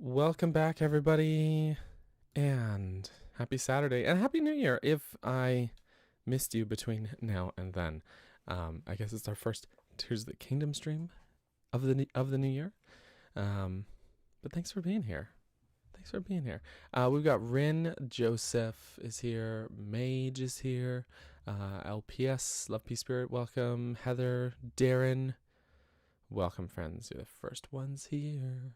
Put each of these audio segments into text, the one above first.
Welcome back, everybody, and happy Saturday and happy New Year. If I missed you between now and then, I guess it's our first Tears of the Kingdom stream of the new year. But thanks for being here. Thanks for being here. We've got Rin, Joseph is here, Mage is here, LPS, Love Peace Spirit, welcome, Heather, Darren, welcome, friends. You're the first ones here.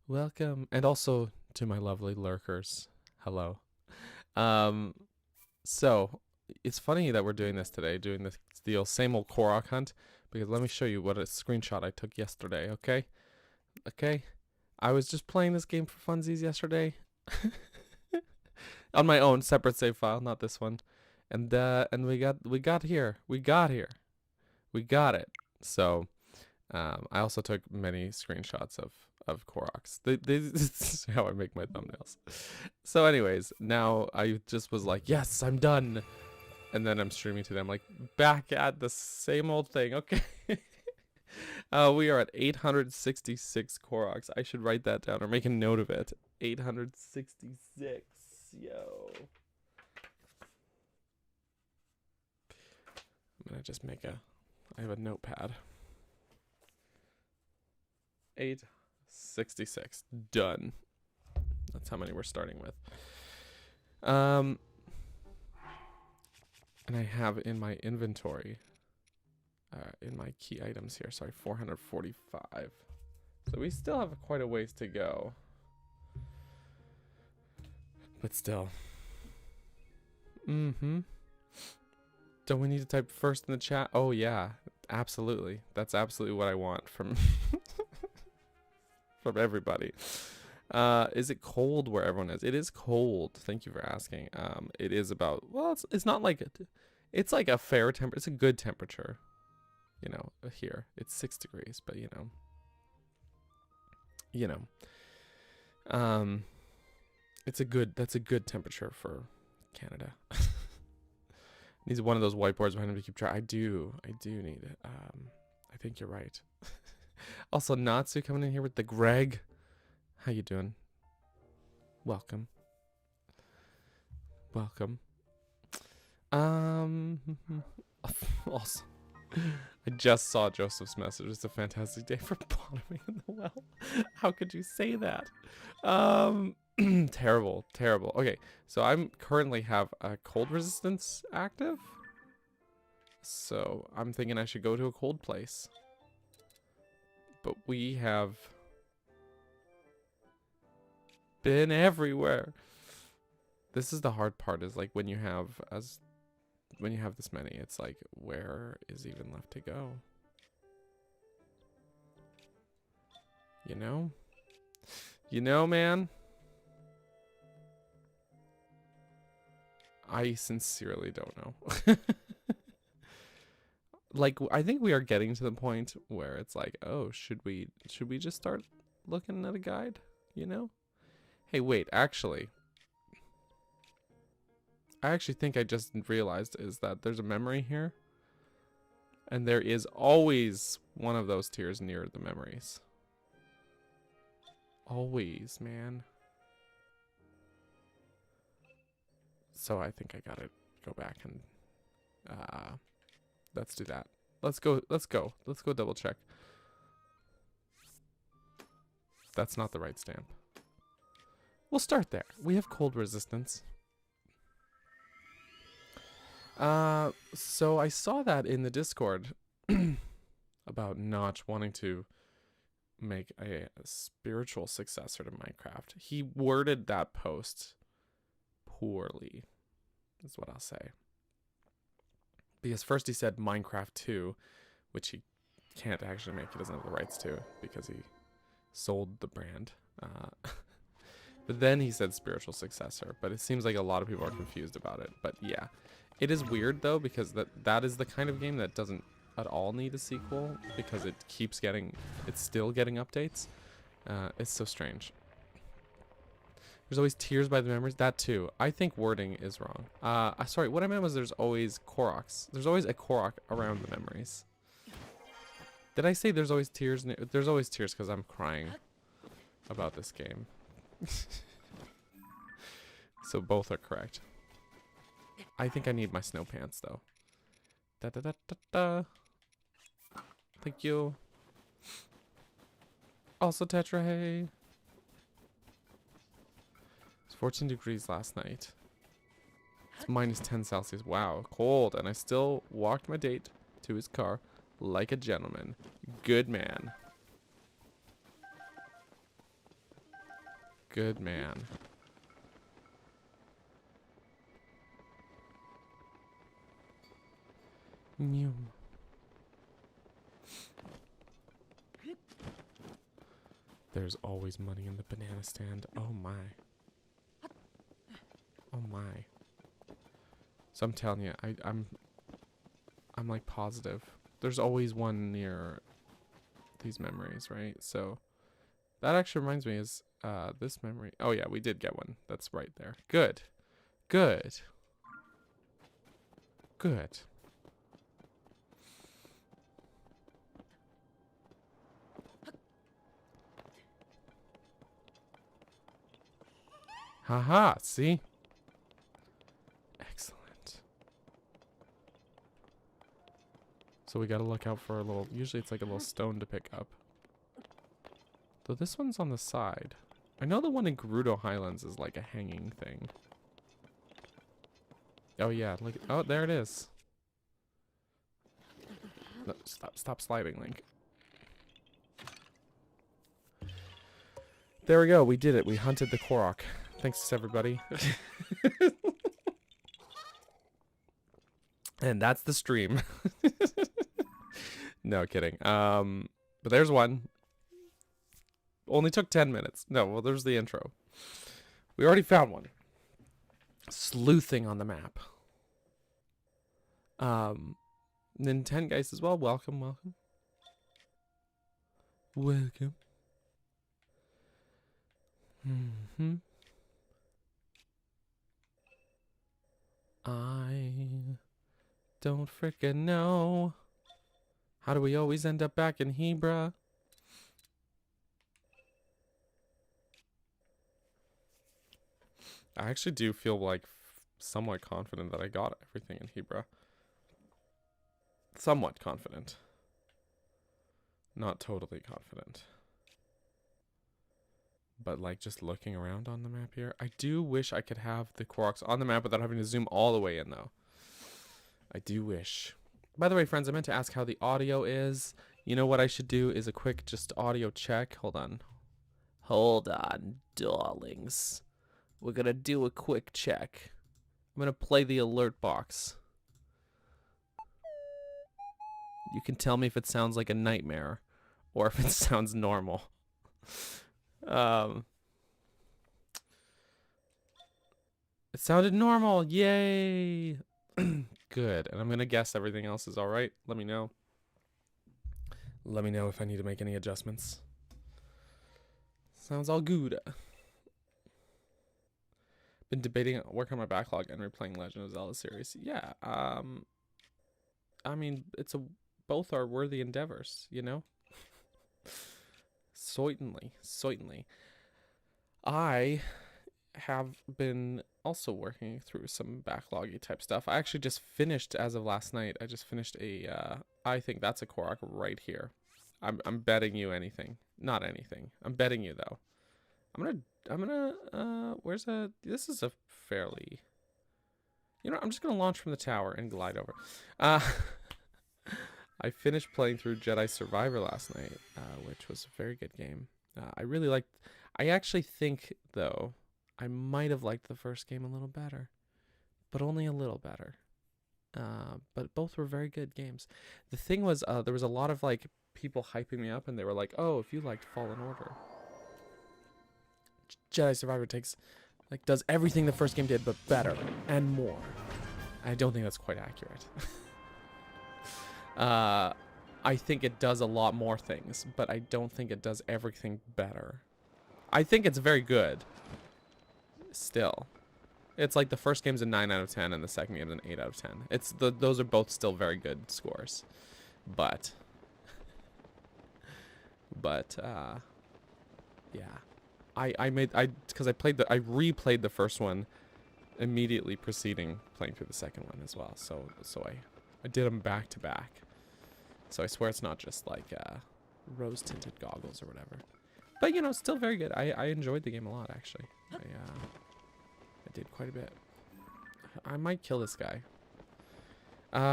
Welcome, and also to my lovely lurkers. Hello. So it's funny that we're doing this today, doing the same old Korok hunt, because let me show you what a screenshot I took yesterday. Okay. I was just playing this game for funsies yesterday, on my own separate save file, not this one, and we got it. So I also took many screenshots of Koroks. This is how I make my thumbnails. So anyways, now I just was like, yes, I'm done. And then I'm streaming to them like back at the same old thing. Okay. We are at 866 Koroks. I should write that down or make a note of it. 866. Yo. I'm gonna just I have a notepad. 866. Done. That's how many we're starting with. And I have in my inventory, in my key items here, sorry, 445. So we still have quite a ways to go. But still. Don't we need to type first in the chat? Oh yeah, absolutely. That's absolutely what I want from from everybody. Is it cold where everyone is? It is cold. Thank you for asking. It is about, well, it's not like it's like a fair temperature. It's a good temperature, you know, here. It's 6 degrees, but that's a good temperature for Canada. Needs one of those whiteboards behind him to keep track. I do need it. I think you're right. Also, Natsu coming in here with the Greg. How you doing? Welcome. Also, I just saw Joseph's message. It's a fantastic day for bottoming in the well. How could you say that? Terrible. Okay, so I'm currently have a cold resistance active. So I'm thinking I should go to a cold place. But we have been everywhere. This is the hard part, is like when you have this many, it's like, where is even left to go? You know, man. I sincerely don't know. Like, I think we are getting to the point where it's like, oh, should we just start looking at a guide, you know? Hey, wait, I actually think I just realized is that there's a memory here, and there is always one of those tiers near the memories. Always, man. So I think I gotta go back and let's do that. Let's go double check. That's not the right stamp. We'll start there. We have cold resistance. So I saw that in the Discord about Notch wanting to make a spiritual successor to Minecraft. He worded that post poorly, is what I'll say. Because first he said Minecraft 2, which he can't actually make. He doesn't have the rights to, because he sold the brand. But then he said spiritual successor. But it seems like a lot of people are confused about it. But yeah, it is weird though, because that is the kind of game that doesn't at all need a sequel, because it's still getting updates. It's so strange. There's always tears by the memories. That too. I think wording is wrong. Sorry, what I meant was there's always Koroks. There's always a Korok around the memories. Did I say there's always tears? There's always tears because I'm crying. about this game. So both are correct. I think I need my snow pants though. Da da da da da. Thank you. Also Tetra, hey. It's 14 degrees last night. It's minus 10 Celsius. Wow, cold. And I still walked my date to his car like a gentleman. Good man. Good man. Mew. There's always money in the banana stand. Oh my. Oh my. So I'm telling you, I'm like positive. There's always one near these memories, right? So that actually reminds me is this memory. Oh yeah, we did get one. That's right there. Good. Good. Good. Haha, see? Excellent. So we gotta look out for a little, usually it's like a little stone to pick up. Though this one's on the side. I know the one in Gerudo Highlands is like a hanging thing. Oh yeah, look, oh there it is. No, stop sliding, Link. There we go, we did it, we hunted the Korok. Thanks everybody. And that's the stream. No kidding. But there's one. Only took 10 minutes. No, well there's the intro. We already found one. Sleuthing on the map. Nintengeist as well. Welcome, welcome. Welcome. Mm-hmm. I don't frickin' know. How do we always end up back in Hebra? I actually do feel like somewhat confident that I got everything in Hebra. Somewhat confident. Not totally confident. But like just looking around on the map here. I do wish I could have the Koroks on the map without having to zoom all the way in though. I do wish. By the way, friends, I meant to ask how the audio is. You know what I should do is a quick just audio check. Hold on. Hold on, darlings. We're gonna do a quick check. I'm gonna play the alert box. You can tell me if it sounds like a nightmare or if it sounds normal. It sounded normal. Yay. Good. And I'm going to guess everything else is all right. Let me know. Let me know if I need to make any adjustments. Sounds all good. Been debating working on my backlog and replaying Legend of Zelda series. Yeah. I mean, both are worthy endeavors, you know? Certainly. I have been also working through some backloggy type stuff. I actually just finished, as of last night, I just finished I think that's a Korok right here. I'm betting you anything. Not anything. I'm betting you though. I'm gonna this is a fairly, you know, I'm just gonna launch from the tower and glide over. I finished playing through Jedi Survivor last night, which was a very good game. I really liked. I actually think, though, I might have liked the first game a little better, but only a little better. But both were very good games. The thing was, there was a lot of like people hyping me up, and they were like, "Oh, if you liked Fallen Order, Jedi Survivor does everything the first game did, but better and more." I don't think that's quite accurate. I think it does a lot more things, but I don't think it does everything better. I think it's very good. Still. It's like the first game's a 9 out of 10 and the second game's an 8 out of 10. Those are both still very good scores. But yeah. because I replayed the first one immediately preceding playing through the second one as well. So I did them back to back. So I swear it's not just like rose tinted goggles or whatever. But you know, still very good. I enjoyed the game a lot actually. I did quite a bit. I might kill this guy.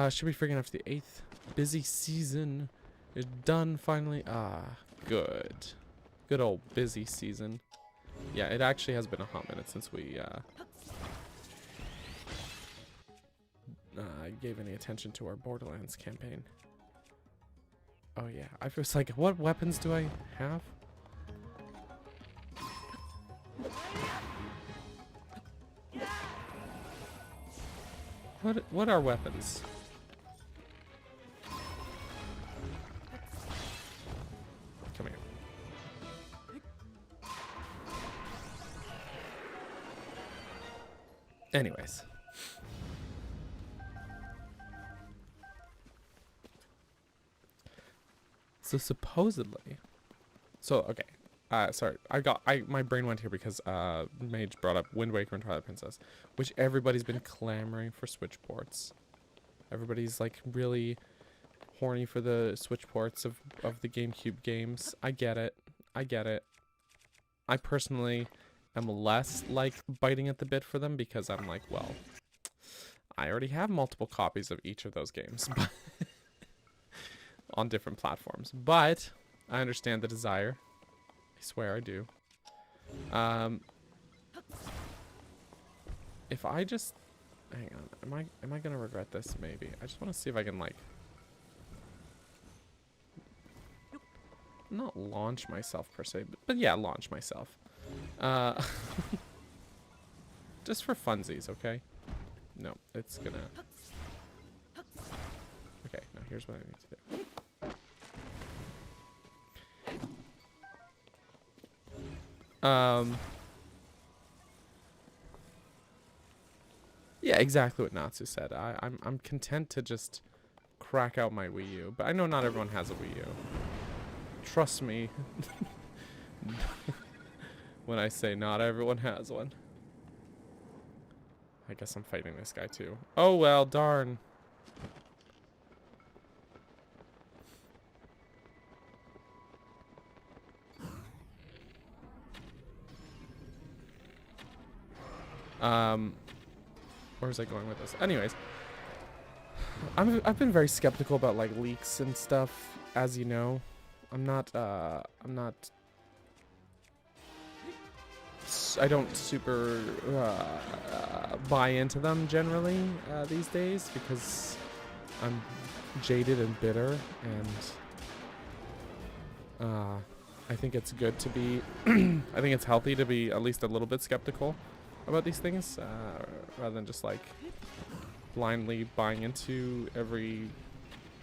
Should be freaking after the 8th busy season is done finally. Good. Good old busy season. Yeah, it actually has been a hot minute since we gave any attention to our Borderlands campaign. Oh yeah, I was like, what weapons do I have? What are weapons? Come here. Anyways. So supposedly, okay. Sorry, my brain went here because Mage brought up Wind Waker and Twilight Princess, which everybody's been clamoring for Switch ports. Everybody's like really horny for the Switch ports of the GameCube games. I get it. I personally am less like biting at the bit for them because I'm like, well, I already have multiple copies of each of those games on different platforms, but I understand the desire. I swear I do. If I just hang on, am I gonna regret this? Maybe. I just want to see if I can like not launch myself per se, but yeah, launch myself. Just for funsies, okay? No, it's gonna. Okay, now here's what I need to do. Yeah, exactly what Natsu said. I'm content to just crack out my Wii U, but I know not everyone has a Wii U. Trust me when I say not everyone has one. I guess I'm fighting this guy too. Oh well, darn. Where was I going with this? Anyways, I've been very skeptical about like leaks and stuff, as you know. I don't super buy into them generally these days because I'm jaded and bitter, and I think it's good to be I think it's healthy to be at least a little bit skeptical about these things rather than just like blindly buying into every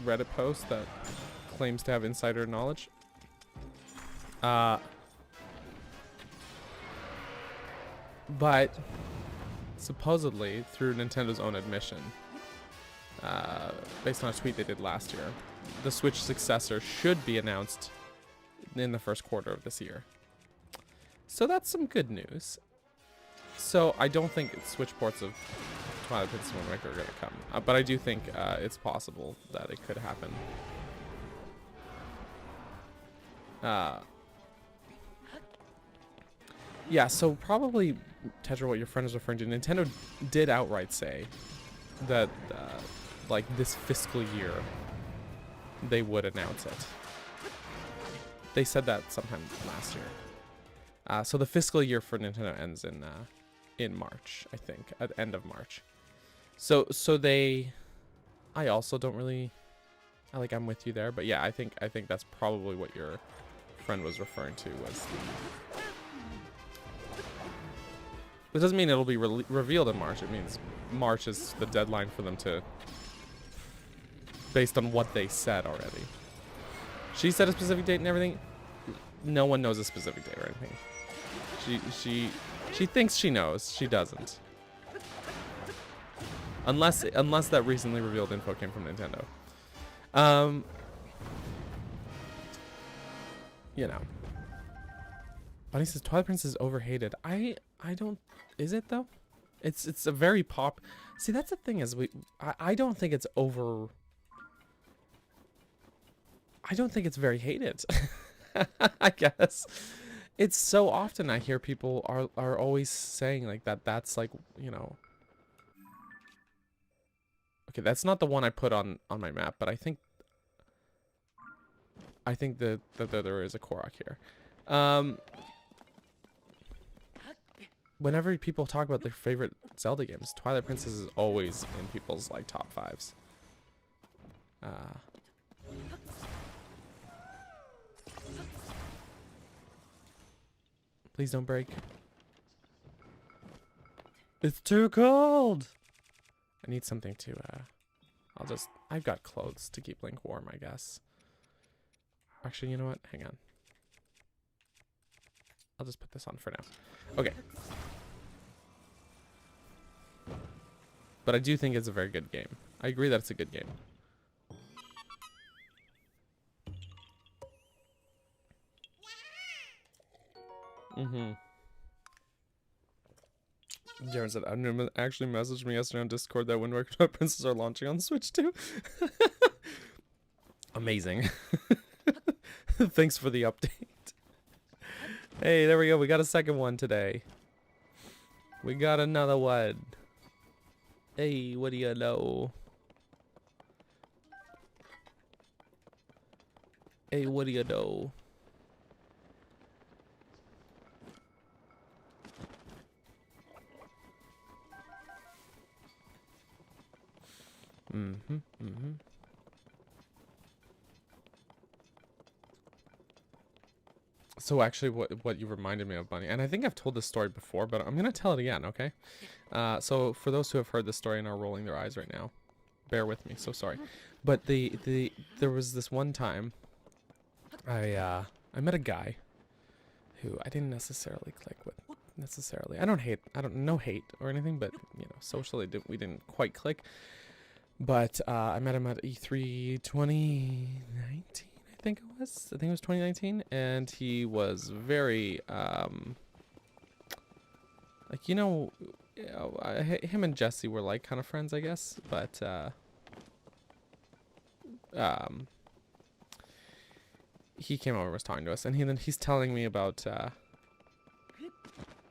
Reddit post that claims to have insider knowledge. But supposedly through Nintendo's own admission, based on a tweet they did last year, the Switch successor should be announced in the first quarter of this year. So that's some good news. So I don't think Switch ports of Twilight Princess and Wind Waker are going to come. But I do think it's possible that it could happen. Yeah, so probably, Tetra, what your friend is referring to, Nintendo did outright say that, like, this fiscal year, they would announce it. They said that sometime last year. So the fiscal year for Nintendo ends in March, I think, at the end of March. So they, I also don't really, I'm with you there, but yeah, I think that's probably what your friend was referring to was the. It doesn't mean it'll be revealed in March. It means March is the deadline for them to, based on what they said already. She said a specific date and everything. No one knows a specific date or anything. She thinks she knows. She doesn't. Unless that recently revealed info came from Nintendo. You know. Bunny says Twilight Princess is overhated. I don't. Is it though? It's a very pop. See, that's the thing is I don't think it's over. I don't think it's very hated. I guess it's so often I hear people are always saying like that. That's like, you know. Okay, that's not the one I put on my map, but I think that there is a Korok here. Whenever people talk about their favorite Zelda games, Twilight Princess is always in people's like top 5s. Please don't break. It's too cold. I need something to I've got clothes to keep Link warm, I guess. Actually, you know what? Hang on. I'll just put this on for now. Okay. But I do think it's a very good game. I agree that it's a good game. Jared said, Admin actually messaged me yesterday on Discord that Wind Waker Princess are launching on Switch too. Amazing. Thanks for the update. Hey, there we go. We got a second one today. We got another one. Hey, what do you know? Hey, what do you know? So actually what you reminded me of, Bunny, and I think I've told this story before, but I'm gonna tell it again, okay? So for those who have heard this story and are rolling their eyes right now, bear with me, so sorry. But there was this one time I met a guy who I didn't necessarily click with. I don't know hate or anything, but you know, socially we didn't quite click. But I met him at E3 2019, I think it was 2019, and he was very like, you know, him and Jesse were like kind of friends, I guess, but he came over and was talking to us, and he's telling me about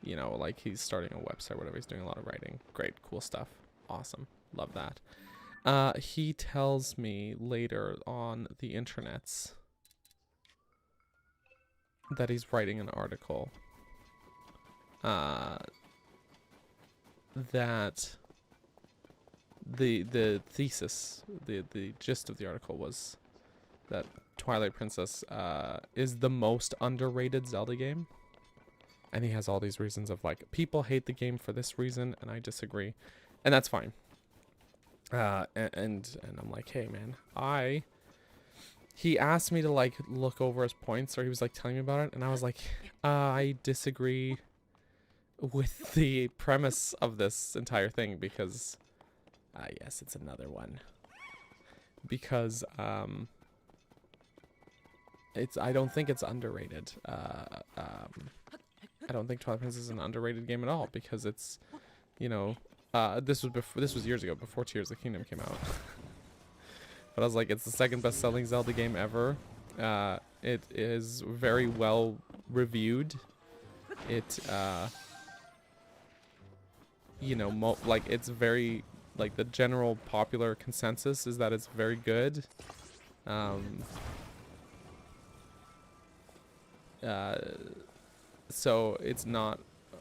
you know, like he's starting a website, whatever. He's doing a lot of writing. Great, cool stuff. Awesome, love that. He tells me later on the internets that he's writing an article that the thesis, the gist of the article was that Twilight Princess is the most underrated Zelda game. And he has all these reasons of like, people hate the game for this reason, and I disagree. And that's fine. And I'm like, hey man, he asked me to like look over his points, or he was like telling me about it, and I was like, I disagree with the premise of this entire thing, because yes, it's another one, because I don't think it's underrated. I don't think Twilight Princess is an underrated game at all, because it's, you know, this was years ago, before Tears of the Kingdom came out. But I was like, it's the second best-selling Zelda game ever. It is very well reviewed. It, you know, like it's very, like the general popular consensus is that it's very good. So it's not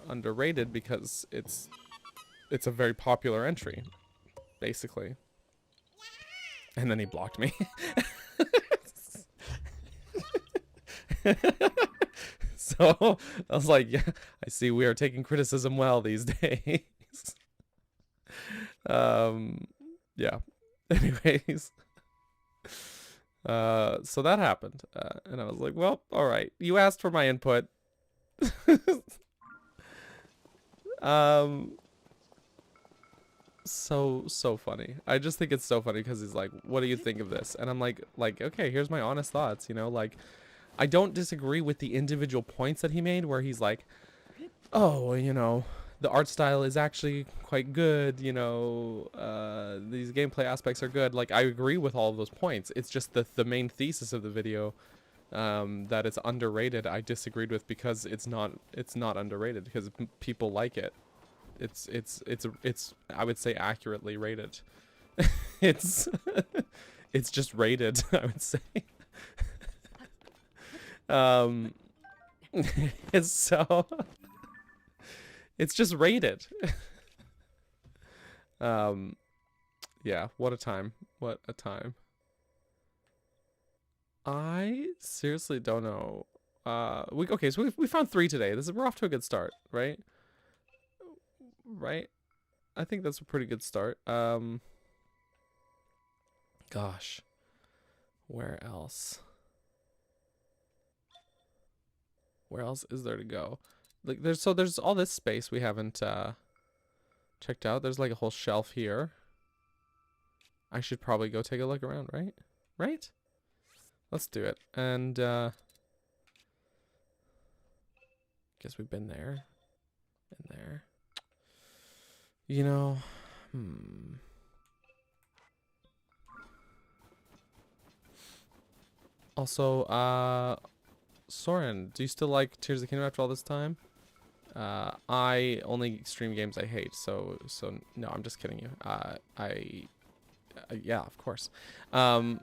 underrated because it's a very popular entry, basically. And then he blocked me. So I was like, yeah, I see we are taking criticism well these days. Yeah. Anyways. So that happened. And I was like, well, all right. You asked for my input. So funny. I just think it's so funny because he's like, what do you think of this? And I'm like, okay, here's my honest thoughts, you know, like, I don't disagree with the individual points that he made where he's like, oh, you know, the art style is actually quite good, you know, these gameplay aspects are good. Like, I agree with all of those points. It's just the main thesis of the video, that it's underrated, I disagreed with, because it's not underrated, because people like it. It's I would say accurately rated. it's it's just rated, I would say. It's so it's just rated. Yeah, what a time. What a time. I seriously don't know. Okay, so we found 3 today. We're off to a good start, right? Right? I think that's a pretty good start. Gosh. Where else? Where else is there to go? Like there's all this space we haven't checked out. There's like a whole shelf here. I should probably go take a look around, right? Right? Let's do it. And guess we've been there. Been there. You know, Also, Soren, do you still like Tears of the Kingdom after all this time? I only stream games I hate, so no, I'm just kidding you. Yeah, of course. I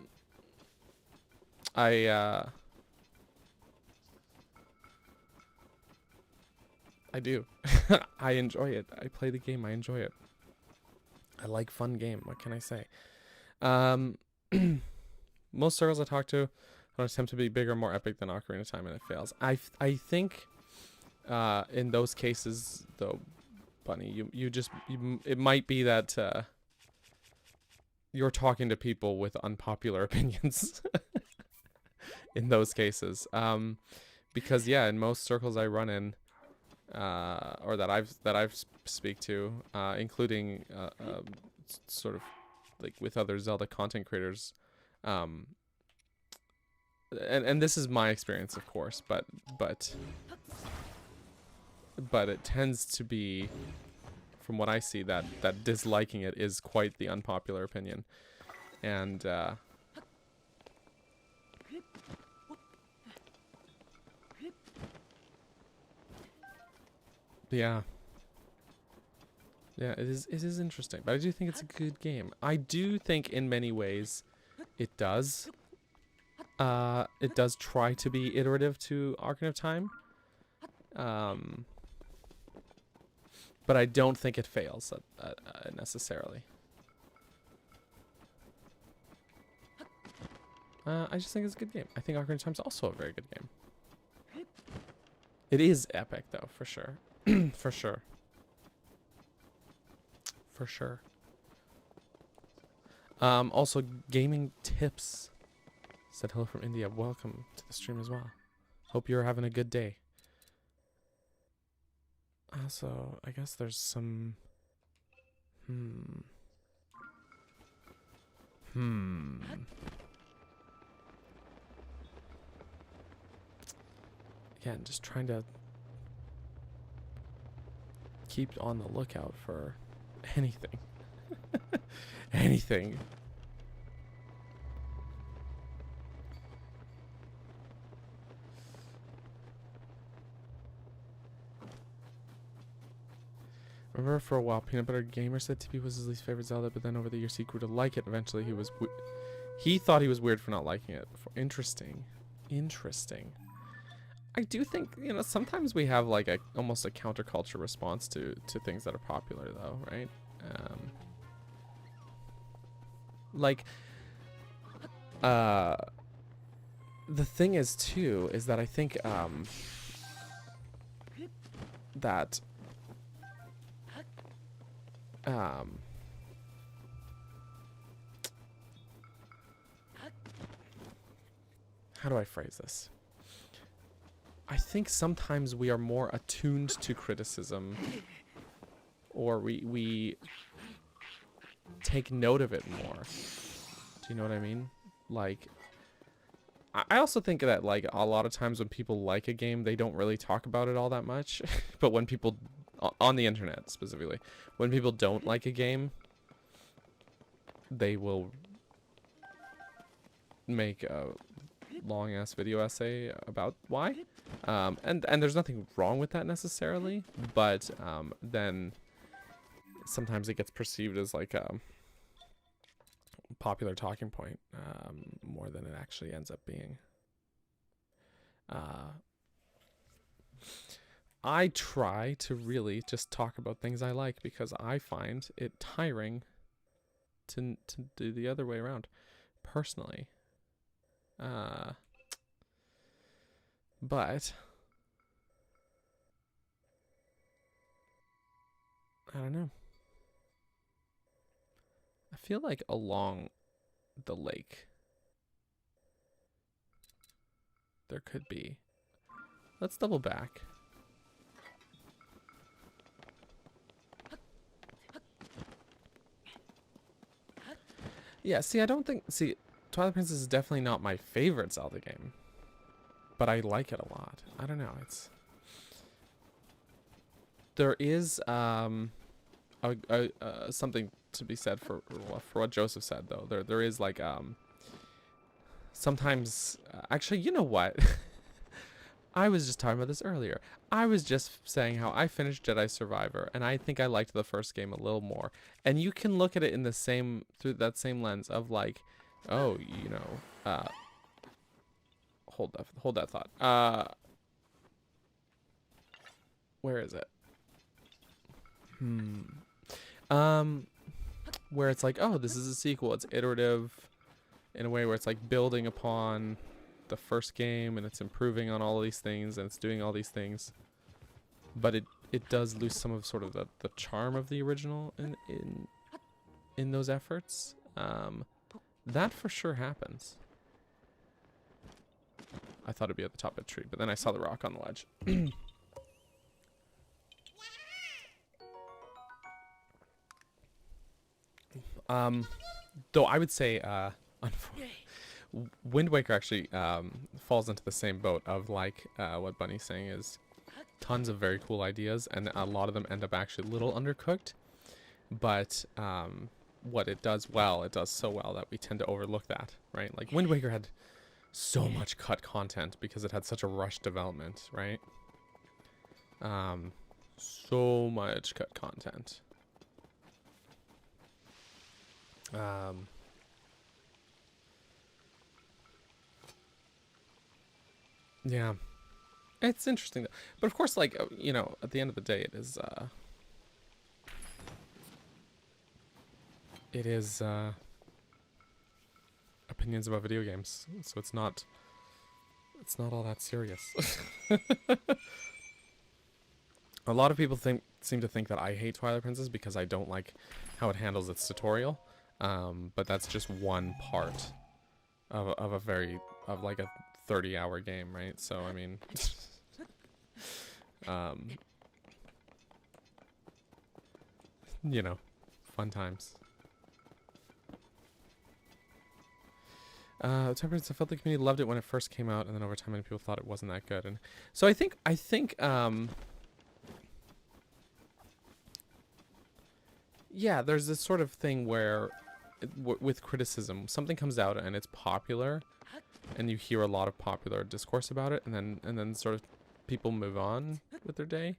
do. I enjoy it. I play the game. I enjoy it. I like fun game. What can I say? Most circles I talk to don't attempt to be bigger, more epic than Ocarina of Time, and it fails. I think in those cases, though, Bunny, it might be that you're talking to people with unpopular opinions in those cases. Because yeah, in most circles I run in, or that I've speak to, including sort of like with other Zelda content creators, and this is my experience, of course, but it tends to be, from what I see, that disliking it is quite the unpopular opinion, and yeah, it is interesting, but I do think it's a good game. I do think in many ways it does try to be iterative to Ocarina of Time, but I don't think it fails necessarily. I just think it's a good game. I think Ocarina of Time is also a very good game. It is epic, though, for sure. For sure. For sure. Also, Gaming Tips said hello from India. Welcome to the stream as well. Hope you're having a good day. Also, I guess there's some... Again, just trying to keep on the lookout for anything. Anything. Remember for a while, Peanut Butter Gamer said TP was his least favorite Zelda, but then over the years he grew to like it. Eventually he thought he was weird for not liking it. Interesting. Interesting. I do think, you know, sometimes we have like almost a counterculture response to things that are popular, though, right? The thing is too is that I think that how do I phrase this? I think sometimes we are more attuned to criticism, or we take note of it more. Do you know what I mean? Like, I also think that like a lot of times when people like a game, they don't really talk about it all that much. But when people on the internet specifically, when people don't like a game, they will make a long ass video essay about why. And there's nothing wrong with that necessarily, but then sometimes it gets perceived as like a popular talking point more than it actually ends up being. I try to really just talk about things I like because I find it tiring to do the other way around, personally. But I don't know. I feel like along the lake there could be. Let's double back. Yeah, see, I don't think... See, Twilight Princess is definitely not my favorite Zelda game. But I like it a lot. I don't know, it's... There is something to be said for what Joseph said, though. There is, like, sometimes... actually, you know what? I was just talking about this earlier. I was just saying how I finished Jedi Survivor, and I think I liked the first game a little more. And you can look at it in the same, through that same lens of like, oh, you know, hold that thought. Where is it? Where it's like, oh, this is a sequel. It's iterative in a way where it's like building upon the first game, and it's improving on all of these things, and it's doing all these things, but it does lose some of sort of the charm of the original in those efforts. That for sure happens. I thought it'd be at the top of the tree, but then I saw the rock on the ledge. Though I would say Wind Waker actually falls into the same boat of like what Bunny's saying is tons of very cool ideas, and a lot of them end up actually a little undercooked, but what it does well, it does so well that we tend to overlook that, right? Like Wind Waker had so much cut content because it had such a rushed development, right? So much cut content. Yeah, it's interesting though. But of course, like, you know, at the end of the day, it is opinions about video games, so it's not all that serious. A lot of people seem to think that I hate Twilight Princess because I don't like how it handles its tutorial, but that's just one part of like a 30-hour game, right? So I mean, you know, fun times. Temperance, I felt the community loved it when it first came out, and then over time many people thought it wasn't that good. And so I think yeah, there's this sort of thing where with criticism, something comes out and it's popular, and you hear a lot of popular discourse about it, and then sort of people move on with their day,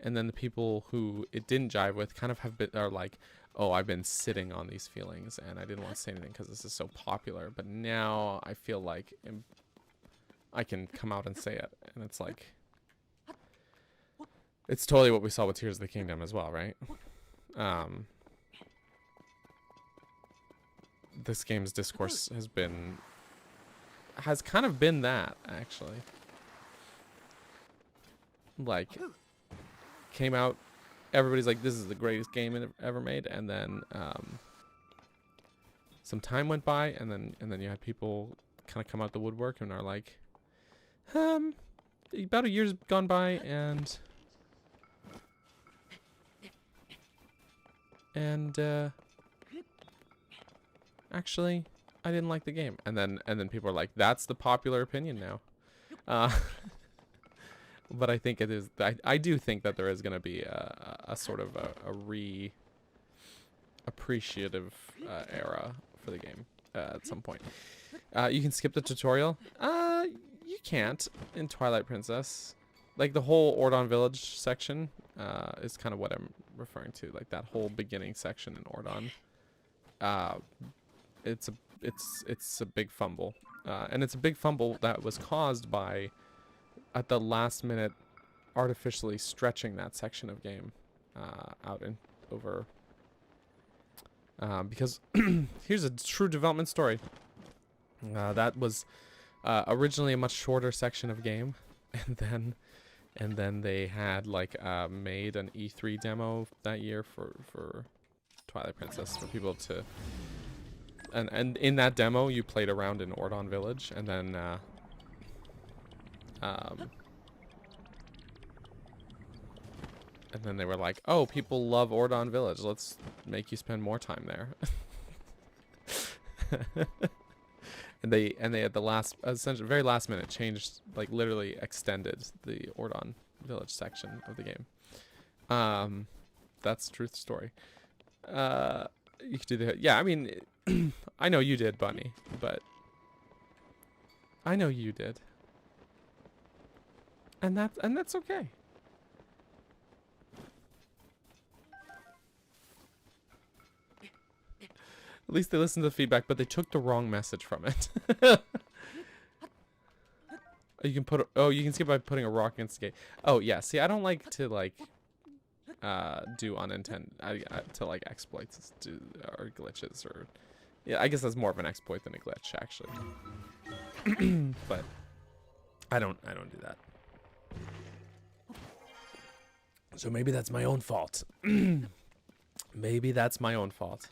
and then the people who it didn't jive with kind of are like, oh, I've been sitting on these feelings and I didn't want to say anything because this is so popular, but now I feel like I can come out and say it, and it's like, it's totally what we saw with Tears of the Kingdom as well, right? This game's discourse has kind of been that, actually. Like, came out, everybody's like, this is the greatest game ever made, and then some time went by, and then you had people kind of come out the woodwork and are like, about a year's gone by, and actually I didn't like the game. And then people are like, that's the popular opinion now. But I think it is. I do think that there is going to be a sort of a appreciative era for the game at some point. You can skip the tutorial. You can't in Twilight Princess. Like the whole Ordon Village section is kind of what I'm referring to. Like that whole beginning section in Ordon. It's a big fumble, and it's a big fumble that was caused by, at the last minute, artificially stretching that section of game out and over. Because here's a true development story. That was originally a much shorter section of game, and then they had like made an E3 demo that year for Twilight Princess for people to. And in that demo, you played around in Ordon Village, and then they were like, "Oh, people love Ordon Village. Let's make you spend more time there." and they at the last, essentially, very last minute, changed, like literally extended the Ordon Village section of the game. That's the truth story. You could do the, yeah. I mean, I know you did, Bunny, but I know you did, and that's okay. At least they listened to the feedback, but they took the wrong message from it. You can you can skip by putting a rock against the gate. Oh yeah, see, I don't like to do unintended to like exploits or glitches, or yeah, I guess that's more of an exploit than a glitch actually. But I don't do that. So maybe that's my own fault. Maybe that's my own fault.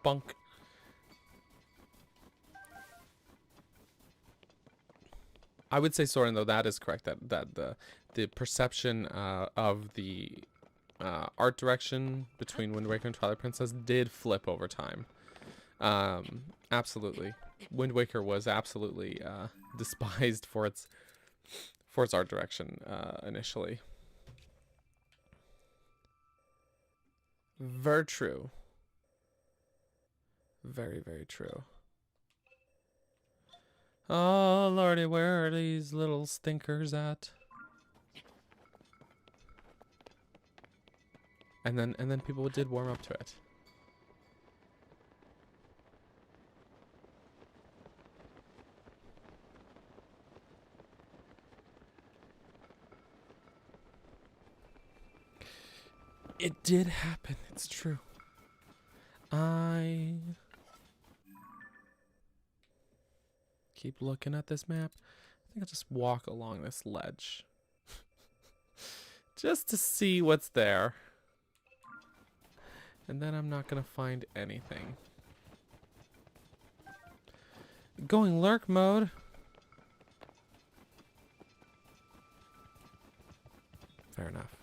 Bunk. I would say, Soren, though, that is correct. That the perception of the art direction between Wind Waker and Twilight Princess did flip over time. Absolutely, Wind Waker was absolutely despised for its art direction initially. Very true. Very, very true. Oh lordy, where are these little stinkers at? And then people did warm up to it. It did happen, it's true. I keep looking at this map. I think I'll just walk along this ledge. Just to see what's there. And then I'm not gonna find anything. Going lurk mode. Fair enough.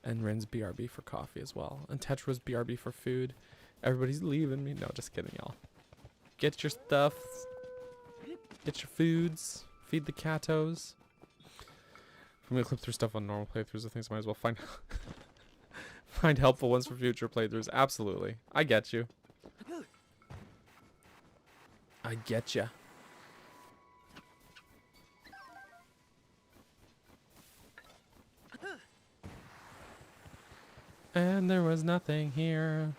And Rin's BRB for coffee as well. And Tetra's BRB for food. Everybody's leaving me. No, just kidding, y'all. Get your stuff. Get your foods. Feed the catos. I'm gonna clip through stuff on normal playthroughs of things. I might as well find find helpful ones for future playthroughs. Absolutely. I get you. I get ya. And there was nothing here.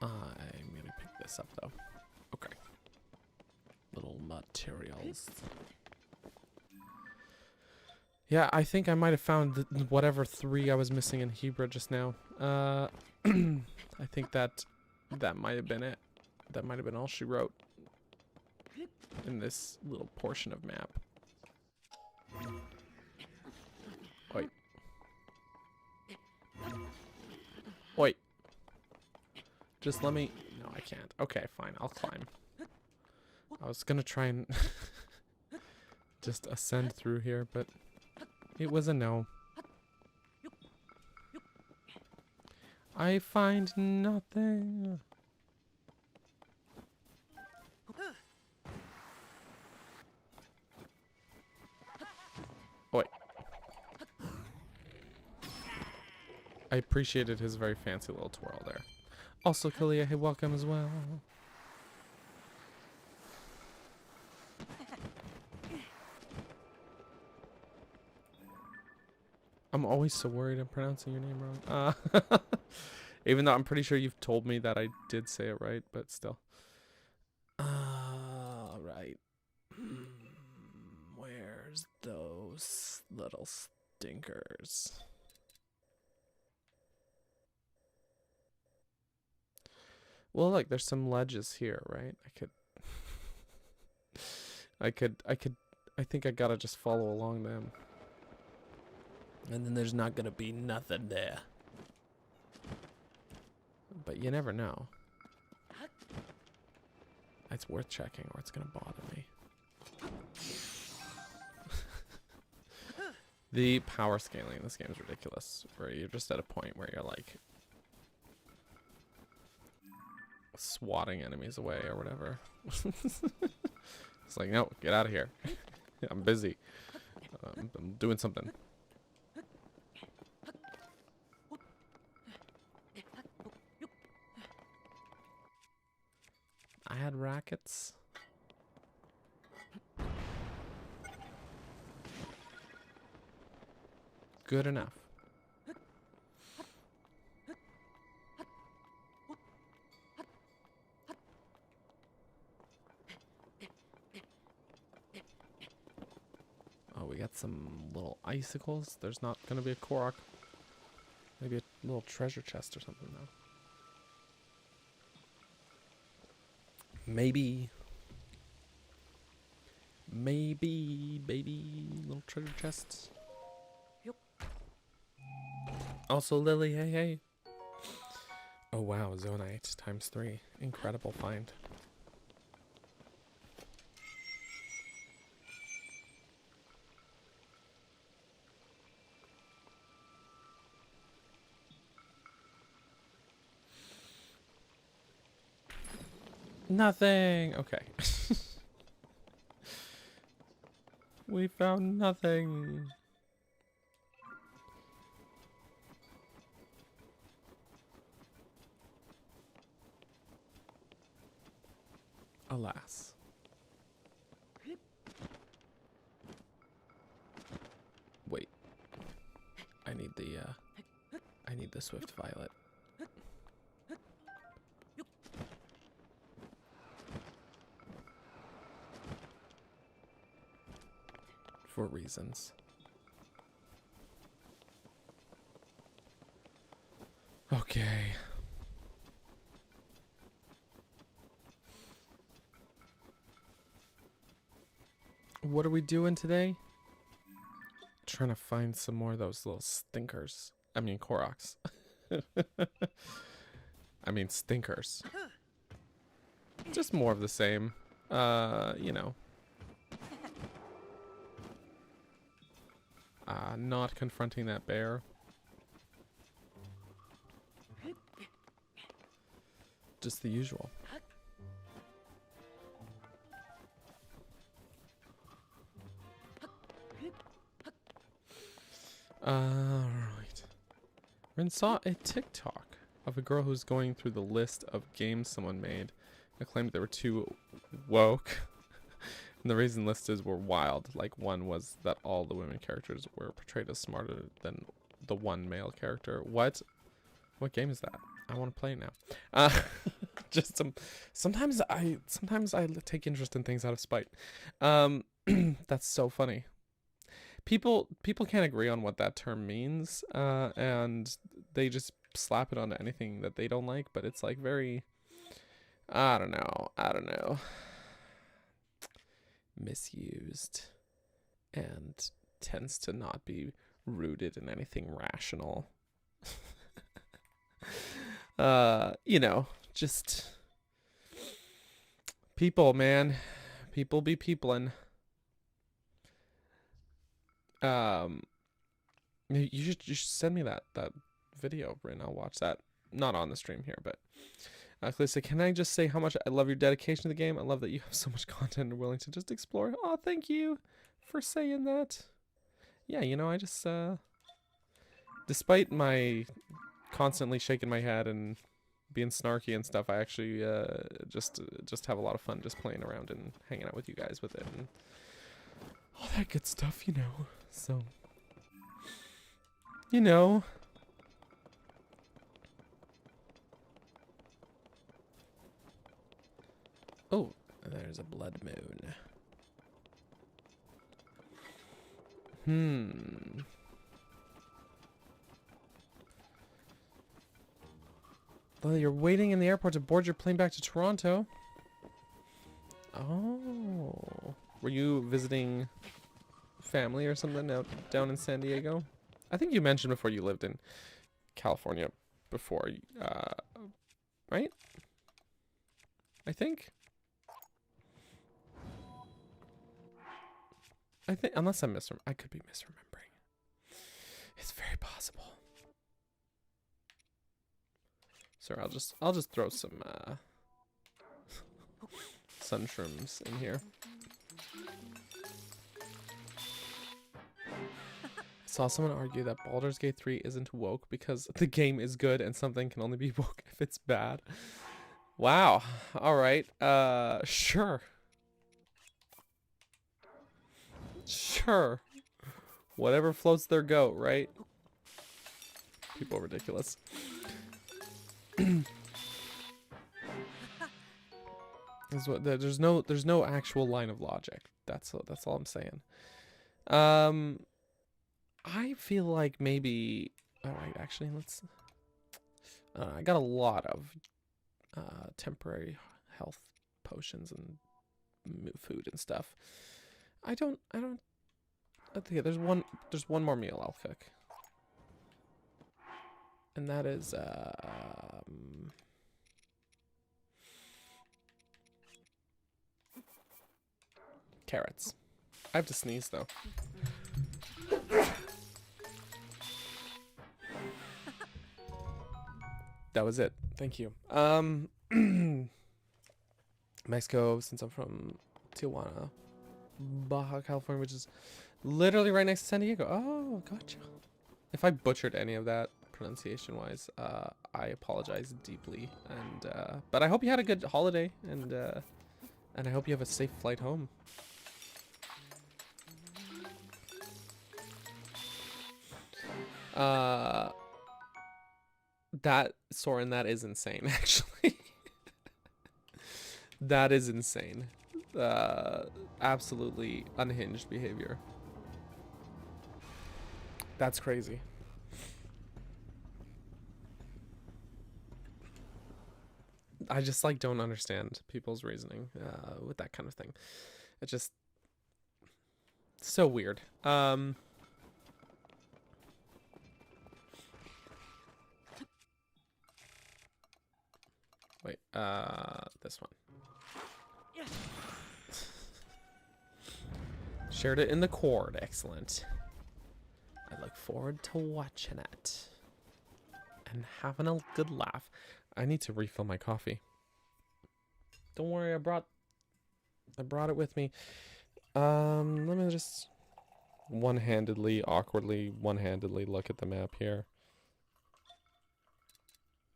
I'm gonna pick this up though. Okay. Little materials. Yeah, I think I might have found whatever 3 I was missing in Hebrew just now. I think that might have been it. That might have been all she wrote in this little portion of map. Oi. Oi. Just let me... No, I can't. Okay, fine. I'll climb. I was gonna try and just ascend through here, but it was a no. I find nothing. Oh, wait. I appreciated his very fancy little twirl there. Also, Kalia, hey, welcome as well. I'm always so worried I'm pronouncing your name wrong. Even though I'm pretty sure you've told me that I did say it right, but still. Right. Where's those little stinkers? Well, look, there's some ledges here, right? I think I gotta just follow along them. And then there's not gonna be nothing there. But you never know. It's worth checking or it's gonna bother me. The power scaling in this game is ridiculous. Where you're just at a point where you're like swatting enemies away or whatever. It's like, no, get out of here. I'm busy. I'm doing something. I had rackets. Good enough. Oh, we got some little icicles. There's not gonna be a Korok. Maybe a little treasure chest or something though. Maybe, baby, little treasure chests. Yep. Also, Lily, hey. Oh wow, Zonite ×3. Incredible find. Nothing. Okay. We found nothing. Alas. Wait. I need the Swift Violet. For reasons. Okay. What are we doing today? Trying to find some more of those little stinkers. I mean, Koroks. I mean, stinkers. Just more of the same. You know. Not confronting that bear. Just the usual. Right. Rin saw a TikTok of a girl who's going through the list of games someone made and claimed they were too woke. And the reason listed were wild. Like, one was that all the women characters were portrayed as smarter than the one male character. What game is that? I want to play it now. Just sometimes I take interest in things out of spite. That's so funny. People can't agree on what that term means, and they just slap it onto anything that they don't like, but it's like very, I don't know, misused, and tends to not be rooted in anything rational. You know, just people, man. People be peoplin'. You should send me that video, Bryn. I'll watch that. not on the stream here, but Calista, can I just say how much I love your dedication to the game? I love that you have so much content and are willing to just explore. Oh, thank you for saying that. Yeah, you know, I just, despite my constantly shaking my head and being snarky and stuff, I actually, just have a lot of fun just playing around and hanging out with you guys with it and all that good stuff, you know. So, you know. Oh, there's a blood moon. Well, you're waiting in the airport to board your plane back to Toronto. Oh. Were you visiting family or something out down in San Diego? I think you mentioned before you lived in California before, right? I think, unless I could be misremembering. It's very possible. Sorry, I'll just throw some sun shrooms in here. I saw someone argue that Baldur's Gate 3 isn't woke because the game is good and something can only be woke if it's bad. Wow. All right. Sure. Sure. Whatever floats their goat, right? People are ridiculous. There's no actual line of logic. That's all I'm saying. I feel like maybe. All right, actually, let's. I got a lot of temporary health potions and food and stuff. I think there's one more meal I'll cook. And that is carrots. I have to sneeze though. That was it. Thank you. Mexico, since I'm from Tijuana, Baja California, which is literally right next to San Diego. Oh, gotcha. If I butchered any of that pronunciation wise, I apologize deeply. And but I hope you had a good holiday, and I hope you have a safe flight home. That Soren, that is insane, actually. That is insane. Absolutely unhinged behavior. That's crazy. I just like don't understand people's reasoning with that kind of thing. It's just so weird. Wait, this one. Shared it in the cord. Excellent. I look forward to watching it and having a good laugh. I need to refill my coffee. Don't worry, I brought it with me. Let me just awkwardly one-handedly look at the map here.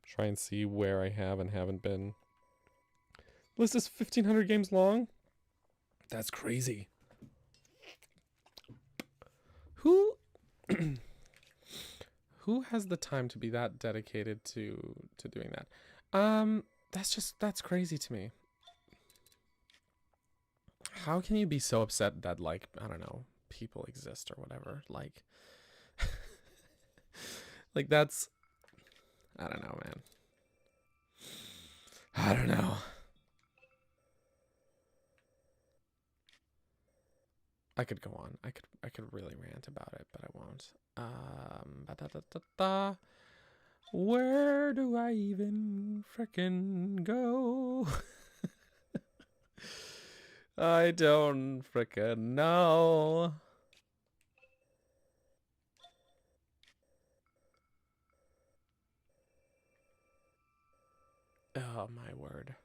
Try and see where I have and haven't been. List is 1,500 games long? That's crazy. Who has the time to be that dedicated to doing that? That's crazy to me. How can you be so upset that, like, I don't know, people exist or whatever? Like, like that's, I don't know, man. I don't know. I could go on. I could really rant about it, but I won't. Where do I even frickin' go? I don't frickin' know. Oh, my word.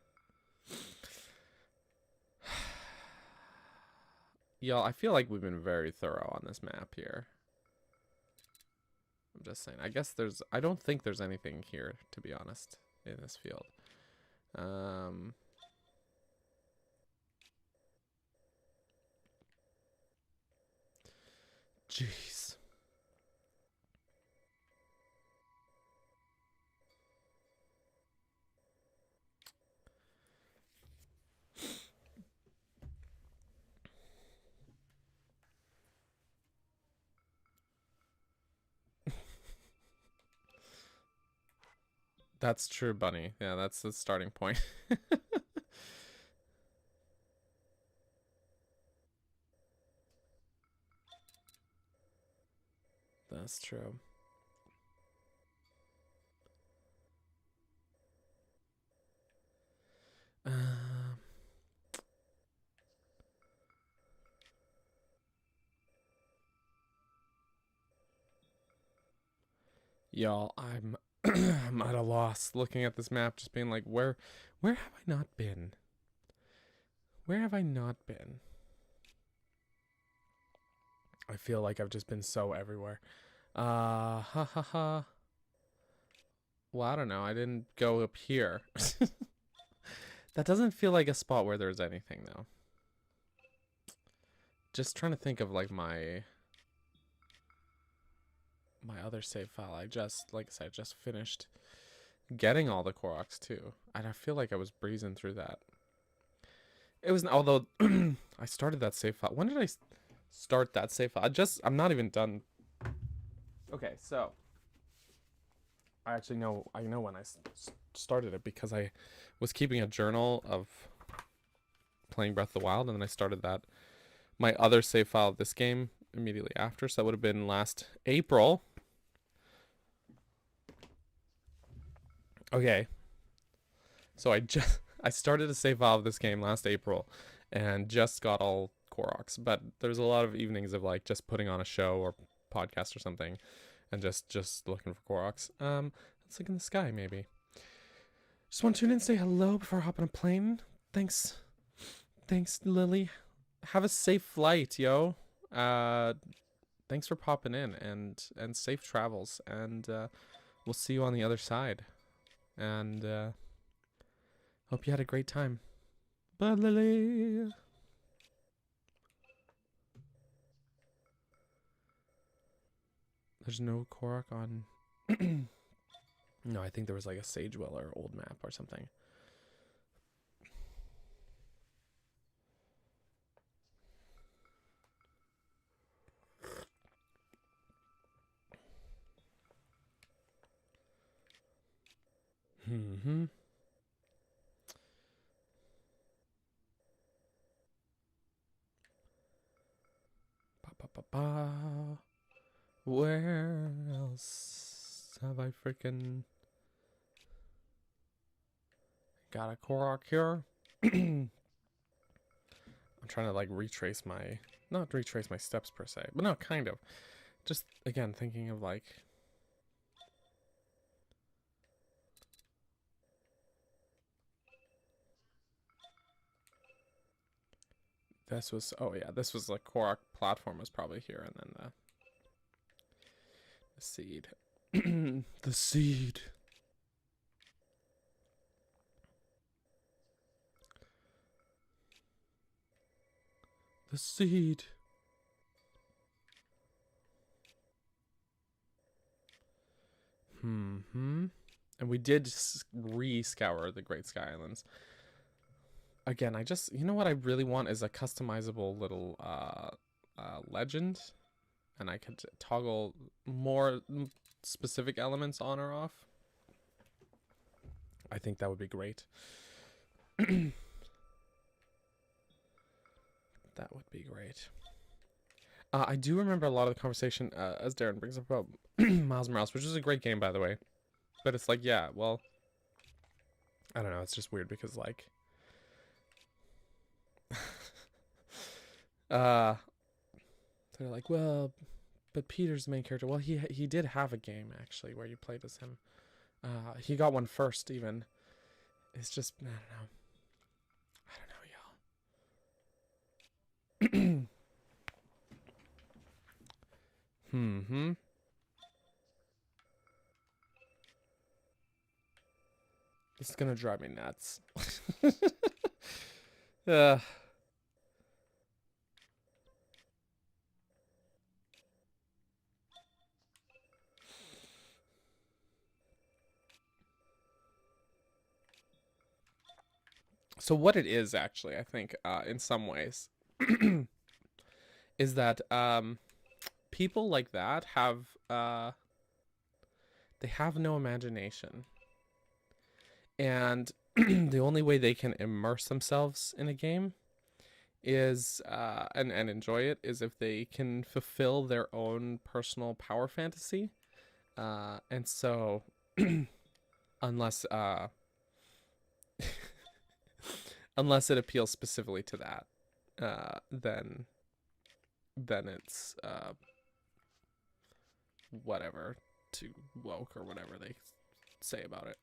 Y'all, I feel like we've been very thorough on this map here. I'm just saying. I don't think there's anything here, to be honest, in this field. Jeez. That's true, Bunny. Yeah, that's the starting point. That's true. Y'all, I'm I'm at a loss looking at this map, just being like, where have I not been? Where have I not been? I feel like I've just been so everywhere. Ha ha ha. Well, I don't know. I didn't go up here. That doesn't feel like a spot where there's anything, though. Just trying to think of, like, my other save file. Like I said, just finished getting all the Koroks, too. And I feel like I was breezing through that. It was, although, I started that save file. When did I start that save file? I'm not even done. Okay, so I actually know, when I started it, because I was keeping a journal of playing Breath of the Wild, and then I started my other save file of this game immediately after, so that would have been last April. Okay, so I started a save file of this game last April, and just got all Koroks, but there's a lot of evenings of, like, just putting on a show or podcast or something, and just looking for Koroks. Let's look in the sky, maybe. Just want to tune in and say hello before I hop on a plane. Thanks, Lily. Have a safe flight, yo. Thanks for popping in, and safe travels, and we'll see you on the other side. And hope you had a great time. Bye, Lily. There's no Korok on. No, I think there was like a Sagewell or old map or something. Mm-hmm. Ba-ba-ba-ba. Where else have I freaking got a Korok here? I'm trying to, like, not retrace my steps per se, but no, kind of. Just, again, thinking of, like, this was, oh yeah, this was like Korok platform was probably here, and then the seed. The seed. The seed. And we did re-scour the Great Sky Islands. Again, you know what I really want is a customizable little legend, and I could toggle more specific elements on or off. I think that would be great. That would be great. I do remember a lot of the conversation, as Darren brings up, about Miles Morales, which is a great game, by the way. But it's like, yeah, well, I don't know. It's just weird because, like, they're like, well, but Peter's the main character. Well, he did have a game, actually, where you played as him. He got one first, even. It's just, I don't know, y'all. This is gonna drive me nuts. So what it is actually, I think, in some ways, is that people like that have they have no imagination, and the only way they can immerse themselves in a game is and enjoy it is if they can fulfill their own personal power fantasy, and so unless unless it appeals specifically to that, then it's whatever, too woke or whatever they say about it.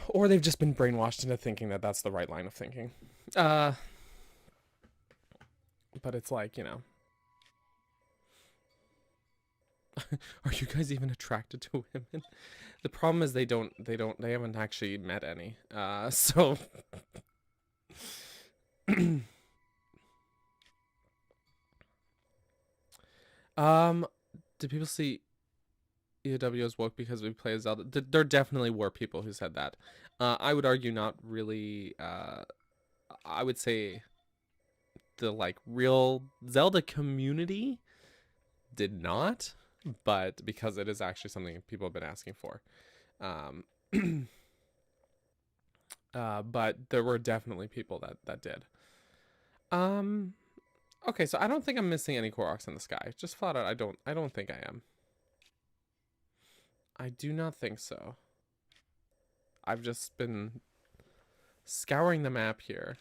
Or they've just been brainwashed into thinking that that's the right line of thinking. But it's like, you know, are you guys even attracted to women? The problem is they haven't actually met any. So did people see EOW as woke because we play as Zelda? There definitely were people who said that. I would argue not really. I would say the like real Zelda community did not, but because it is actually something people have been asking for. But there were definitely people that did. Okay, so I don't think I'm missing any Koroks in the sky. Just flat out, I don't think I am. I do not think so. I've just been scouring the map here,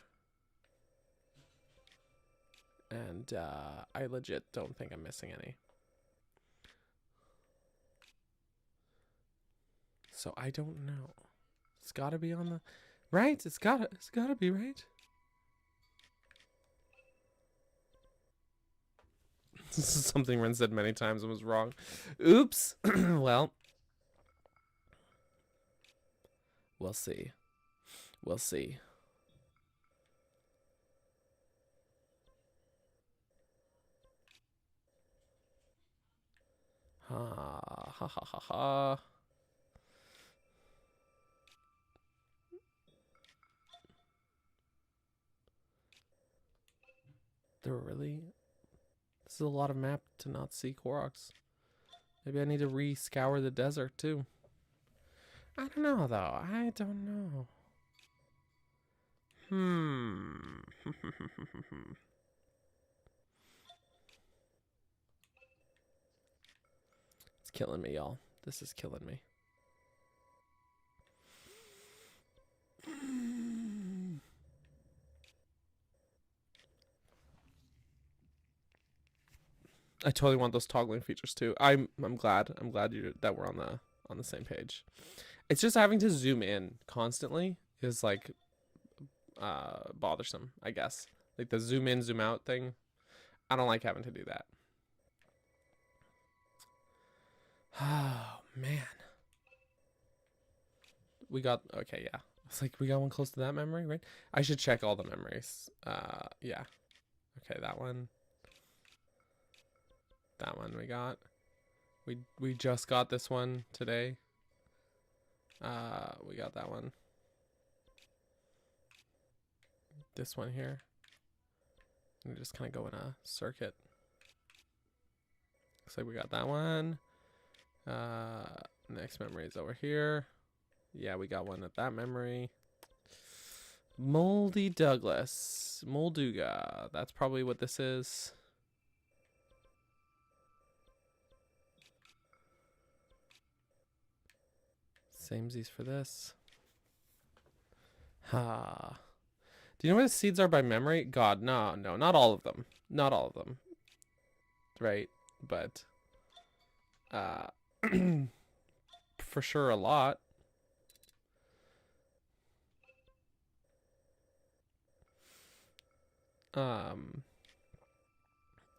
and I legit don't think I'm missing any. So I don't know. It's got to be on the right. It's got to be right. This is something Ren said many times and was wrong. Oops. Well, we'll see. We'll see. Ha ha ha ha ha. There really? This is a lot of map to not see Koroks. Maybe I need to re-scour the desert too. I don't know though. I don't know. It's killing me, y'all. This is killing me. I totally want those toggling features too. I'm glad that we're on the same page. It's just having to zoom in constantly is like bothersome, I guess. Like the zoom in, zoom out thing. I don't like having to do that. Oh man. We got okay, yeah. It's like we got one close to that memory, right? I should check all the memories. Yeah. Okay, that one. That one we got. We just got this one today. We got that one. This one here. And just kind of go in a circuit. Looks like we got that one. Next memory is over here. Yeah, we got one at that memory. Moldy Douglas. Molduga. That's probably what this is. Samesies for this. Ha. Do you know where the seeds are by memory? God, no, not all of them. Not all of them. Right? But for sure a lot.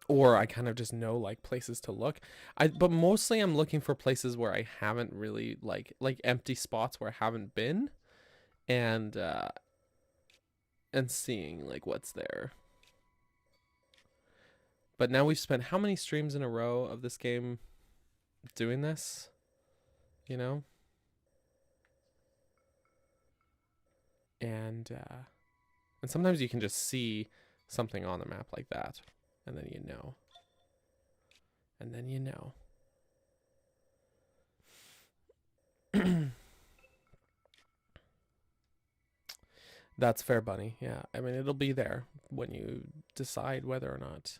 Or I kind of just know like places to look. But mostly I'm looking for places where I haven't really like empty spots where I haven't been, and seeing like what's there. But now we've spent how many streams in a row of this game doing this? You know? And sometimes you can just see something on the map like that, and then you know. And then you know. That's fair, Bunny. Yeah, I mean, it'll be there when you decide whether or not,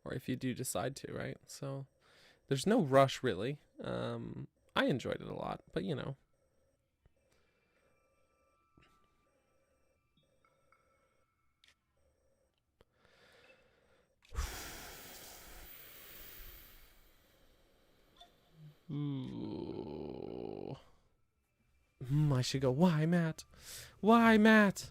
or if you do decide to, right? So there's no rush, really. I enjoyed it a lot, but you know. Ooh. I should go, why, Matt? Why, Matt?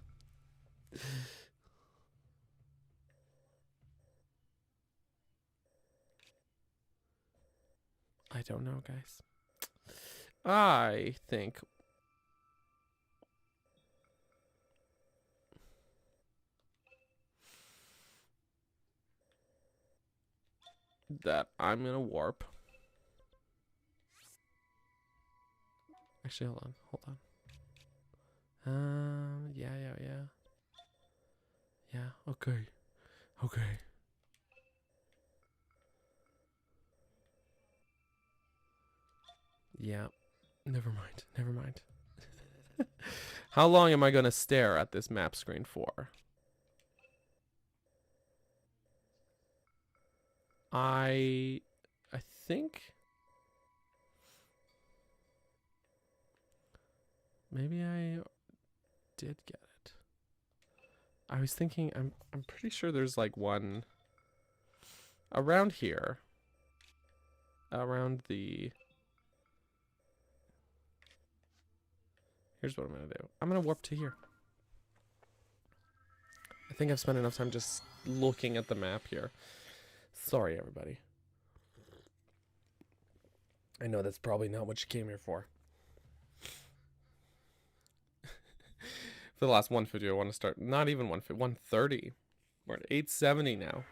I don't know, guys. I think that I'm gonna warp. Actually, hold on. Yeah. Yeah, okay. Yeah, never mind. How long am I gonna stare at this map screen for? I think maybe I did get it. I was thinking I'm pretty sure there's like one around here. Around the Here's what I'm gonna do. I'm gonna warp to here. I think I've spent enough time just looking at the map here. Sorry, everybody. I know that's probably not what you came here for. For the last 150, I want to start. Not even 150, 130. We're at 870 now.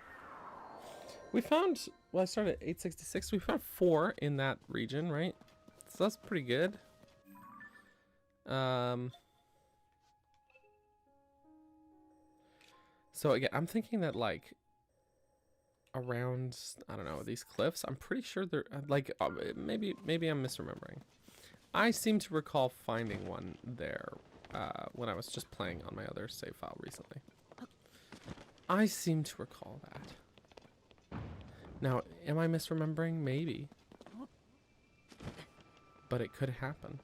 We found, well, I started at 866. We found 4 in that region, right? So that's pretty good. So again, I'm thinking that like around, I don't know, these cliffs, I'm pretty sure they're like, maybe I'm misremembering. I seem to recall finding one there when I was just playing on my other save file recently. I seem to recall that. Now, am I misremembering? Maybe. But it could happen.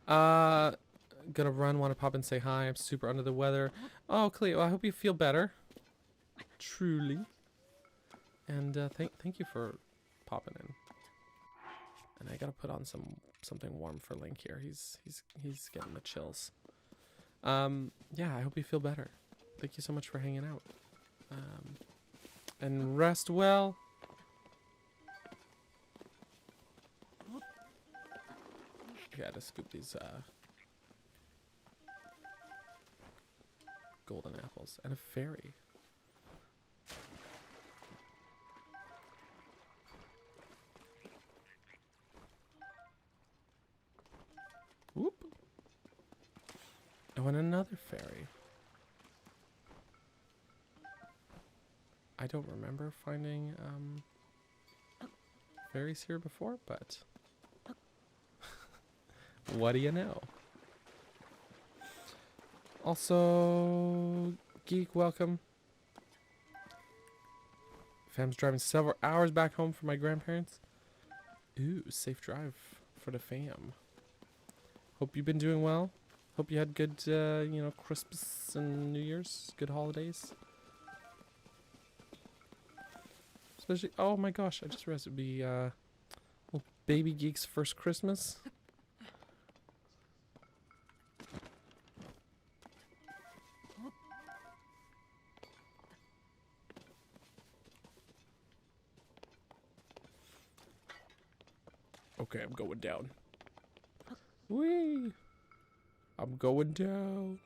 Gonna run, want to pop and say hi. I'm super under the weather. Oh, Cleo, I hope you feel better. Truly. And thank you for popping in. And I gotta put on something warm for Link here. He's getting the chills. Yeah, I hope you feel better. Thank you so much for hanging out. And rest well. I gotta scoop these golden apples and a fairy. Whoop. Oh, and another fairy. I don't remember finding fairies here before, but what do you know? Also, Geek, welcome. Fam's driving several hours back home from my grandparents. Ooh, safe drive for the fam. Hope you've been doing well. Hope you had good, you know, Christmas and New Year's. Good holidays. Especially, oh my gosh, I just realized it'd be, well, baby geek's first Christmas. Okay, I'm going down. Whee! I'm going down.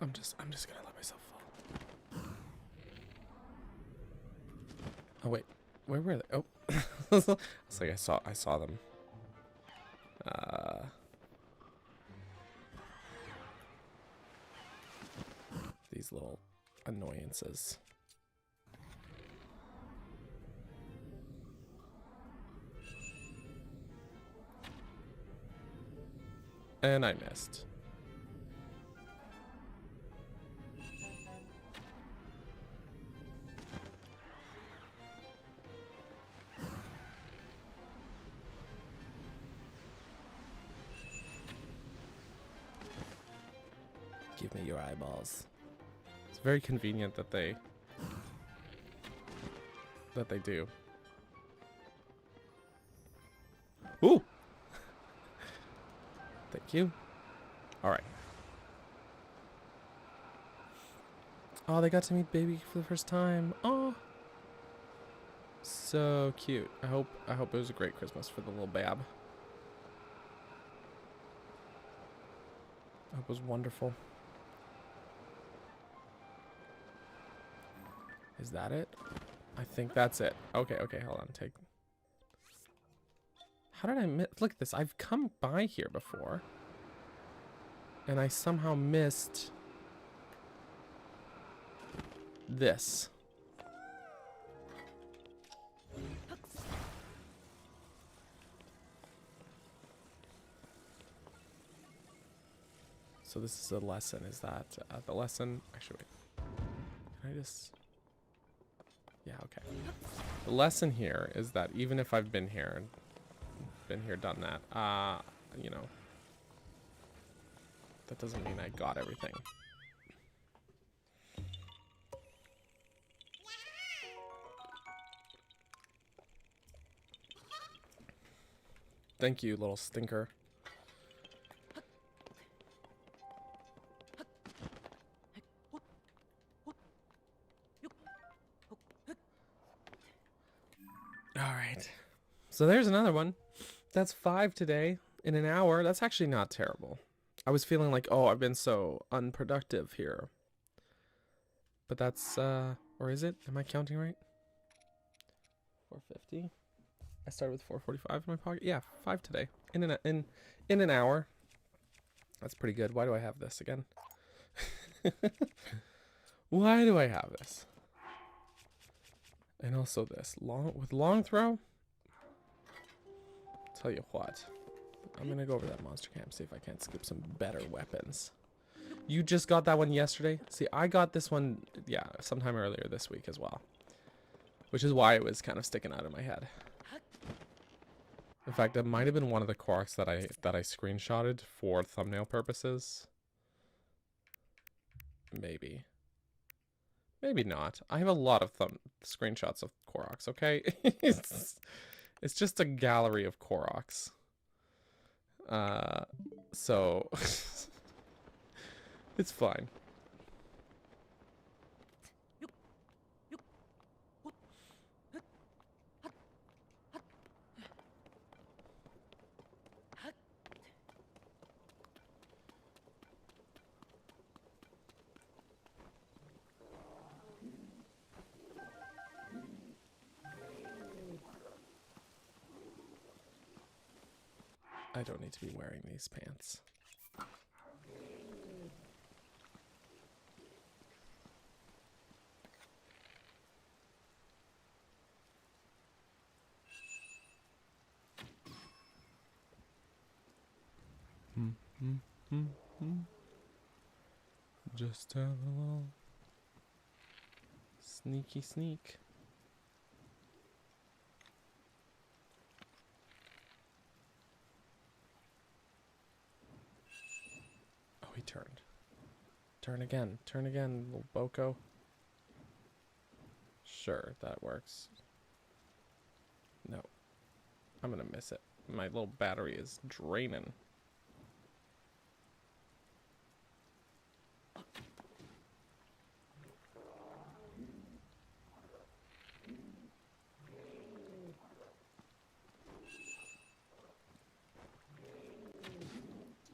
I'm just gonna let myself fall. Oh wait, where were they? Oh, it's like I saw them. These little annoyances. And I missed. Give me your eyeballs. It's very convenient that they do. Ooh! Thank you. Alright. Oh, they got to meet baby for the first time. Oh, so cute. I hope it was a great Christmas for the little bab. I hope it was wonderful. Is that it? I think that's it. Okay, hold on. How did I miss? Look at this. I've come by here before. And I somehow missed this. So this is a lesson. Is that the lesson? Actually, wait. Can I just... Yeah, okay. The lesson here is that even if I've been here, done that, you know, that doesn't mean I got everything. Thank you, little stinker. Alright. So there's another one. That's 5 today in an hour. That's actually not terrible. I was feeling like, oh, I've been so unproductive here. But that's, or is it? Am I counting right? 450? I started with 445 in my pocket. Yeah, 5 today. In an hour. That's pretty good. Why do I have this again? Why do I have this? And also this. Long throw? Tell you what. I'm gonna go over that monster camp, see if I can't skip some better weapons. You just got that one yesterday? See, I got this one, yeah, sometime earlier this week as well. Which is why it was kind of sticking out in my head. In fact, it might have been one of the Koroks that I screenshotted for thumbnail purposes. Maybe. Maybe not. I have a lot of screenshots of Koroks, okay? It's just a gallery of Koroks. So it's fine. I don't need to be wearing these pants. Just have a little sneaky sneak. Oh, he turned. Turn again. Turn again, little Boko. Sure, that works. No. I'm gonna miss it. My little battery is draining.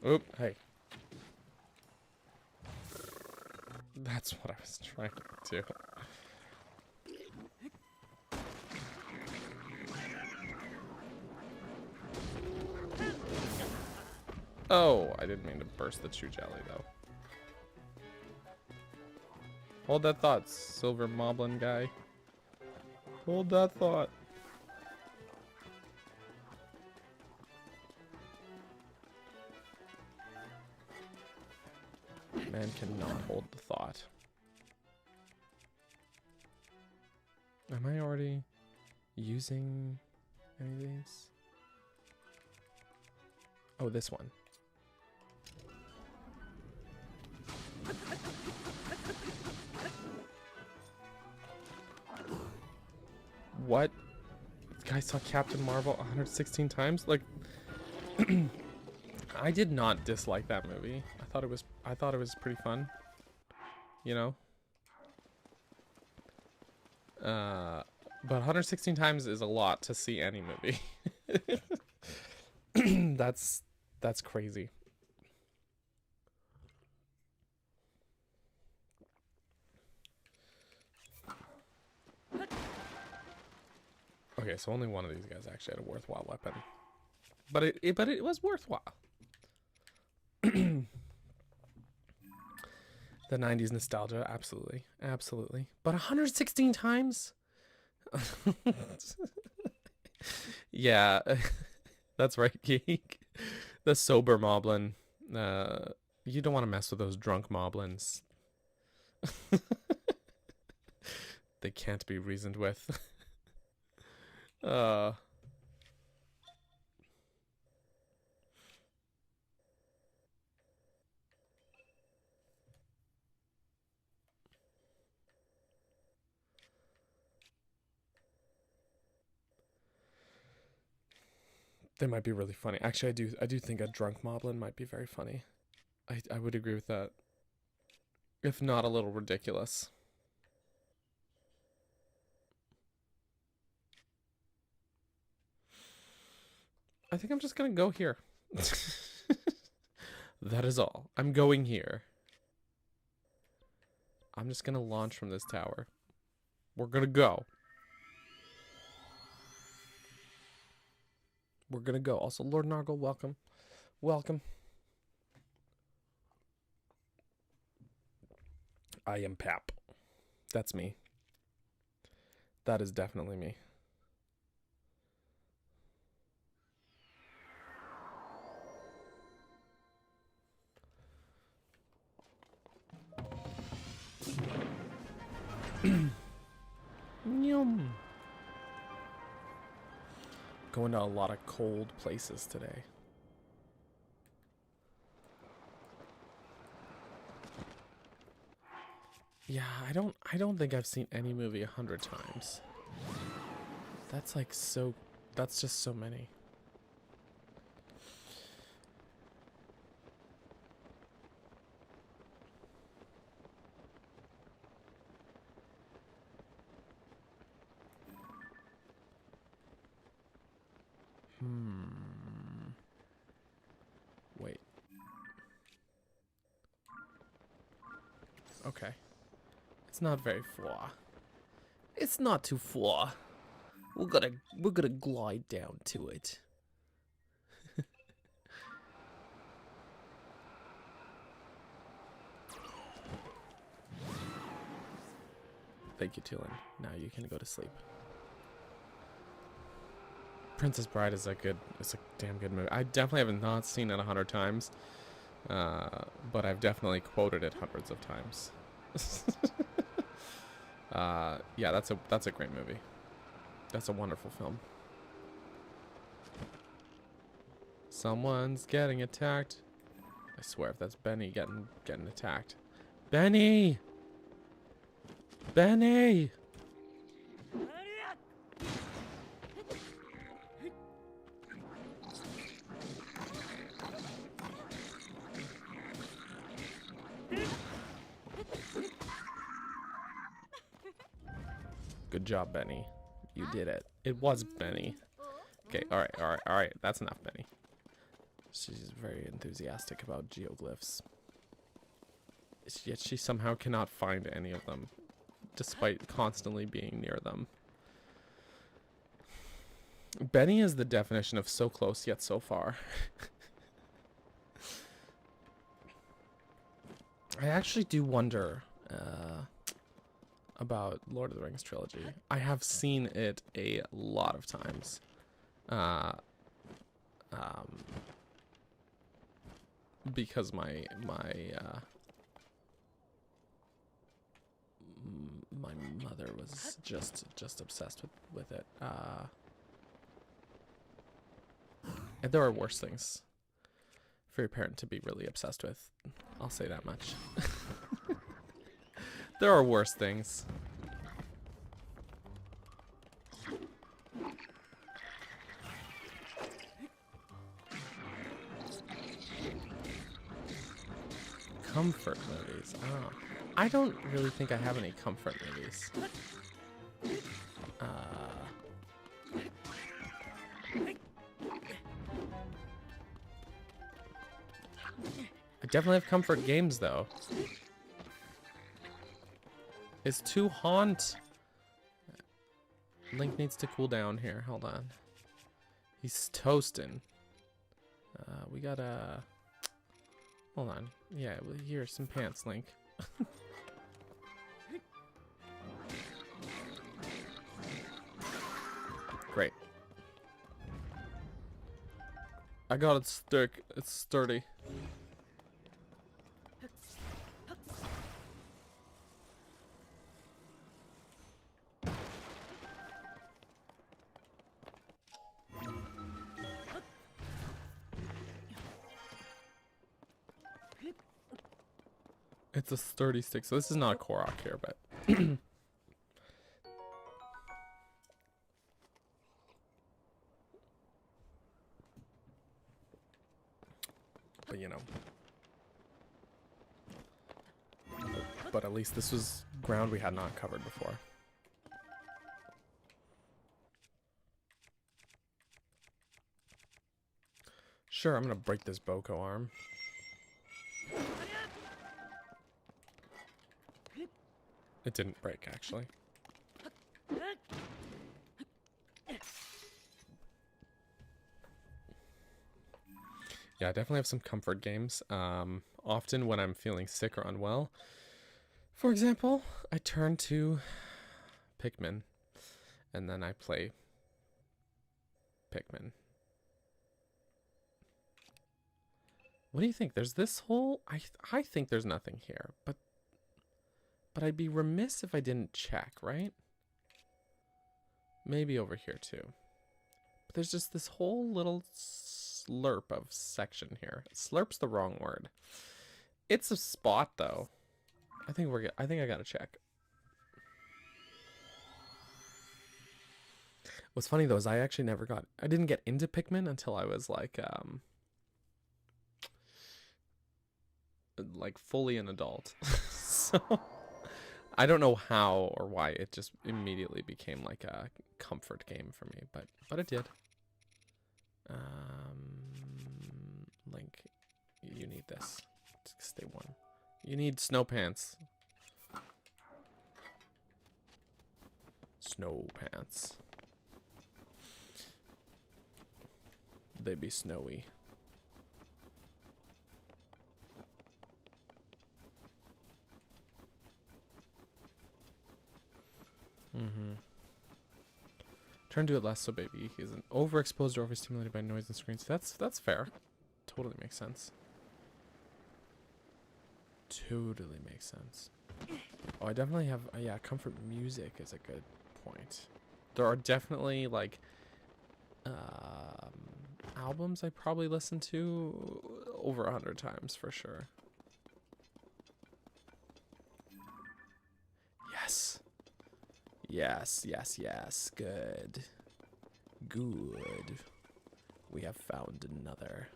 Oop, hey. That's what I was trying to do. Oh, I didn't mean to burst the chew jelly, though. Hold that thought, silver moblin guy. Hold that thought. Man cannot hold the thought. Am I already using any of these? Oh, this one. What? This guy saw Captain Marvel 116 times? Like, I did not dislike that movie. I thought it was pretty fun. You know? But 116 times is a lot to see any movie. That's crazy. Okay, so only one of these guys actually had a worthwhile weapon. But it was worthwhile. The 90s nostalgia, absolutely. Absolutely. But 116 times? Yeah, that's right, Geek. The sober moblin. You don't want to mess with those drunk moblins. They can't be reasoned with. They might be really funny. Actually, I do think a drunk moblin might be very funny. I would agree with that. If not a little ridiculous. I think I'm just gonna go here. That is all. I'm going here. I'm just gonna launch from this tower. We're gonna go. We're gonna go. Also, Lord Nargle, welcome. Welcome. I am Pap. That's me. That is definitely me. Yum. Going to a lot of cold places today. Yeah, I don't think I've seen any movie 100 times. That's like so, that's just so many. Wait. Okay. It's not very far. It's not too far. We're gonna glide down to it. Thank you, Tulin. Now you can go to sleep. Princess Bride is it's a damn good movie. I definitely have not seen it 100 times, but I've definitely quoted it hundreds of times. Yeah, that's a great movie. That's a wonderful film. Someone's getting attacked. I swear, if that's Benny getting attacked. Benny! Benny! Good job, Benny. You did it. It was Benny. Okay, alright. That's enough, Benny. She's very enthusiastic about geoglyphs. Yet she somehow cannot find any of them, despite constantly being near them. Benny is the definition of so close yet so far. I actually do wonder about Lord of the Rings trilogy. I have seen it a lot of times. Because my mother was just obsessed with it. And there are worse things for your parent to be really obsessed with. I'll say that much. There are worse things. Comfort movies. Oh. I don't really think I have any comfort movies. I definitely have comfort games, though. It's too haunt. Link needs to cool down here. Hold on. He's toasting. We gotta... Hold on. Yeah, well, here's some pants, Link. Great. I got it stick. It's sturdy. It's a sturdy stick, so this is not a Korok here, but... but, you know. But at least this was ground we had not covered before. Sure, I'm gonna break this Boko arm. It didn't break, actually. Yeah, I definitely have some comfort games. Often when I'm feeling sick or unwell, for example, I turn to Pikmin, and then I play Pikmin. What do you think? There's this whole... I think there's nothing here, but I'd be remiss if I didn't check, right? Maybe over here too. But there's just this whole little slurp of section here. Slurp's the wrong word. It's a spot though. I think I gotta check. What's funny though is I didn't get into Pikmin until I was like fully an adult. So I don't know how or why it just immediately became like a comfort game for me, but it did. Link, you need this. Stay warm. You need snow pants. Snow pants. They be snowy. Turn to it less so baby he isn't overexposed or overstimulated by noise and screens. That's fair. Totally makes sense. Totally makes sense. Oh, I definitely have yeah, comfort music is a good point. There are definitely like albums I probably listen to over 100 times for sure. Yes. Yes, yes, yes. Good. Good. We have found another.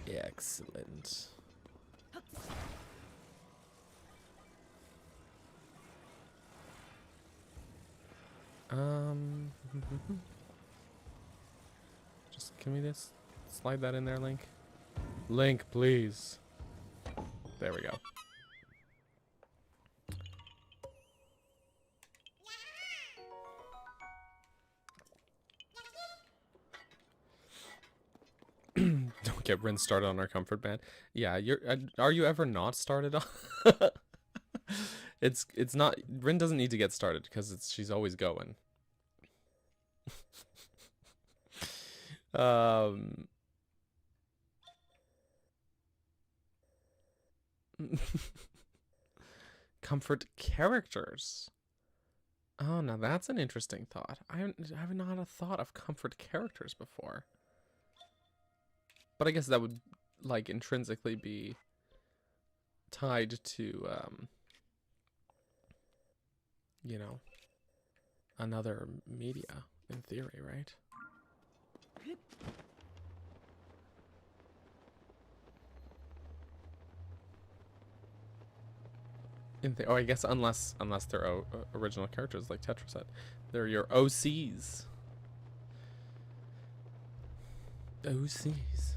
Excellent. Just can we just slide that in there, Link? Link, please. There we go. Don't get Rin started on our comfort band. Yeah, are you ever not started on? It's not. Rin doesn't need to get started because she's always going. Comfort characters. Oh, now that's an interesting thought. I have not thought of comfort characters before. But I guess that would, like, intrinsically be tied to, you know, another media, in theory, right? Oh, I guess unless they're original characters, like Tetra said. They're your OCs. OCs.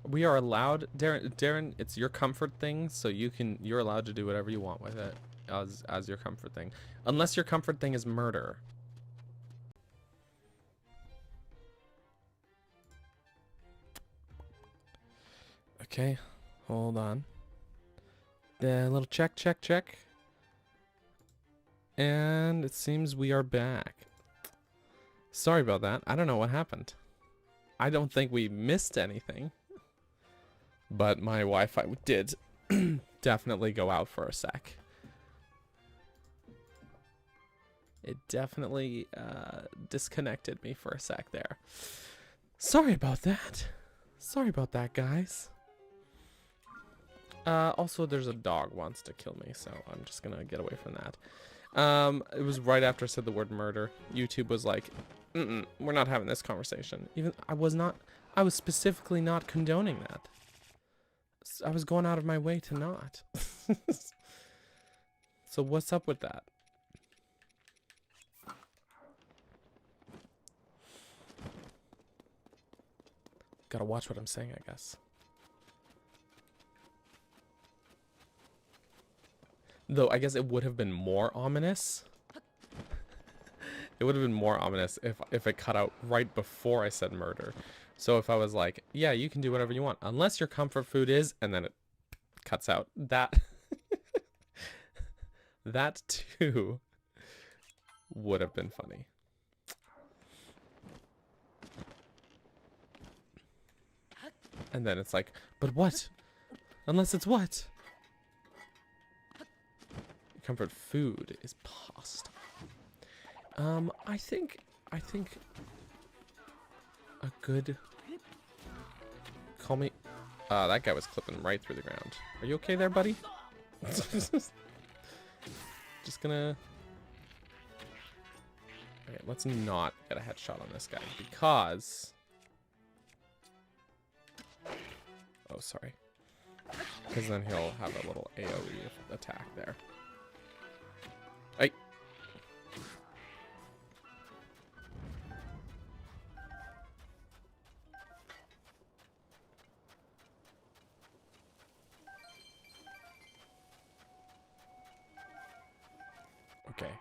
We are allowed, Darren, it's your comfort thing, so you're allowed to do whatever you want with it as your comfort thing. Unless your comfort thing is murder. Okay, hold on. A little check. And it seems we are back. Sorry about that. I don't know what happened. I don't think we missed anything. But my Wi-Fi did definitely go out for a sec. It definitely disconnected me for a sec there. Sorry about that. Sorry about that, guys. Also, there's a dog wants to kill me, so I'm just gonna get away from that. It was right after I said the word murder. YouTube was like, we're not having this conversation. Even I was specifically not condoning that. I was going out of my way to not. So what's up with that? Gotta watch what I'm saying, I guess. Though I guess it would have been more ominous. It would have been more ominous if it cut out right before I said murder. So if I was like, yeah, you can do whatever you want, unless your comfort food is, and then it cuts out. That that too would have been funny. And then it's like, but what? Unless it's what? Comfort food is pasta. I think a good. Call me. That guy was clipping right through the ground. Are you okay there, buddy? Just gonna. Okay, let's not get a headshot on this guy because. Oh, sorry. Because then he'll have a little AoE attack there. Hey. Okay.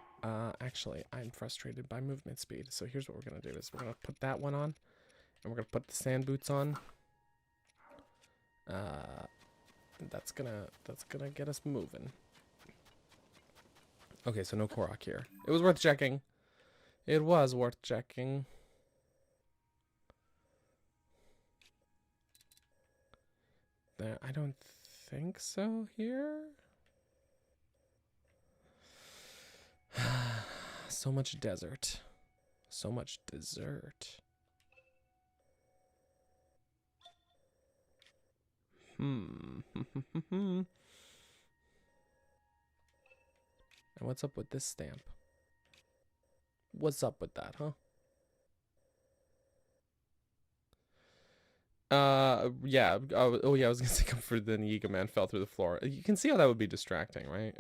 Actually, I'm frustrated by movement speed. So here's what we're gonna do: is we're gonna put that one on, and we're gonna put the sand boots on. That's gonna get us moving. Okay, so no Korok here. It was worth checking. It was worth checking. There, I don't think so here. So much desert. So much dessert. And what's up with this stamp? What's up with that, huh? Yeah. Oh, yeah, I was gonna say comfort, then Yiga Man fell through the floor. You can see how that would be distracting, right?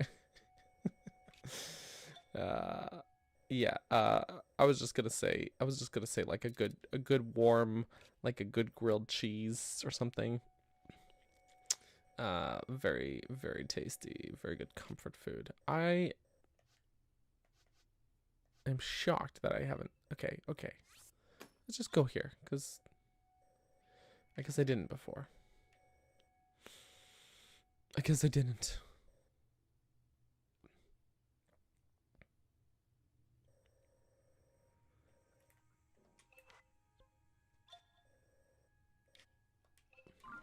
Yeah. I was just gonna say like a good warm, like a good grilled cheese or something. Very, very tasty, very good comfort food. I am shocked that I haven't. Okay. Let's just go here, because I guess I didn't before. I guess I didn't.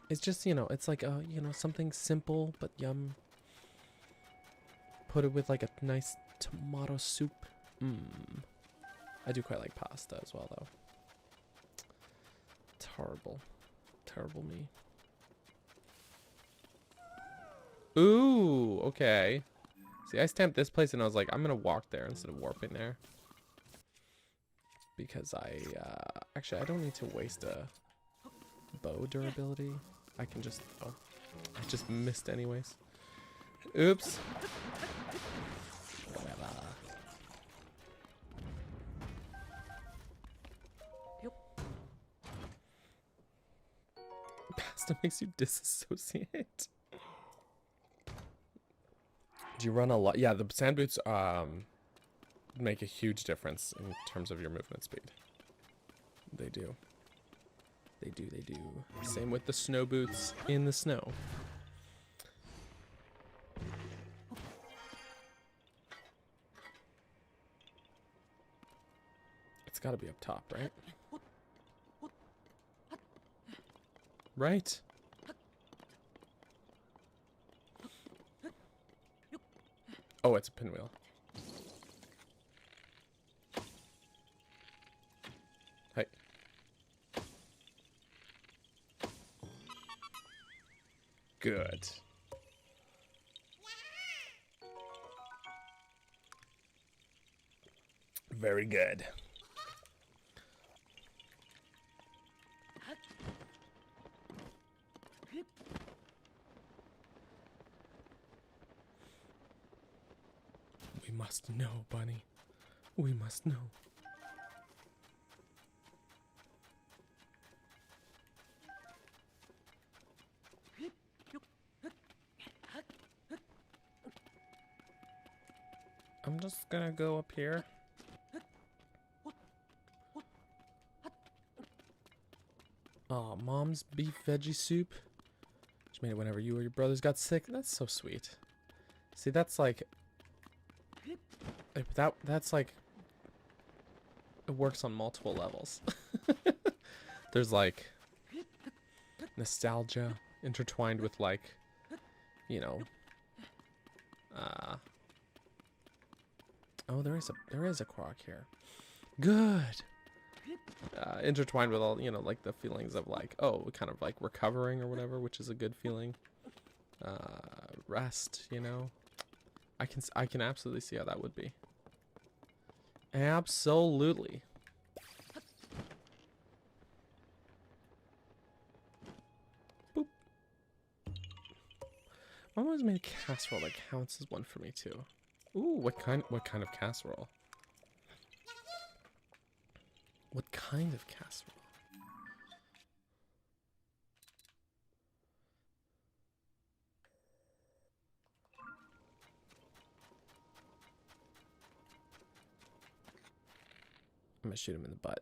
It's just, it's like, something simple but yum. Put it with like a nice tomato soup. I do quite like pasta as well, though. Terrible. Terrible me. Ooh, okay. See, I stamped this place and I was like, I'm gonna walk there instead of warping there. Because actually, I don't need to waste a bow durability. I can just, oh, I just missed anyways. Oops. Pasta makes you disassociate. Do you run a lot? Yeah, the sand boots make a huge difference in terms of your movement speed. They do. They do. Same with the snow boots in the snow. It's got to be up top, right? Right? Oh, it's a pinwheel. Hey. Good. Very good. We must know, Bunny. We must know. I'm just gonna go up here. Oh, Mom's beef veggie soup. She made it whenever you or your brothers got sick. That's so sweet. See, that's like... That's like... It works on multiple levels. There's like... nostalgia intertwined with like... Oh, there is a Korok here. Good. Intertwined with all, like the feelings of like, oh, kind of like recovering or whatever, which is a good feeling. Rest, I can absolutely see how that would be. Absolutely. Boop. Mom always made a casserole that counts as one for me too. Ooh, what kind of casserole? What kind of casserole? I'm gonna shoot him in the butt.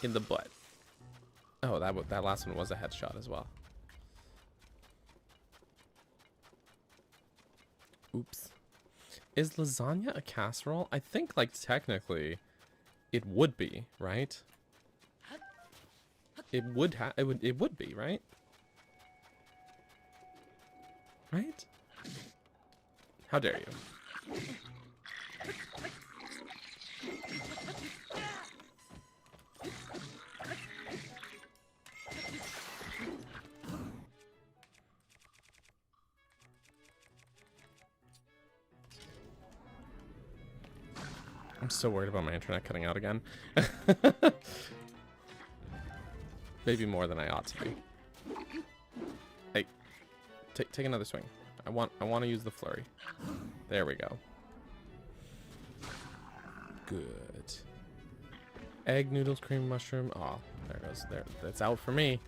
In the butt. Oh, that last one was a headshot as well. Oops. Is lasagna a casserole? I think, like, technically, it would be, right? It would be, right? Right? How dare you? I'm so worried about my internet cutting out again. Maybe more than I ought to be. Hey, take another swing. I want to use the flurry. There we go. Good. Egg, noodles, cream, mushroom. Oh, there it goes. There, that's out for me.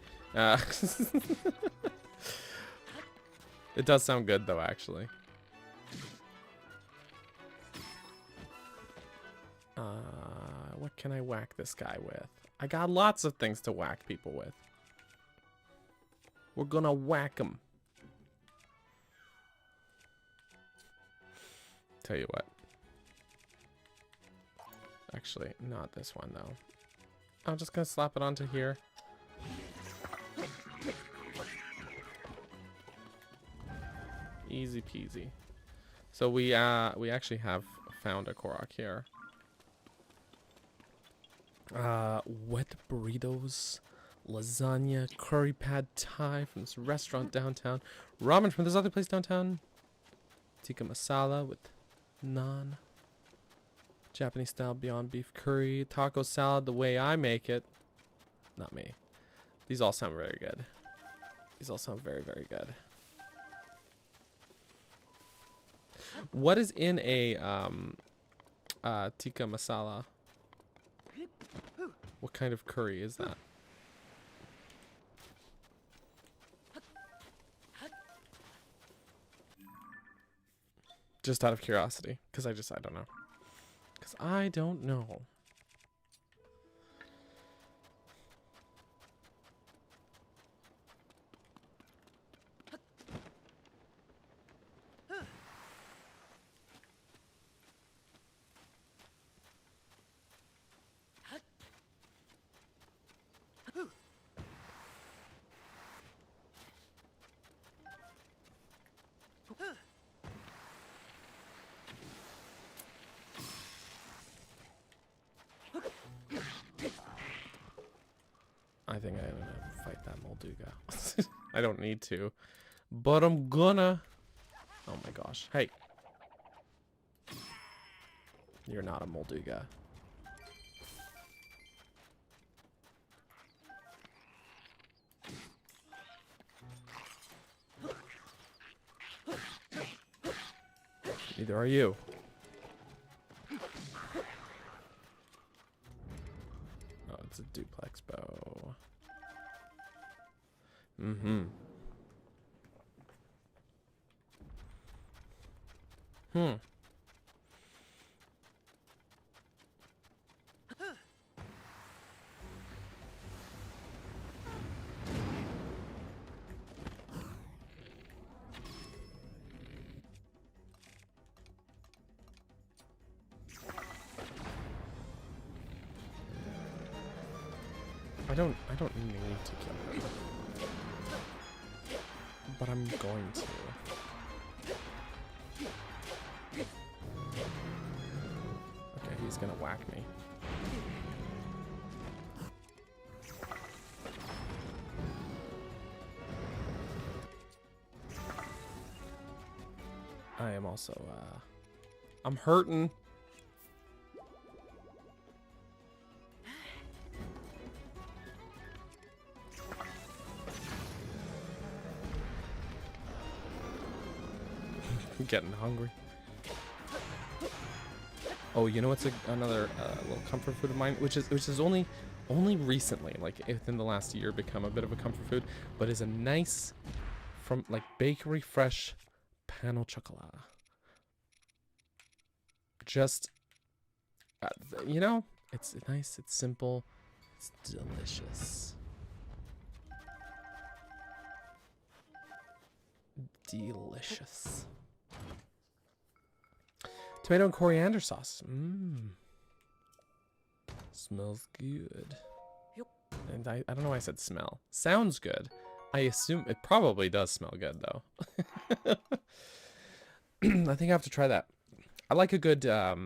It does sound good though, actually. What can I whack this guy with? I got lots of things to whack people with. We're gonna whack them. Tell you what. Actually, not this one though. I'm just gonna slap it onto here. Easy peasy. So we actually have found a Korok here. Wet burritos, lasagna, curry pad thai from this restaurant downtown, ramen from this other place downtown, tikka masala with naan, Japanese style Beyond Beef curry, taco salad the way I make it. Not me. These all sound very good. These all sound very, very good. What is in a tikka masala? What kind of curry is that? Just out of curiosity, because I don't know. Because I don't know. I think I'm gonna fight that Molduga. I don't need to, but I'm gonna. Oh my gosh. Hey. You're not a Molduga. Neither are you. Oh, it's a duplex bow. Mm-hmm. I don't need to kill him. But I'm going to. Okay, he's gonna whack me. I am also, I'm hurting. I'm getting hungry. Oh, you know what's another little comfort food of mine, which is only recently, like within the last year, become a bit of a comfort food, but is a nice, from like bakery fresh pain au chocolat. Just, you know, it's nice, it's simple, it's delicious. Delicious. Tomato and coriander sauce. Mmm. Smells good. And I don't know why I said smell. Sounds good. I assume it probably does smell good though. I think I have to try that. I like a good I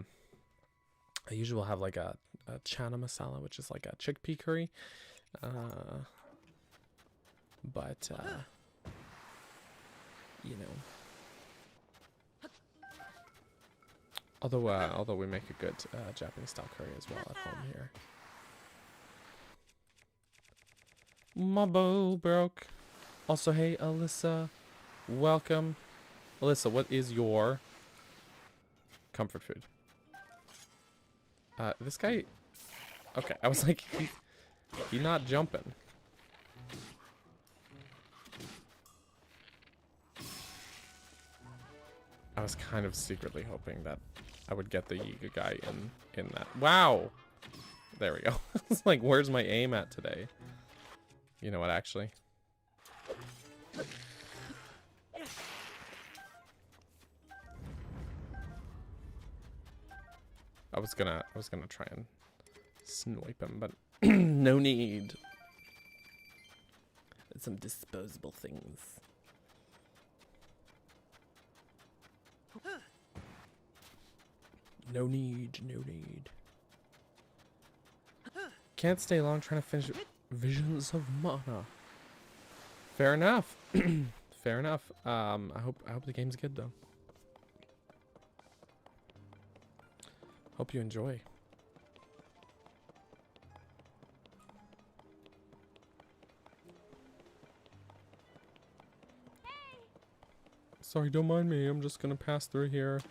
usually will have like a chana masala, which is like a chickpea curry. But you know, although we make a good Japanese style curry as well at home here. My bow broke. Also, hey Alyssa, welcome. Alyssa, what is your comfort food? This guy. Okay, I was like, he's not jumping. I was kind of secretly hoping that I would get the Yiga guy in that. Wow! There we go. It's like, where's my aim at today? You know what, actually? I was gonna try and snipe him, but no need. Some disposable things. No need, no need. Can't stay long trying to finish Visions of Mana. Fair enough. Fair enough. I hope the game's good though. Hope you enjoy. Sorry, don't mind me. I'm just gonna pass through here.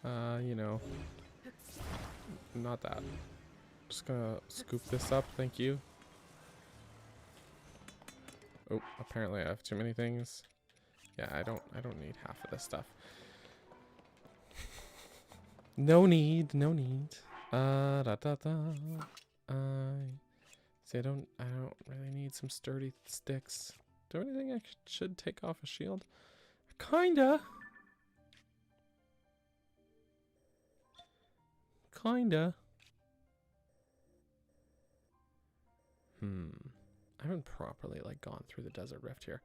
You know, not that. Just gonna scoop this up. Thank you. Oh, apparently I have too many things. Yeah, I don't need half of this stuff. No need, no need. I don't really need some sturdy sticks. Do anything I should take off a shield? Kinda. I haven't properly like gone through the desert rift here.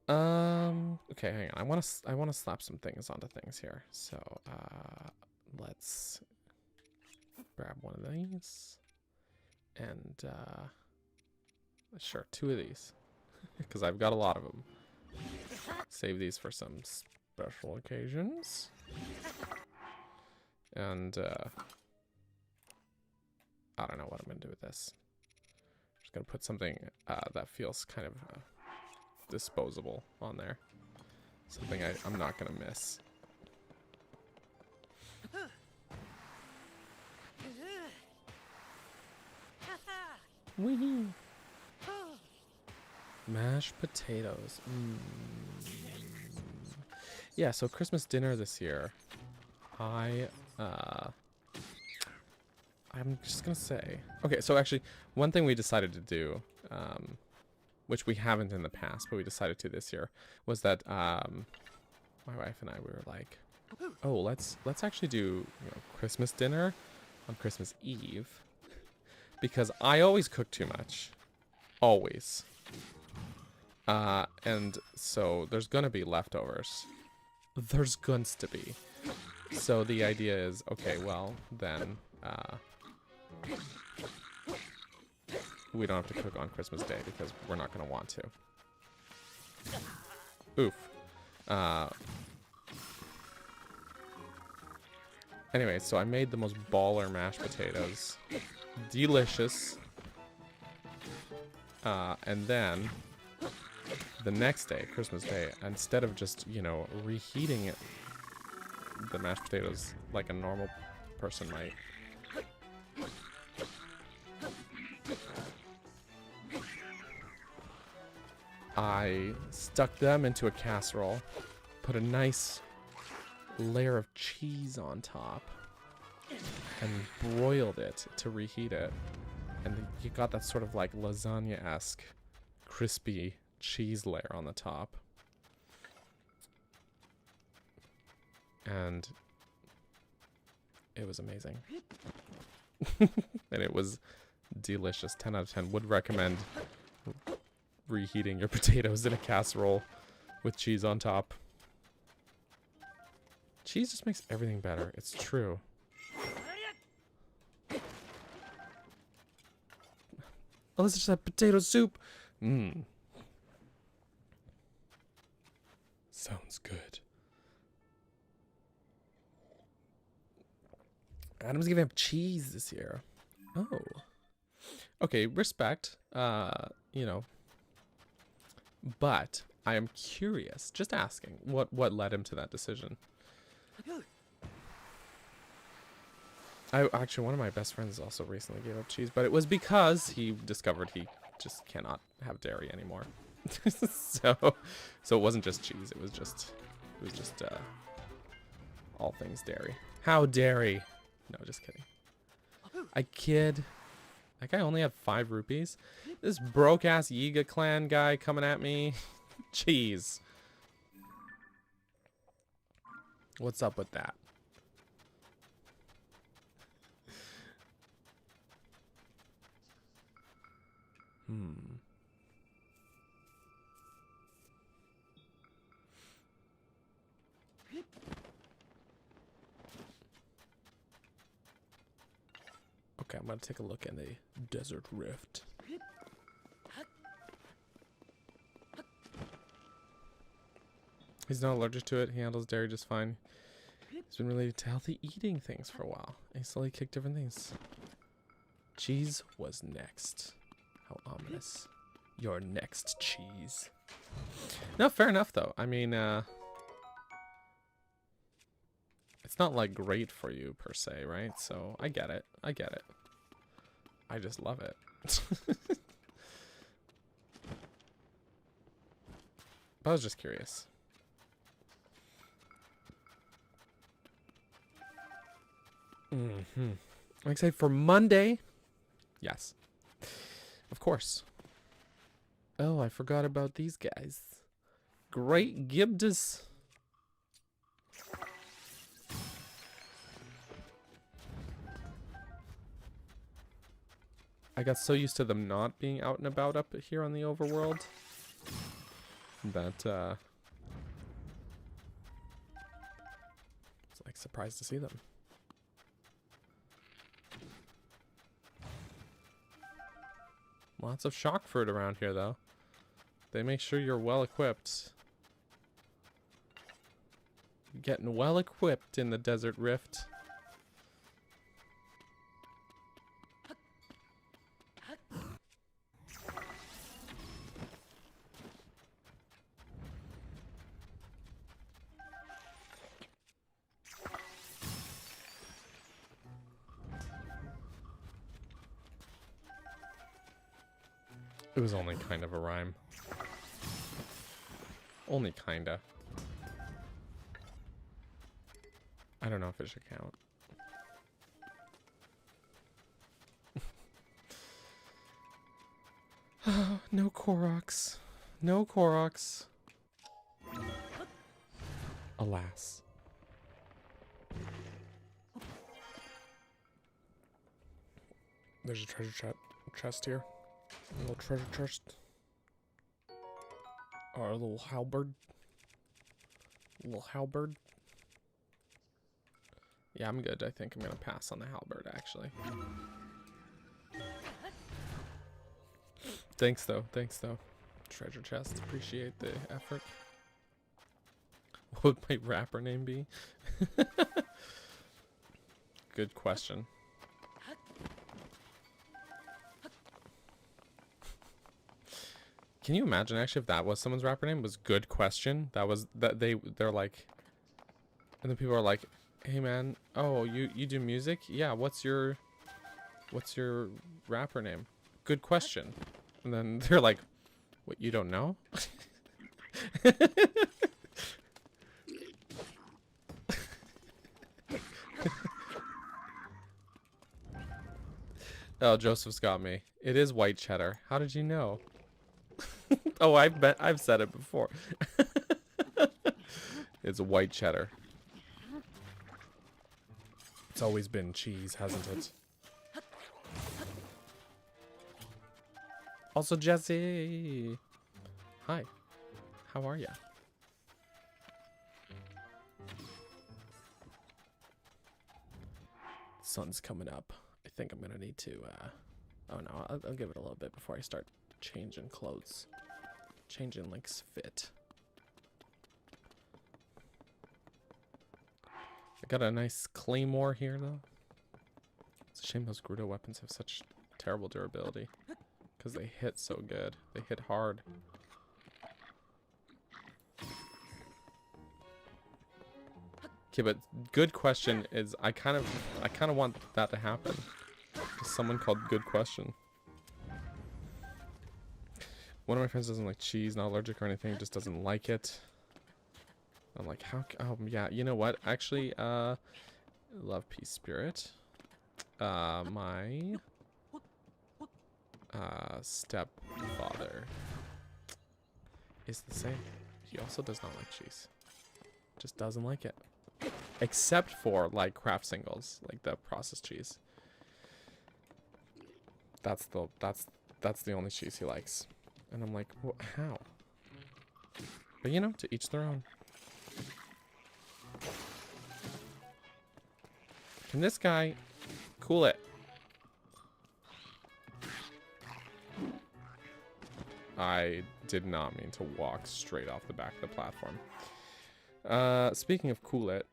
Okay, hang on. I wanna slap some things onto things here. So let's grab one of these. And sure, 2 of these. Because I've got a lot of them. Save these for some special occasions. And I don't know what I'm gonna do with this. I'm just gonna put something that feels kind of disposable on there. Something I'm not gonna miss. Wee. Mashed potatoes. Yeah, so Christmas dinner this year. I'm just gonna say. Okay, so actually, one thing we decided to do, which we haven't in the past, but we decided to this year, was that my wife and I were like, oh, let's actually do Christmas dinner on Christmas Eve, because I always cook too much, always. And so there's gonna be leftovers. There's going to be. So the idea is, okay, well, then, we don't have to cook on Christmas Day because we're not gonna want to. Oof. Anyway, so I made the most baller mashed potatoes. Delicious. And then the next day, Christmas Day, instead of just, reheating it, the mashed potatoes like a normal person might, I stuck them into a casserole, put a nice layer of cheese on top, and broiled it to reheat it. And you got that sort of like lasagna-esque crispy cheese layer on the top. And it was amazing. And it was delicious. 10 out of 10. Would recommend reheating your potatoes in a casserole with cheese on top. Cheese just makes everything better. It's true. Oh, let's just have potato soup. Mmm. Sounds good. Adam's giving up cheese this year. Oh. Okay, respect. You know. But I am curious, just asking, what led him to that decision? Actually, one of my best friends also recently gave up cheese, but it was because he discovered he just cannot have dairy anymore. so it wasn't just cheese, it was just all things dairy. How dairy? No, just kidding. I kid. That guy only had 5 rupees. This broke ass Yiga clan guy coming at me. Jeez. What's up with that? Okay, I'm gonna take a look in the desert rift. He's not allergic to it. He handles dairy just fine. He's been related to healthy eating things for a while. He slowly kicked different things. Cheese was next. How ominous. Your next cheese. No, fair enough though. I mean, it's not like great for you per se, right? So I get it. I get it. I just love it. I was just curious. I'm excited for Monday. Yes. Of course. Oh, I forgot about these guys. Great Gibdas. I got so used to them not being out and about up here on the overworld that it's like surprised to see them. Lots of shock fruit around here though. They make sure you're well equipped. Getting well equipped in the desert rift. It was only kind of a rhyme. Only kinda. I don't know if it should count. No Koroks. No Koroks. Alas. There's a treasure chest here. A little treasure chest. Or a little halberd. A little halberd. Yeah, I'm good. I think I'm gonna pass on the halberd, actually. Thanks, though. Thanks, though. Treasure chest. Appreciate the effort. What would my rapper name be? Good question. Can you imagine actually if that was someone's rapper name? Was Good Question? That was that they're like, and then people are like, hey man, oh you do music? Yeah, what's your rapper name? Good Question. And then they're like, what, you don't know? Oh, Joseph's got me. It is white cheddar. How did you know? Oh, I've said it before. It's white cheddar. It's always been cheese, hasn't it? Also, Jesse! Hi. How are ya? Sun's coming up. I think I'm gonna need to, oh no, I'll give it a little bit before I start changing clothes. Changing Link's fit. I got a nice claymore here, though. It's a shame those Gerudo weapons have such terrible durability. Because they hit so good. They hit hard. Okay, but good question is I kind of want that to happen. Just someone called Good Question. One of my friends doesn't like cheese, not allergic or anything, just doesn't like it. I'm like, how? Oh, yeah. You know what? Actually, love, peace, spirit. My stepfather is the same. He also does not like cheese. Just doesn't like it. Except for like craft singles, like the processed cheese. That's the only cheese he likes. And I'm like, well, how? But you know, to each their own. Can this guy cool it? I did not mean to walk straight off the back of the platform. Speaking of cool it.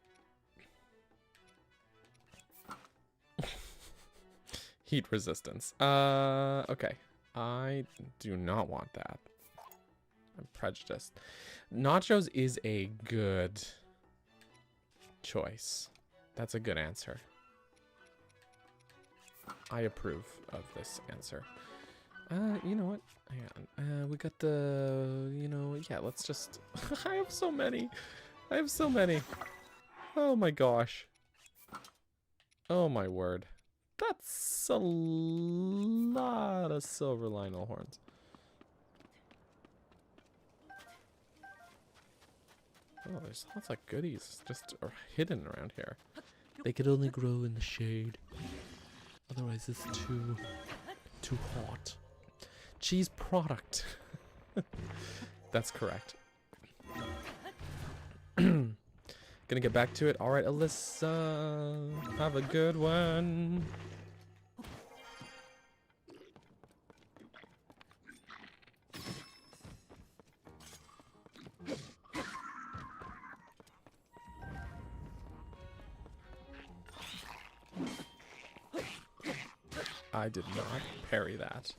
Heat resistance. Okay. I do not want that. I'm prejudiced. Nachos is a good choice. That's a good answer. I approve of this answer. You know what? Hang on. We got the, you know, yeah, let's just... I have so many. I have so many. Oh my gosh. Oh my word. That's a lot of silver Lionel horns. Oh, there's lots of goodies just are hidden around here. They could only grow in the shade. Otherwise, it's too hot. Cheese product. That's correct. Gonna get back to it. All right, Alyssa, have a good one. I did not parry that.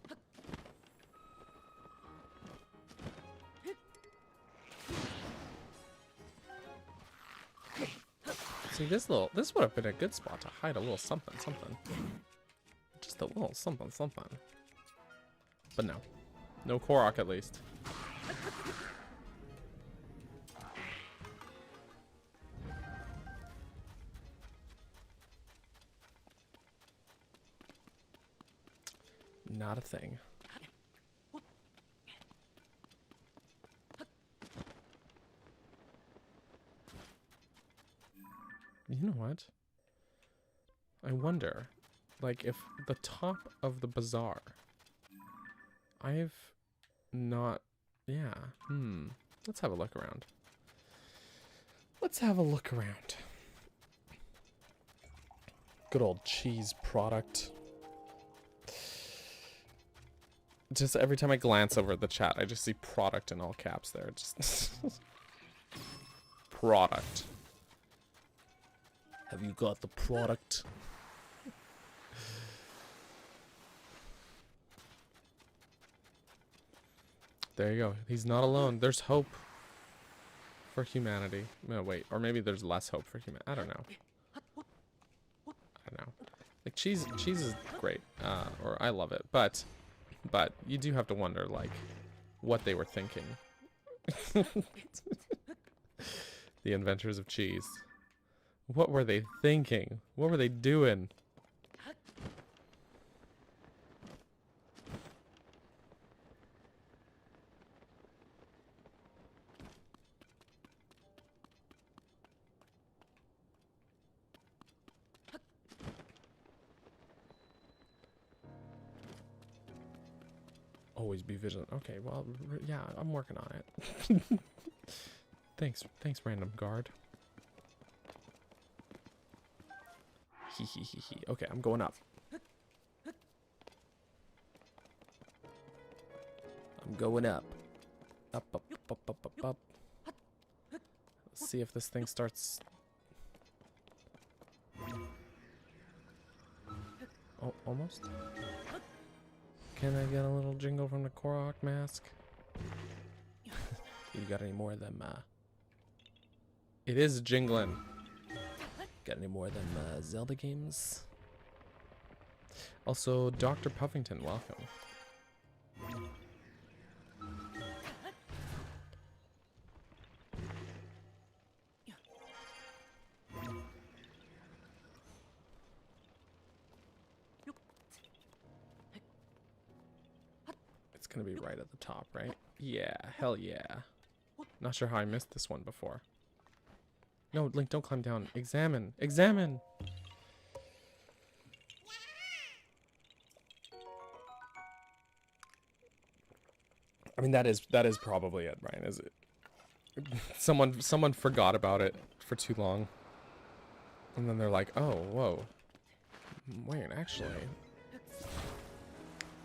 See, this would have been a good spot to hide a little something. Just a little something. But no. No Korok, at least. Not a thing. You know what? I wonder, like, if the top of the bazaar, I've not, yeah, let's have a look around. Let's have a look around. Good old cheese product. Just every time I glance over at the chat, I just see product in all caps there. Just product. Have you got the product? There you go. He's not alone. There's hope for humanity. No, wait. Or maybe there's less hope for humanity. I don't know. Like, cheese is great. Or I love it. But you do have to wonder, like, what they were thinking. The inventors of cheese. What were they thinking? What were they doing? always be vigilant. Okay, well, yeah, I'm working on it. Thanks, random guard. Hee hee hee hee. Okay, I'm going up. I'm going up. Up, up, up, up, up, up. Let's see if this thing starts. Oh, almost. Can I get a little jingle from the Korok mask? You got any more of them? It is jingling. Got any more of them Zelda games? Also, Dr. Puffington, welcome. It's gonna be right at the top, right? Yeah, hell yeah. Not sure how I missed this one before. No, Link, don't climb down. Examine. Examine! I mean, that is probably it, Brian, is it? Someone forgot about it for too long. And then they're like, oh, whoa. Wait, actually.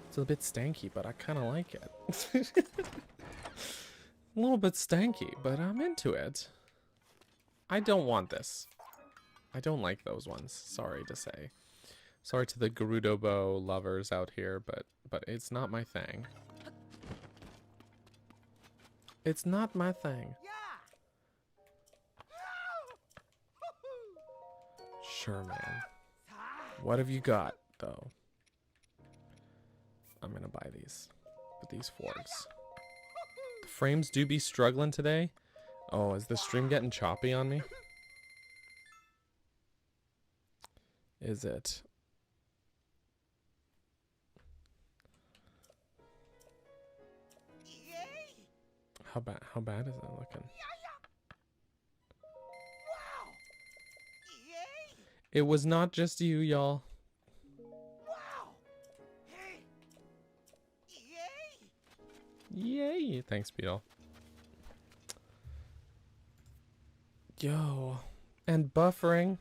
It's a bit stanky, but I kind of like it. A little bit stanky, but I'm into it. I don't want this. I don't like those ones. Sorry to say. Sorry to the Gerudo Bow lovers out here, but it's not my thing. It's not my thing. Sure, man. What have you got, though? I'm gonna buy these. With these forks. The frames do be struggling today. Oh, is the stream getting choppy on me? Is it? How bad is it looking? It was not just you, y'all. Yay! Thanks, Beetle. Yo, and buffering.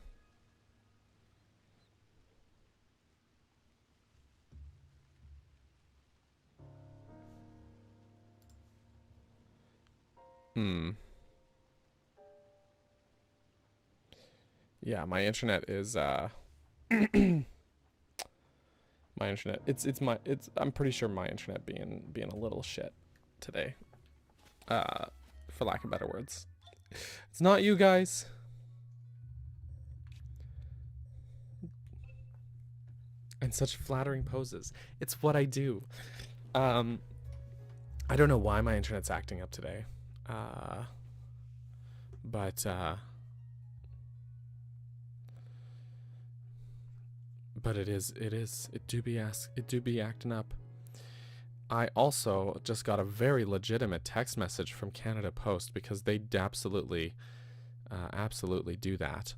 Yeah, my internet is my internet. I'm pretty sure my internet being a little shit today. For lack of better words. It's not you guys. And such flattering poses. It's what I do. I don't know why my internet's acting up today. But it do be acting up. I also just got a very legitimate text message from Canada Post because they absolutely do that.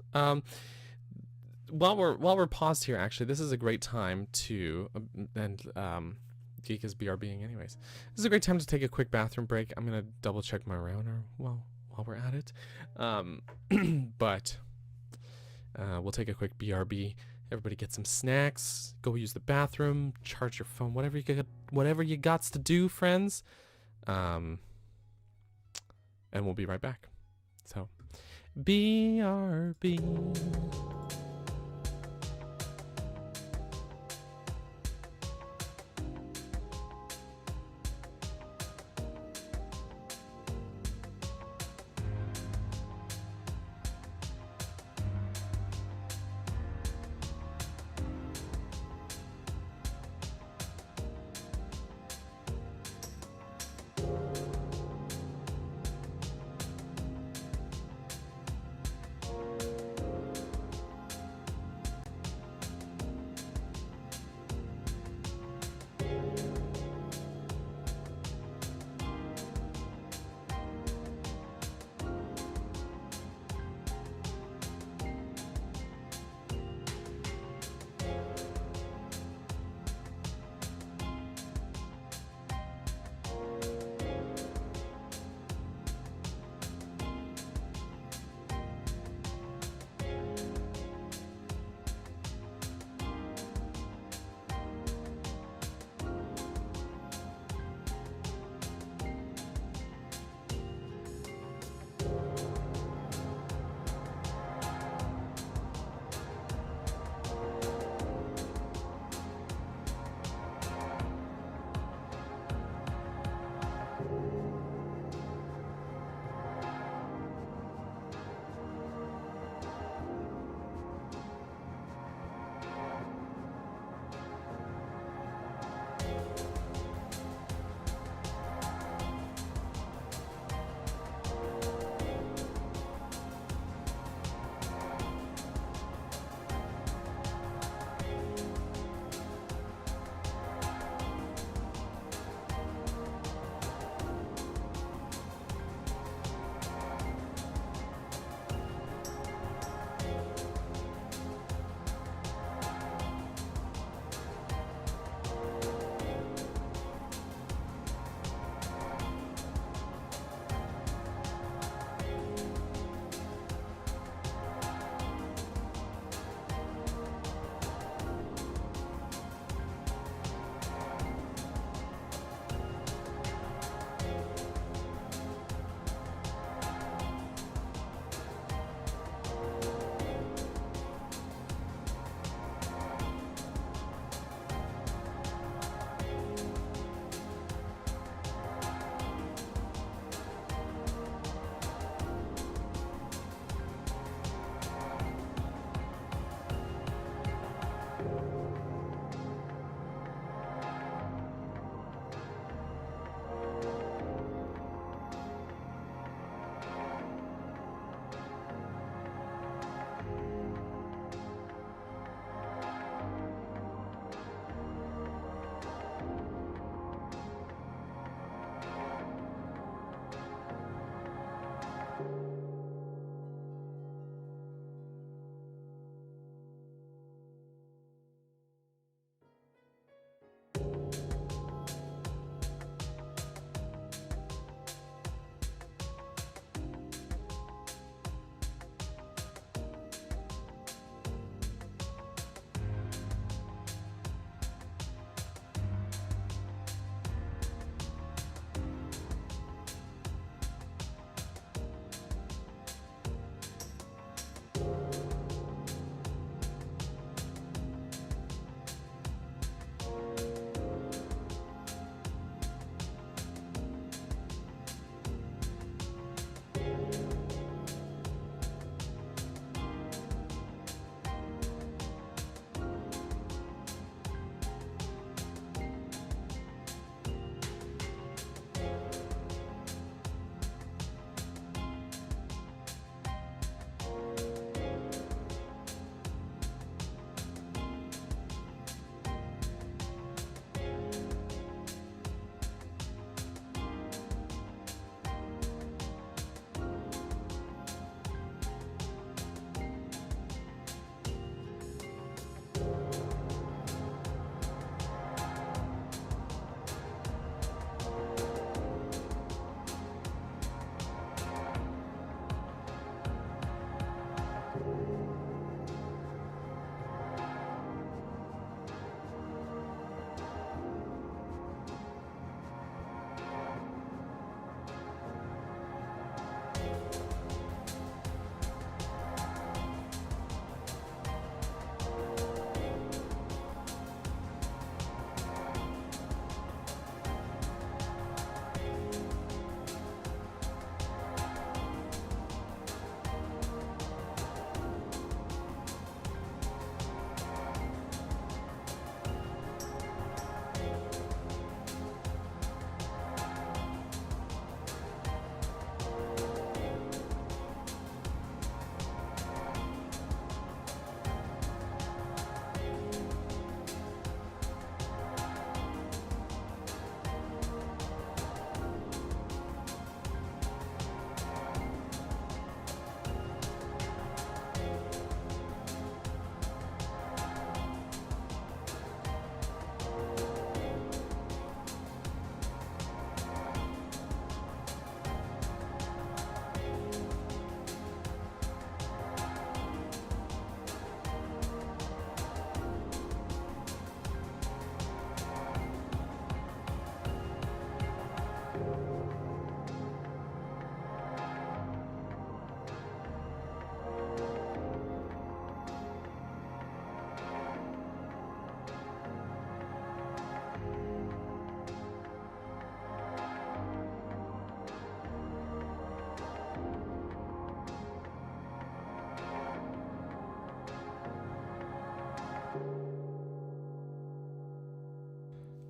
While we're paused here, actually, this is a great time to Geek is BRBing anyways. This is a great time to take a quick bathroom break. I'm gonna double check my router while we're at it. But we'll take a quick BRB. Everybody get some snacks, go use the bathroom, charge your phone, whatever you got to do, friends. And we'll be right back. So, BRB.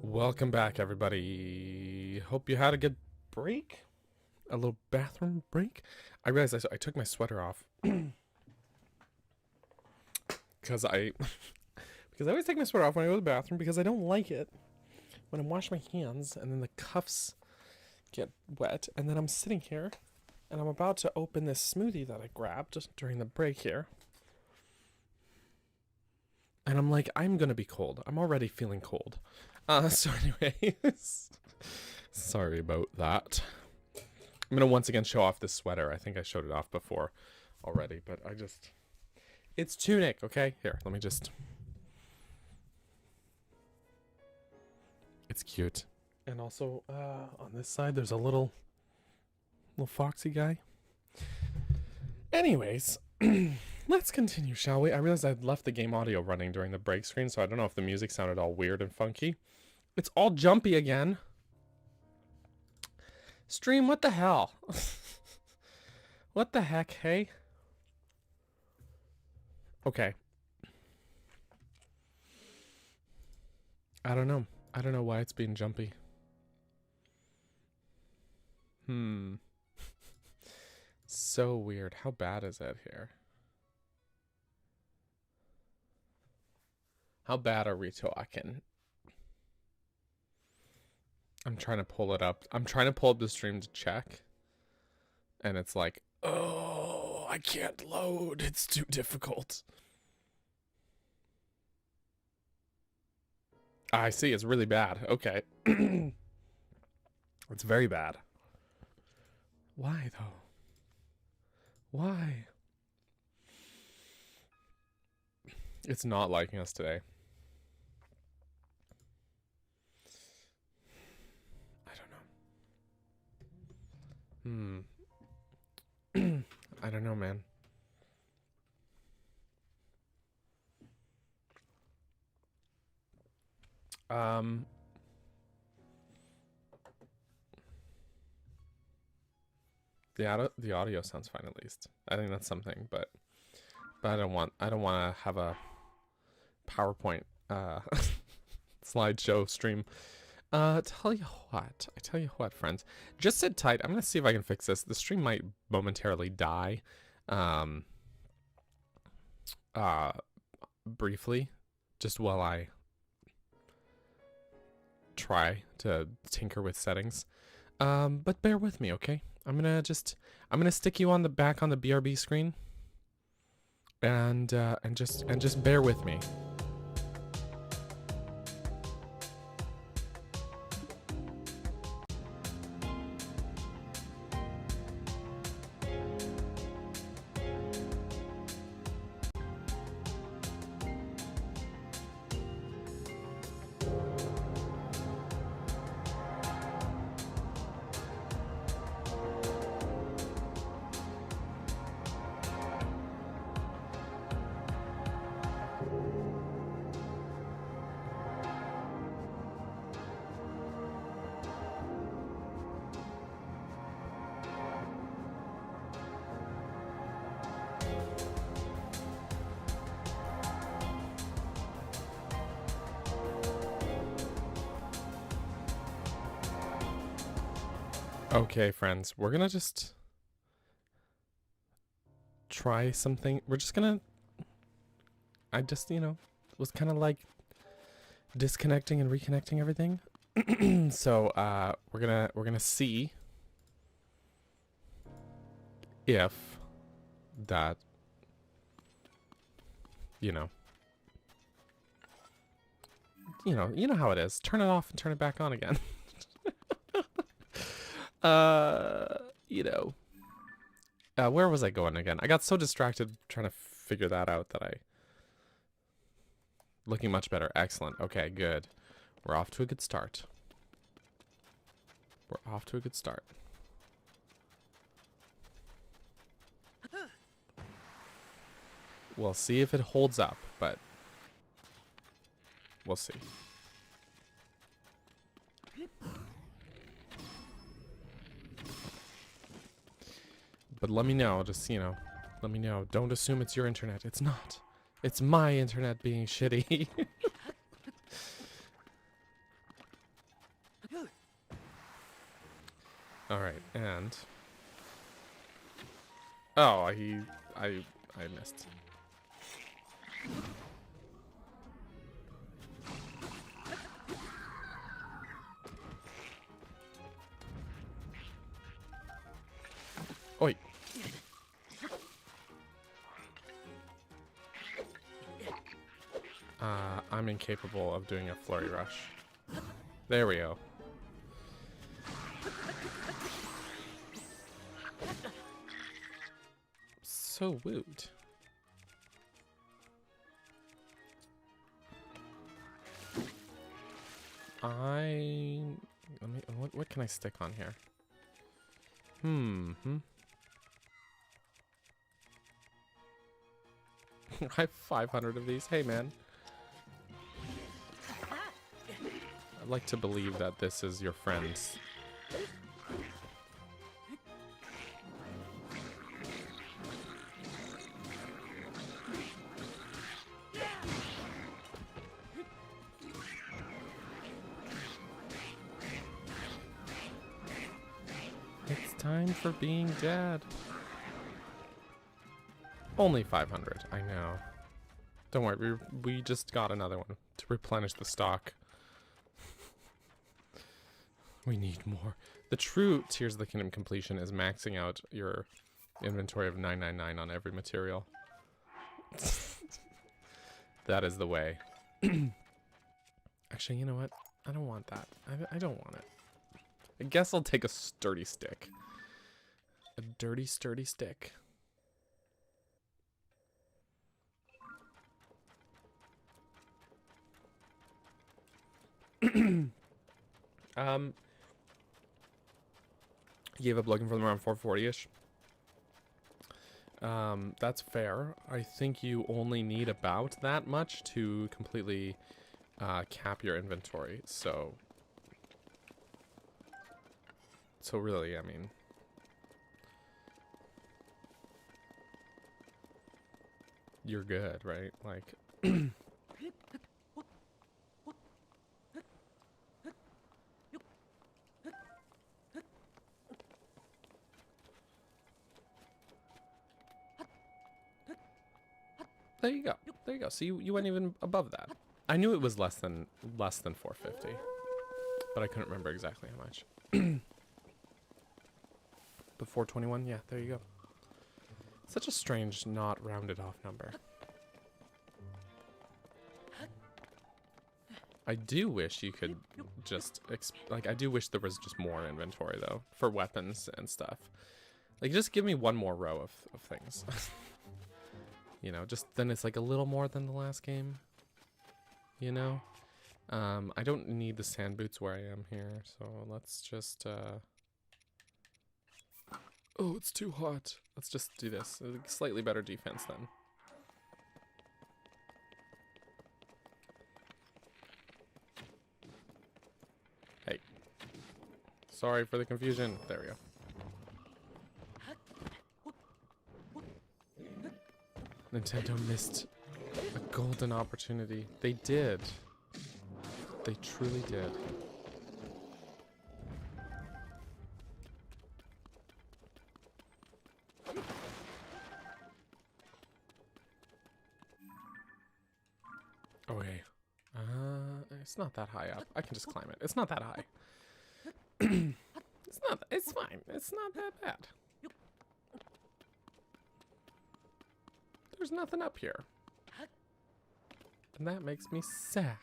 Welcome back, everybody. Hope you had a good break. A little bathroom break. I realized I took my sweater off. Because I always take my sweater off when I go to the bathroom because I don't like it when I wash my hands and then the cuffs get wet. And then I'm sitting here and I'm about to open this smoothie that I grabbed during the break here. And I'm like, I'm going to be cold. I'm already feeling cold. So anyways, sorry about that. I'm going to once again show off this sweater. I think I showed it off before already, but it's tunic, okay? Here, let me just, it's cute. And also, on this side, there's a little foxy guy. Anyways, let's continue, shall we? I realized I'd left the game audio running during the break screen, so I don't know if the music sounded all weird and funky. It's all jumpy again. Stream, what the hell? What the heck, hey? Okay. I don't know. I don't know why it's being jumpy. So weird. How bad is it here? How bad are we talking? I'm trying to pull it up. I'm trying to pull up the stream to check. And it's like, oh, I can't load. It's too difficult. I see. It's really bad. Okay. It's very bad. Why, though? Why? It's not liking us today. I don't know, man. The audio sounds fine at least. I think that's something, but I don't want to have a PowerPoint slideshow stream. I tell you what, friends. Just sit tight. I'm gonna see if I can fix this. The stream might momentarily die. Briefly, just while I try to tinker with settings. But bear with me, okay? I'm gonna stick you on the back on the BRB screen. And just bear with me. Okay, friends, we're gonna just try something. We're just gonna, I just, was kind of like disconnecting and reconnecting everything. So, we're gonna see if that, you know how it is. Turn it off and turn it back on again. Where was I going again? I got so distracted trying to figure that out that looking much better. Excellent. Okay, good. We're off to a good start. We'll see if it holds up, but we'll see. But let me know, just, let me know. Don't assume it's your internet. It's not. It's my internet being shitty. All right, and oh, I missed. Oi. I'm incapable of doing a flurry rush. There we go. So woot. What can I stick on here? I have 500 of these. Hey, man. I'd like to believe that this is your friend's. It's time for being dead. Only 500, I know. Don't worry, we just got another one to replenish the stock. We need more. The true Tears of the Kingdom completion is maxing out your inventory of 999 on every material. That is the way. Actually, you know what? I don't want that. I don't want it. I guess I'll take a sturdy stick. A dirty, sturdy stick. Gave up looking for them around 440-ish. That's fair. I think you only need about that much to completely cap your inventory. So really, I mean, you're good, right? Like, there you go. There you go. So you went even above that. I knew it was less than 450, but I couldn't remember exactly how much. But 421, yeah, there you go. Such a strange, not rounded off number. I do wish you could just, like, I do wish there was just more inventory, though, for weapons and stuff. Like, just give me one more row of things. You know, just then it's like a little more than the last game. You know? I don't need the sand boots where I am here, so let's just, oh, it's too hot. Let's just do this. Slightly better defense then. Hey. Sorry for the confusion. There we go. Nintendo missed a golden opportunity. They did. They truly did. Okay. It's not that high up. I can just climb it. It's not that high. It's fine. It's not that bad. There's nothing up here. And that makes me sad.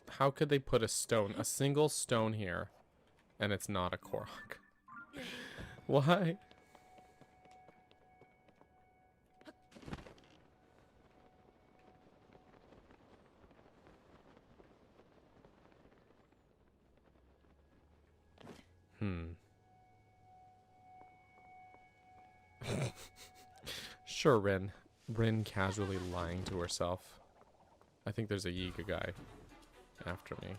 How could they put a single stone here, and it's not a Korok? Why? Sure, Rin. Rin casually lying to herself. I think there's a Yiga guy after me.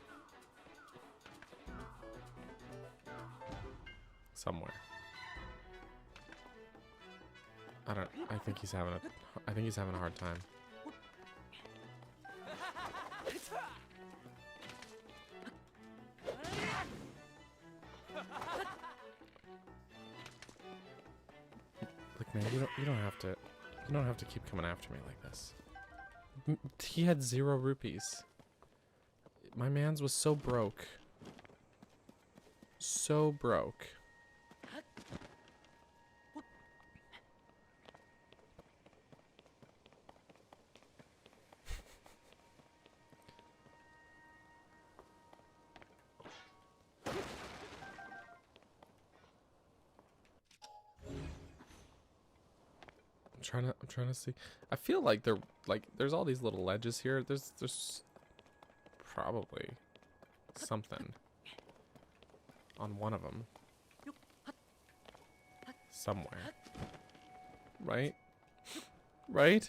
Somewhere. I think he's having a hard time. Like, man, you don't have to. You don't have to keep coming after me like this. He had 0 rupees. My man's was so broke. So broke. I'm trying to see. I feel like there's all these little ledges here. There's probably something on one of them somewhere. Right? Right?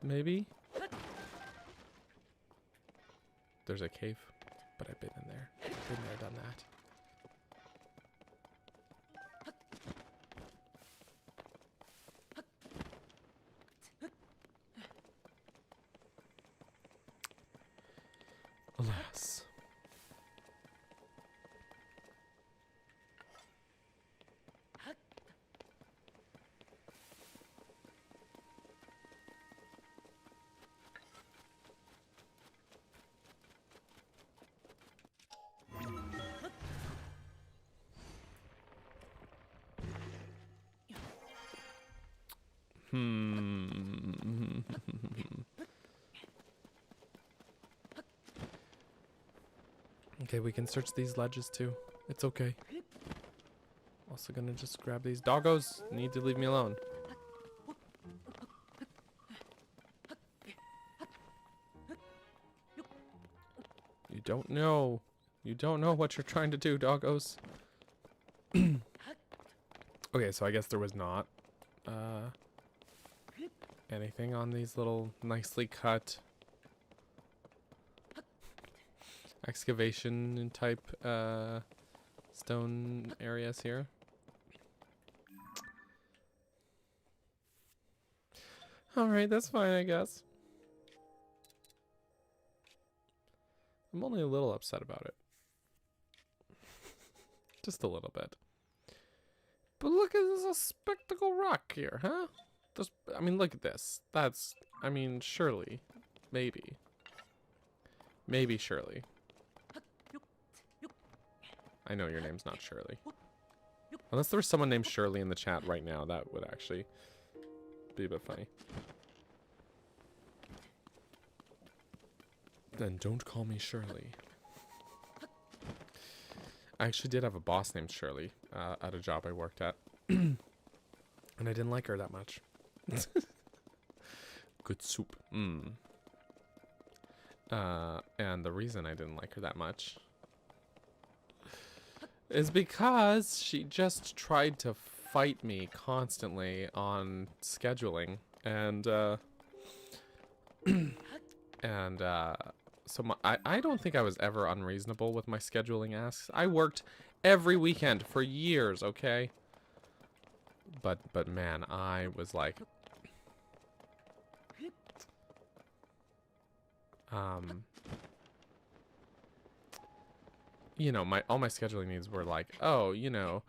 Maybe? There's a cave, but I've been in there. Been there, done that. Alas. Okay, we can search these ledges too. It's okay. Also gonna just grab these doggos. Need to leave me alone. You don't know. You don't know what you're trying to do, doggos. Okay, so I guess there was not anything on these little nicely cut excavation type stone areas here. Alright, that's fine, I guess. I'm only a little upset about it. Just a little bit. But look at this spectacle rock here, huh? Just, I mean, look at this. That's, I mean, surely. Maybe. Maybe Shirley. I know your name's not Shirley. Unless there was someone named Shirley in the chat right now, that would actually be a bit funny. Then don't call me Shirley. I actually did have a boss named Shirley at a job I worked at. And I didn't like her that much. Good soup. And the reason I didn't like her that much is because she just tried to fight me constantly on scheduling. And, so I don't think I was ever unreasonable with my scheduling asks. I worked every weekend for years, okay? But man, I was like, you know, all my scheduling needs were like, oh, you know,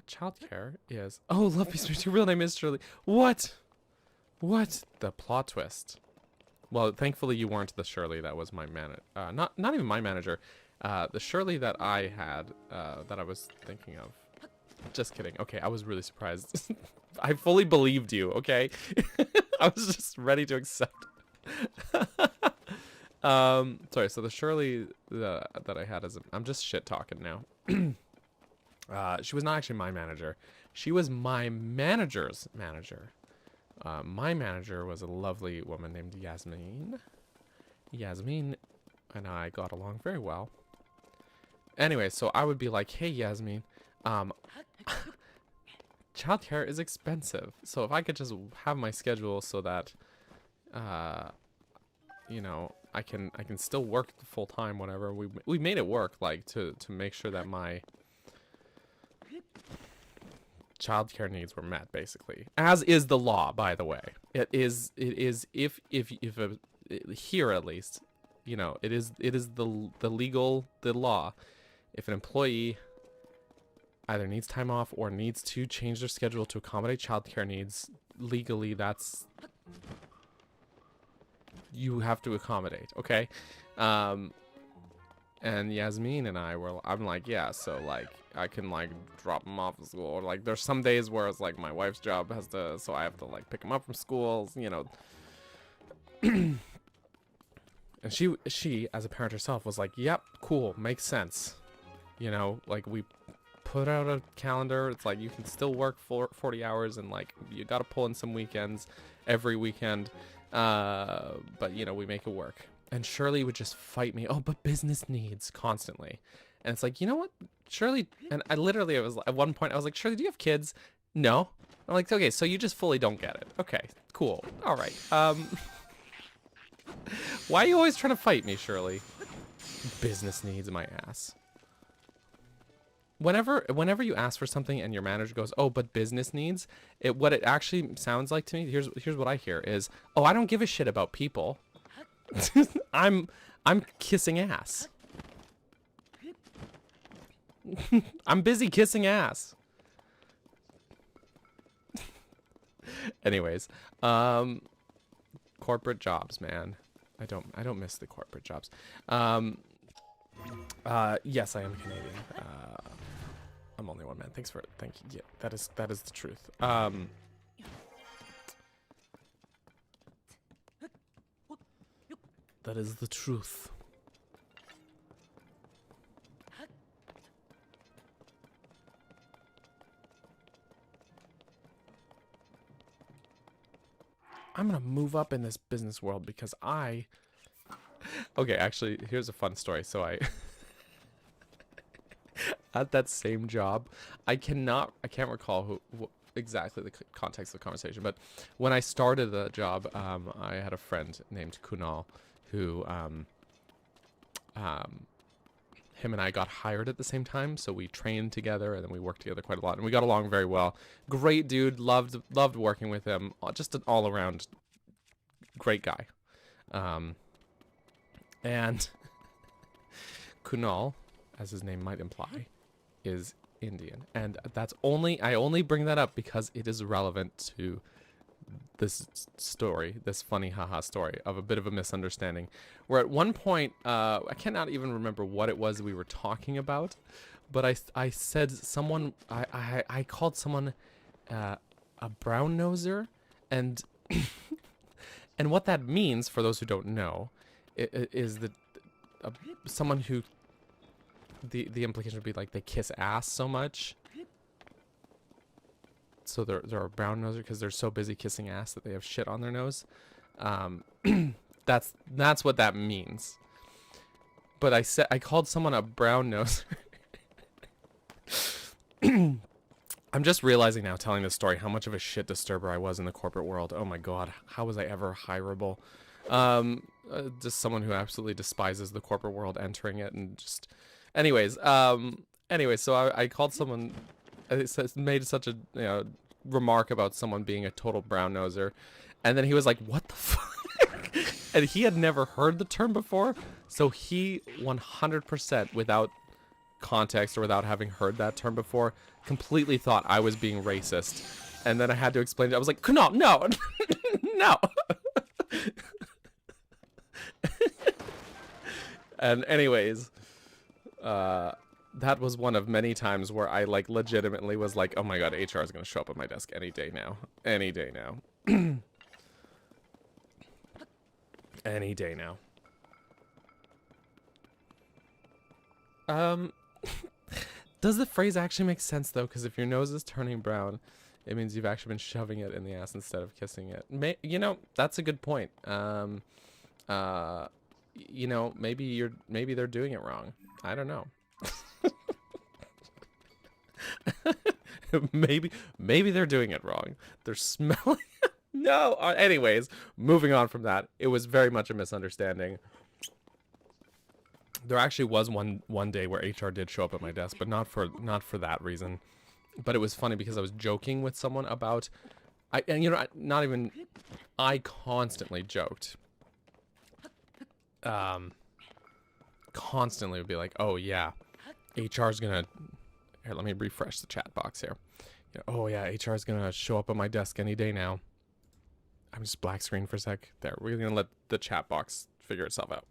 childcare is, oh, Love Beast, your real name is Shirley. What? What? The plot twist. Well, thankfully you weren't the Shirley that was my not even my manager. The Shirley that I had, that I was thinking of. Just kidding. Okay, I was really surprised. I fully believed you, okay? I was just ready to accept. Sorry, so the Shirley that I had I'm just shit talking now. She was not actually my manager. She was my manager's manager. My manager was a lovely woman named Yasmin. Yasmin and I got along very well. Anyway, so I would be like, hey, Yasmin, childcare is expensive. So if I could just have my schedule so that, you know, I can still work full time, whatever. We made it work, like, to make sure that my childcare needs were met, basically, as is the law, by the way. It is if here at least, you know, it is the law. If an employee either needs time off or needs to change their schedule to accommodate childcare needs, legally, that's, you have to accommodate, okay? And Yasmin and I'm like, yeah, so like I can like drop them off at school, or like there's some days where it's like my wife's job has to, so I have to like pick them up from school, you know. And she as a parent herself was like, yep, cool, makes sense. You know, like we put out a calendar. It's like you can still work 40 hours, and like you got to pull in some weekends every weekend. But you know, we make it work. And Shirley would just fight me. Oh, but business needs, constantly. And it's like, you know what, Shirley? And I literally, it was at one point I was like, Shirley, do you have kids? No. I'm like, okay, so you just fully don't get it. Okay, cool. All right. Why are you always trying to fight me, Shirley? Business needs, my ass. Whenever you ask for something and your manager goes, oh, but business needs, what it actually sounds like to me, here's what I hear is, oh, I don't give a shit about people. I'm kissing ass. I'm busy kissing ass. Anyways, corporate jobs, man. I don't miss the corporate jobs. Yes, I am Canadian. I'm only one man. Thank you. Yeah, that is the truth. That is the truth. I'm gonna move up in this business world because okay, actually, here's a fun story. So I at that same job, I can't recall exactly the context of the conversation, but when I started the job, I had a friend named Kunal who him and I got hired at the same time, so we trained together and then we worked together quite a lot, and we got along very well. Great dude, loved working with him. Just an all around great guy. And Kunal, as his name might imply, is Indian, and I only bring that up because it is relevant to this story, this funny haha story of a bit of a misunderstanding, where at one point, I cannot even remember what it was we were talking about, but I said someone, I called someone a brown noser, and and what that means, for those who don't know, is that someone who, the implication would be like they kiss ass so much. So they're a brown noser because they're so busy kissing ass that they have shit on their nose. That's what that means. But I called someone a brown noser. I'm just realizing now, telling this story, how much of a shit disturber I was in the corporate world. Oh my god, how was I ever hireable? Just someone who absolutely despises the corporate world, entering it, and just, anyways, so I called someone. It made such a remark about someone being a total brown noser, and then he was like, "What the fuck?" And he had never heard the term before, so he 100%, without context or without having heard that term before, completely thought I was being racist. And then I had to explain it. I was like, "No, no, no." And anyways, that was one of many times where I like legitimately was like, oh my god, HR is going to show up at my desk any day now. Any day now. Any day now. Does the phrase actually make sense though? Because if your nose is turning brown, it means you've actually been shoving it in the ass instead of kissing it. You know, that's a good point. You know, maybe they're doing it wrong. I don't know. maybe they're doing it wrong. They're smelling. No. Anyways, moving on from that, it was very much a misunderstanding. There actually was one day where HR did show up at my desk, but not for that reason. But it was funny because I was joking with someone about, and not even, I constantly joked. Constantly would be like, oh yeah, HR's gonna, here, let me refresh the chat box here. Oh yeah, HR's gonna show up at my desk any day now. I'm just black screen for a sec. There, we're gonna let the chat box figure itself out.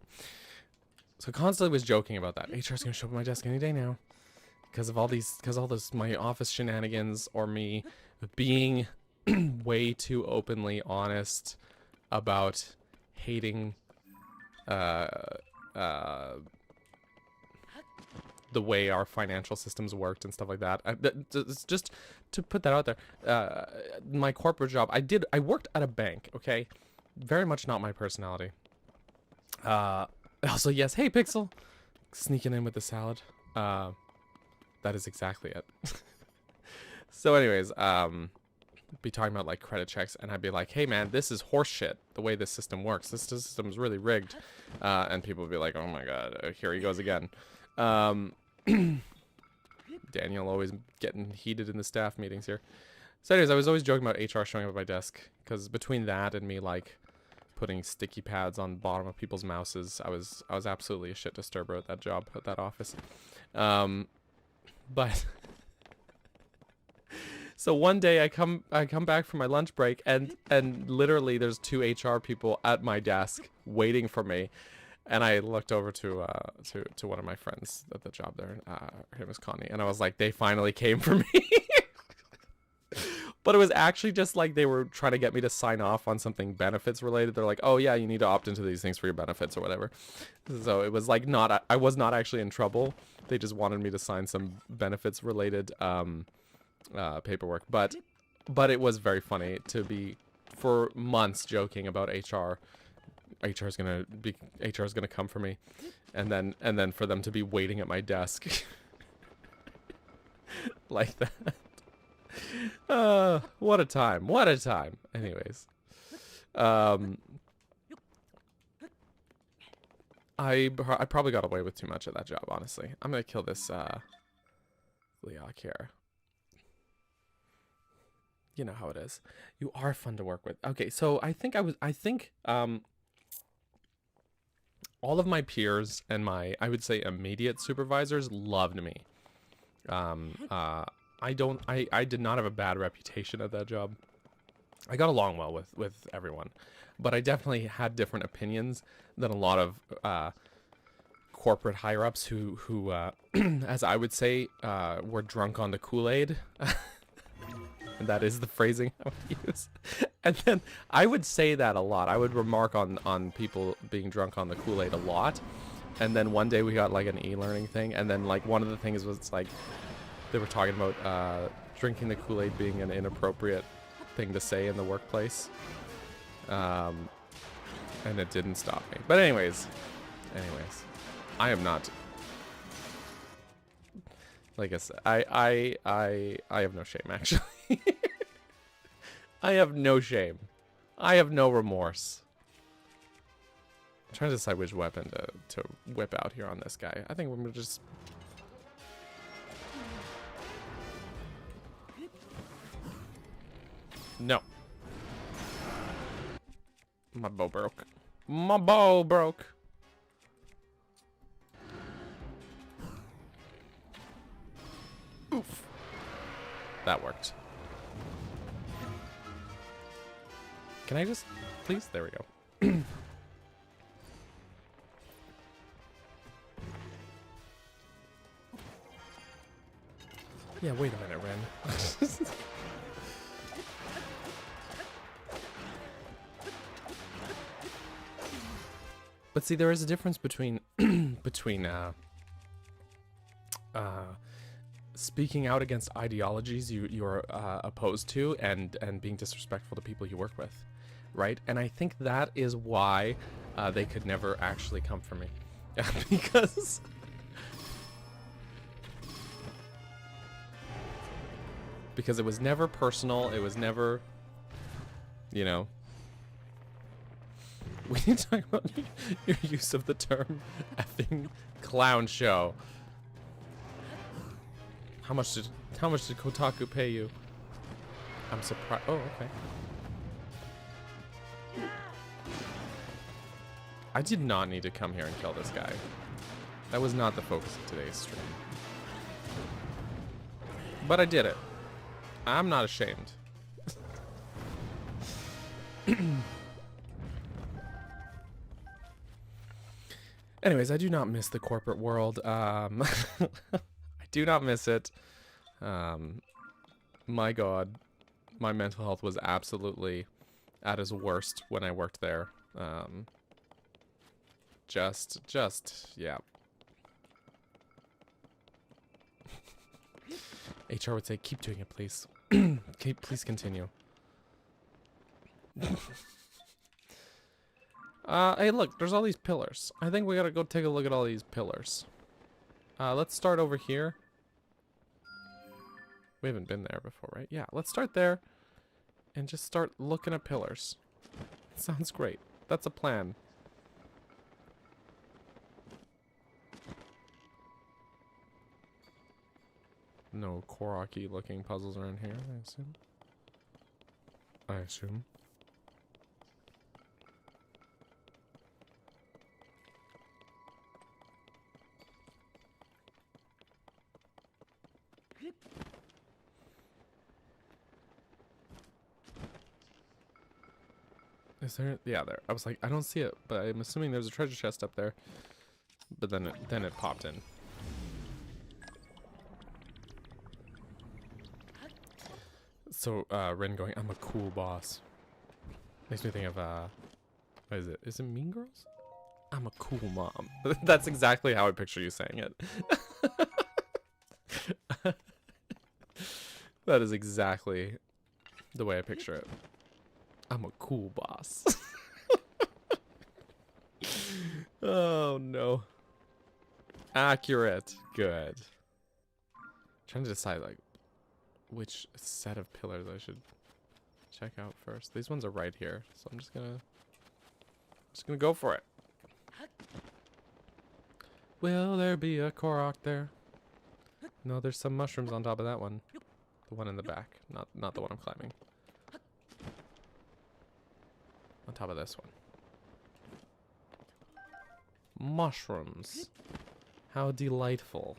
So constantly was joking about that. HR's gonna show up at my desk any day now. Because of all this, my office shenanigans, or me being way too openly honest about hating the way our financial systems worked and stuff like that. It's just to put that out there. My corporate job, I worked at a bank, okay? Very much not my personality. Also, yes, hey, Pixel. Sneaking in with the salad. That is exactly it. So anyways, be talking about like credit checks, and I'd be like, hey man, this is horse shit, the way this system works. This system is really rigged. And people would be like, oh my god, here he goes again. Daniel always getting heated in the staff meetings here. So anyways, I was always joking about HR showing up at my desk, because between that and me like putting sticky pads on the bottom of people's mouses, I was absolutely a shit disturber at that job, at that office. But so one day I come back from my lunch break, and literally there's 2 HR people at my desk waiting for me, and I looked over to one of my friends at the job there. Her name was Connie, and I was like, they finally came for me. But it was actually just like they were trying to get me to sign off on something benefits related. They're like, oh yeah, you need to opt into these things for your benefits or whatever. So it was like I was not actually in trouble. They just wanted me to sign some benefits related paperwork. But it was very funny to be for months joking about HR. HR's gonna come for me, and then for them to be waiting at my desk like that. What a time. What a time. Anyways. I probably got away with too much at that job, honestly. I'm gonna kill this, Leok here. You know how it is. You are fun to work with. Okay, so I think all of my peers and my, I would say, immediate supervisors loved me. I did not have a bad reputation at that job. I got along well with everyone, but I definitely had different opinions than a lot of corporate higher ups who as I would say, were drunk on the Kool-Aid. And that is the phrasing I would use. And then I would say that a lot. I would remark on people being drunk on the Kool-Aid a lot. And then one day we got like an e-learning thing, and then like one of the things was like they were talking about drinking the Kool-Aid being an inappropriate thing to say in the workplace. And it didn't stop me. But anyways, I am not, like I said, I have no shame, actually. I have no shame. I have no remorse. I'm trying to decide which weapon to whip out here on this guy. I think we're gonna just... No. My bow broke. My bow broke. Oof. That worked. Can I just... Please? There we go. Yeah, wait a minute, Ren. But see, there is a difference between speaking out against ideologies you're opposed to and being disrespectful to people you work with, right? And I think that is why they could never actually come for me. because it was never personal. It was never, you know. We need to talk about your use of the term effing clown show. How much did Kotaku pay you? I'm surprised. Oh, okay. I did not need to come here and kill this guy. That was not the focus of today's stream. But I did it. I'm not ashamed. Anyways, I do not miss the corporate world. I do not miss it. My God, my mental health was absolutely at its worst when I worked there. Yeah. HR would say, keep doing it, please. Please continue. Hey, look, there's all these pillars. I think we gotta go take a look at all these pillars. Let's start over here. We haven't been there before, right? Yeah, let's start there and just start looking at pillars. Sounds great. That's a plan. No Korok-y looking puzzles around here, I assume. Is there? Yeah, there. I was like, I don't see it, but I'm assuming there's a treasure chest up there. But then it popped in. So Ren going, I'm a cool boss. Makes me think of what is it? Is it Mean Girls? I'm a cool mom. That's exactly how I picture you saying it. That is exactly the way I picture it. I'm a cool boss. Oh no. Accurate. Good. Trying to decide like which set of pillars I should check out first. These ones are right here, so I'm just gonna go for it. Will there be a Korok there? No, there's some mushrooms on top of that one. The one in the back, not the one I'm climbing. On top of this one. Mushrooms. How delightful.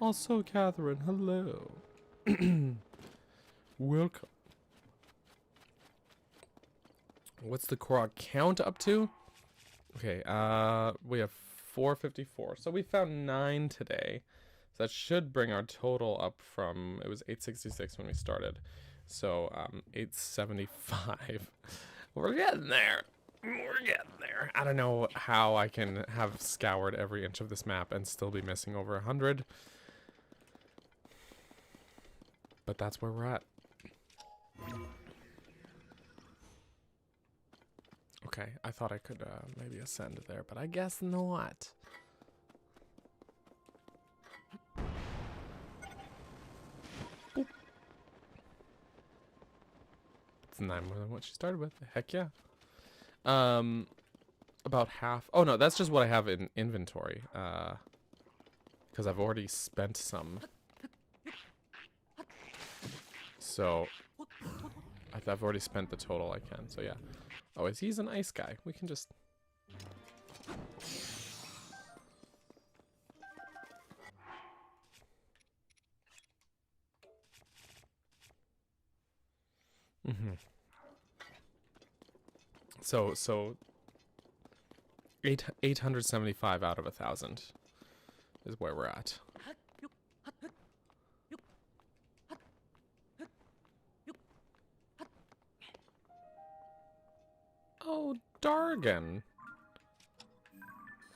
Also, Catherine, hello. Welcome. What's the Korok count up to? Okay, we have 454. So we found 9 today. So that should bring our total up from, it was 866 when we started. So 875. We're getting there. We're getting there. I don't know how I can have scoured every inch of this map and still be missing over 100. But that's where we're at. Okay, I thought I could maybe ascend there, but I guess not. Boop. It's 9 more than what she started with. Heck yeah. About half. Oh no, that's just what I have in inventory. Because I've already spent some. So I've already spent the total I can. So yeah. Oh, he's an ice guy. We can just. So 875 out of 1,000 is where we're at. Oh, Dargan.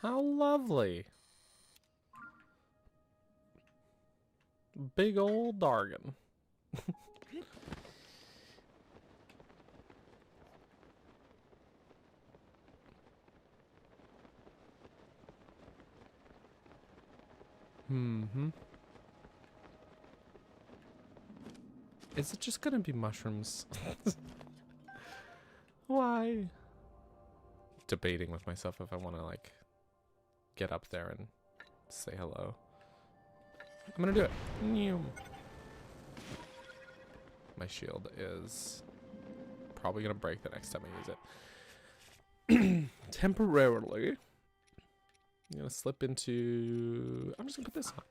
How lovely. Big old Dargan. Is it just gonna be mushrooms? Why? Debating with myself if I want to like get up there and say hello. I'm gonna do it. Neum. My shield is probably gonna break the next time I use it. Temporarily. I'm gonna slip into... I'm just gonna put this on.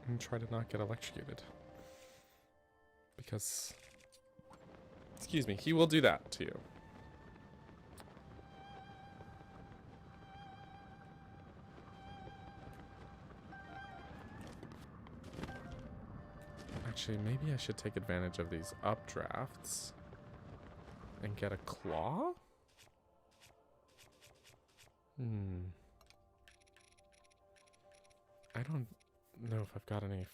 And try to not get electrocuted. Because... Excuse me, he will do that to you. Actually, maybe I should take advantage of these updrafts and get a claw? I don't know if I've got any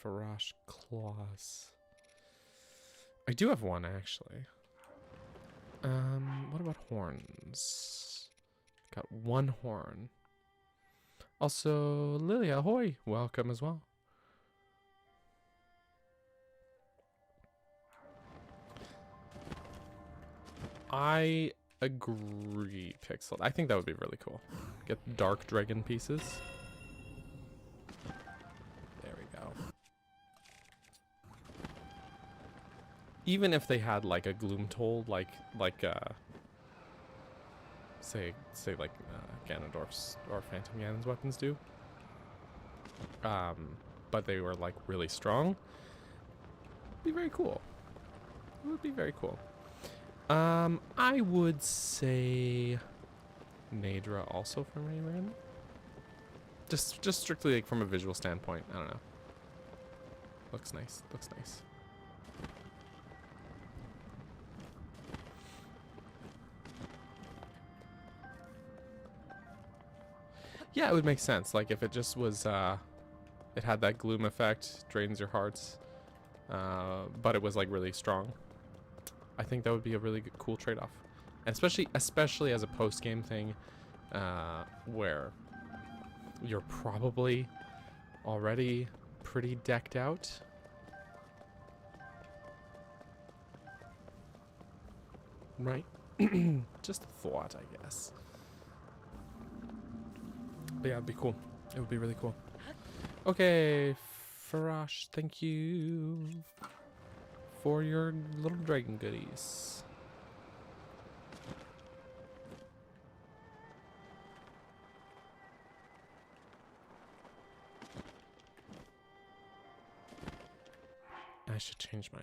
Farash claws. I do have one, actually. What about horns? Got one horn. Also, Lily, ahoy! Welcome as well. I agree, Pixel. I think that would be really cool. Get dark dragon pieces. There we go. Even if they had like a gloom toll, like say like Ganondorf's or Phantom Ganon's weapons do. But they were like really strong. It'd be very cool. It would be very cool. I would say Nadra also for me, man. Just strictly like from a visual standpoint. I don't know. Looks nice. Looks nice. Yeah, it would make sense. Like if it just was, it had that gloom effect, drains your hearts, but it was like really strong. I think that would be a really good, cool trade-off, and especially as a post-game thing, where you're probably already pretty decked out. Right? Just a thought, I guess. But yeah, it'd be cool. It would be really cool. Okay, Farash, thank you for your little dragon goodies. I should change my...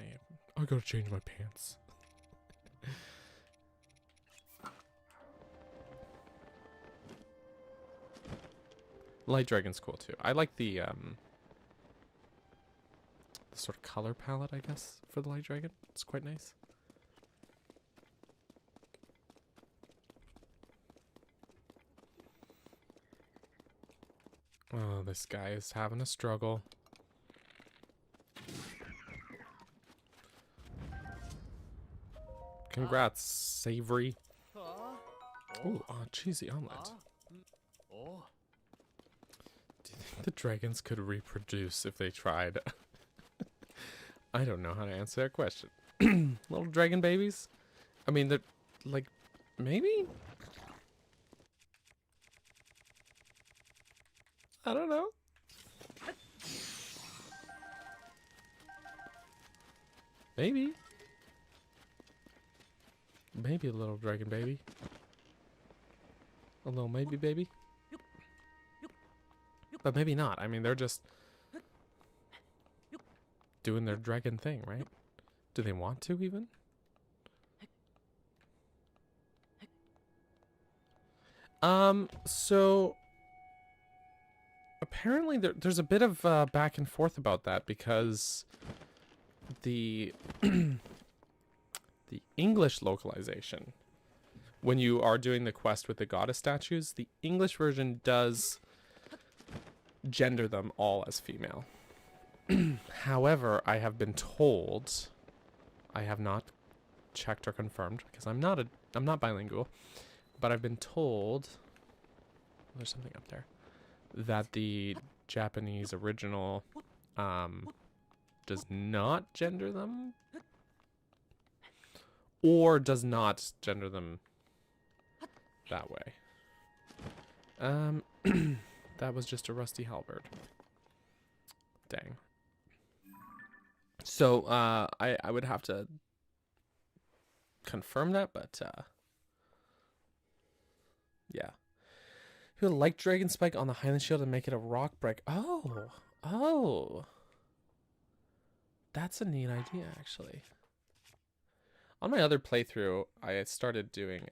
I gotta change my pants. Light Dragon's cool too. I like the sort of color palette, I guess, for the Light Dragon. It's quite nice. Oh, this guy is having a struggle. Congrats, Savory. Ooh, cheesy omelet. Do you think the dragons could reproduce if they tried? I don't know how to answer that question. Little dragon babies? I mean, they're like, maybe? I don't know. Maybe. Maybe a little dragon baby. A little maybe baby. But maybe not. I mean, they're just doing their dragon thing, right? Do they want to even? So apparently there's a bit of back and forth about that, because the the English localization, when you are doing the quest with the goddess statues, the English version does gender them all as female. However, I have been told, I have not checked or confirmed because I'm not bilingual, but I've been told, there's something up there, that the Japanese original does not gender them, or does not gender them that way. That was just a rusty halberd. Dang. So, I would have to confirm that, but, yeah. You would like Dragon Spike on the Highland Shield and make it a rock break. Oh. Oh. That's a neat idea, actually. On my other playthrough, I started doing,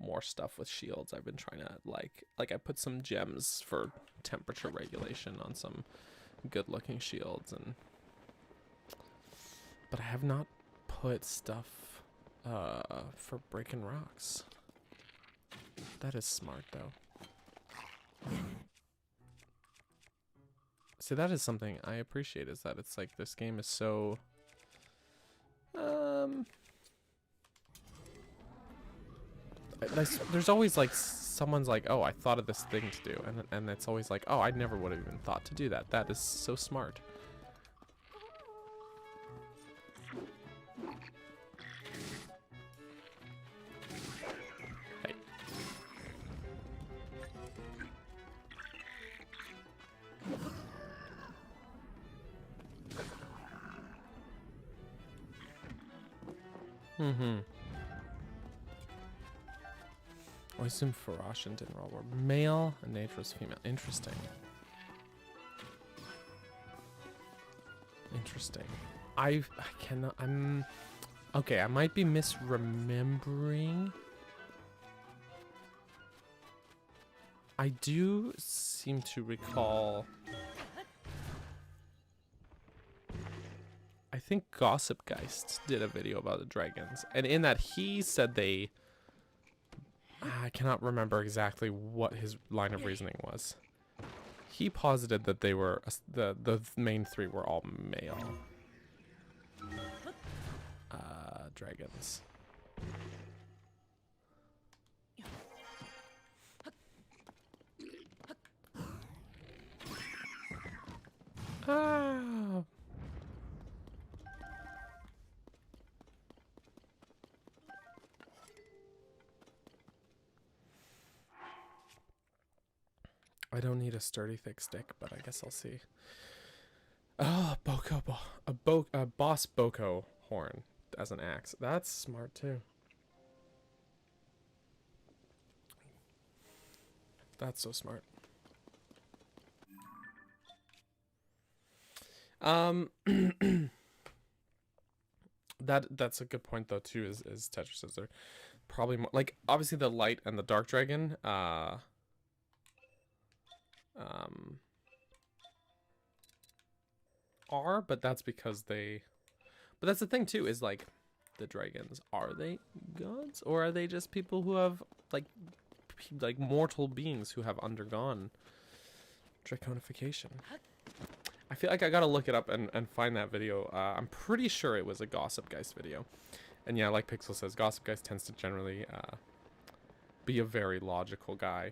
more stuff with shields. I've been trying to, like I put some gems for temperature regulation on some good-looking shields, but I have not put stuff for breaking rocks. That is smart, though. See, that is something I appreciate, is that it's like this game is so there's always like someone's like, oh, I thought of this thing to do, and it's always like, oh, I never would have even thought to do that. That is so smart. Hey. Mm-hmm. Wisdom Ferocian didn't roll. We're male and nature was female. Interesting. Interesting. I cannot. I'm okay. I might be misremembering. I do seem to recall. I think Gossipgeist did a video about the dragons, and in that he said they. I cannot remember exactly what his line of reasoning was. He posited that they were the main three were all male dragons. Ah. I don't need a sturdy, thick stick, but I guess I'll see. Oh, a boss Boko horn as an axe. That's smart too. That's so smart. That's a good point though too. Is Tetris says they're probably more like obviously the light and the dark dragon. Are, but that's because they. But that's the thing too. Is like, the dragons, are they gods or are they just people who have like mortal beings who have undergone draconification? I feel like I gotta look it up and find that video. I'm pretty sure it was a Gossipgeist video. And yeah, like Pixel says, Gossipgeist tends to generally be a very logical guy.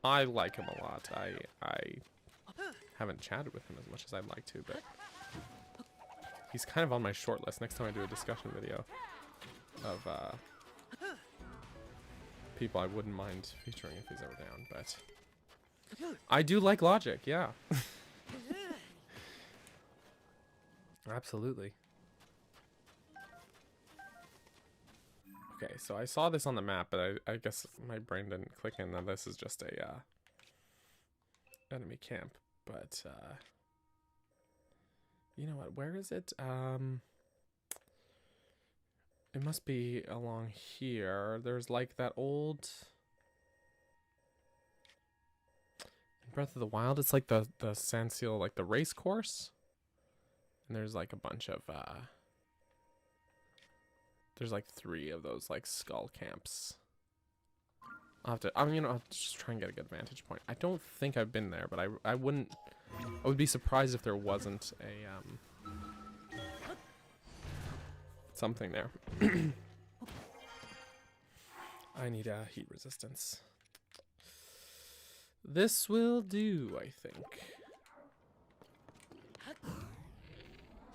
I like him a lot. I haven't chatted with him as much as I'd like to, but he's kind of on my short list. Next time I do a discussion video of people I wouldn't mind featuring if he's ever down, but I do like logic, yeah. Absolutely. Okay, so I saw this on the map, but I guess my brain didn't click in that this is just a enemy camp. But you know what? Where is it? It must be along here. There's like that old in Breath of the Wild. It's like the sand seal, like the race course. And there's like a bunch of there's like 3 of those like skull camps. I'll have to, I'll just try and get a good vantage point. I don't think I've been there, but I would be surprised if there wasn't a something there. I need heat resistance. This will do, I think.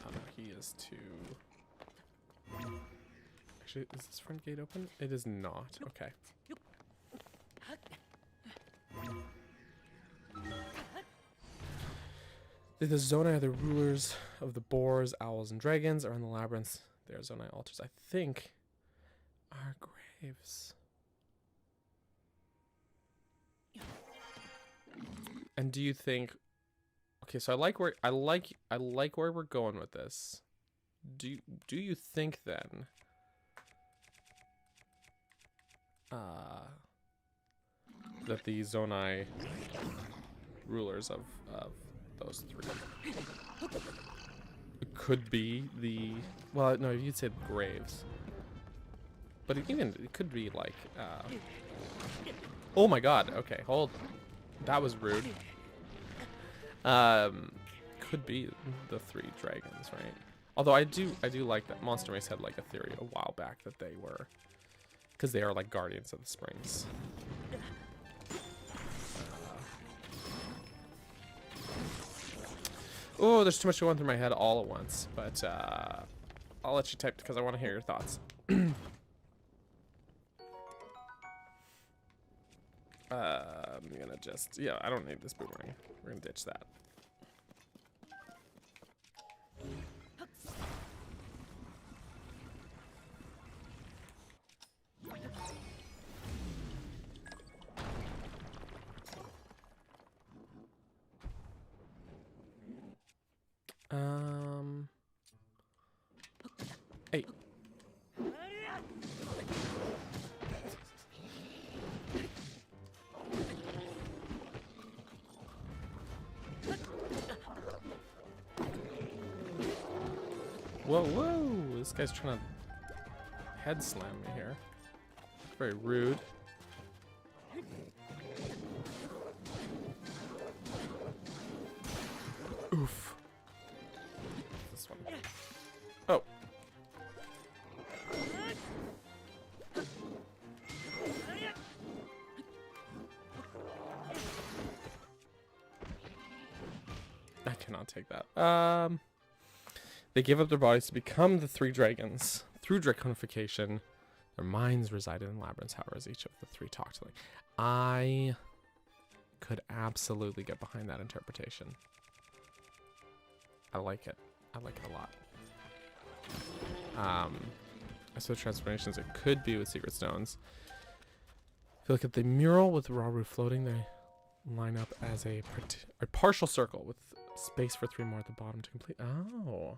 Oh no, he is too. Actually, is this front gate open? It is not. Okay. The Zonai are the rulers of the boars, owls, and dragons. Around the labyrinths, there are Zonai altars. I think are graves. And do you think? Okay, so I like where we're going with this. Do you think then? That the Zonai rulers of those three could be the, well, no, you'd say graves, but it could be like oh my god, okay, hold, that was rude. Could be the three dragons, right? Although I do like that Monster Mace had like a theory a while back that they were, because they are like guardians of the springs. Oh, there's too much going through my head all at once, but I'll let you type because I want to hear your thoughts. I'm gonna just, yeah, I don't need this boomerang. We're gonna ditch that. Hey. Whoa, whoa! This guy's trying to head slam me here. Very rude. Oof. This one. Oh. I cannot take that. They give up their bodies to become the three dragons. Through draconification, their minds resided in labyrinths, however, as each of the three talked to them. I could absolutely get behind that interpretation. I like it. I like it a lot. As for the transformations, it could be with secret stones. If you look at the mural with Rauru floating, they line up as a partial circle with space for three more at the bottom to complete. Oh.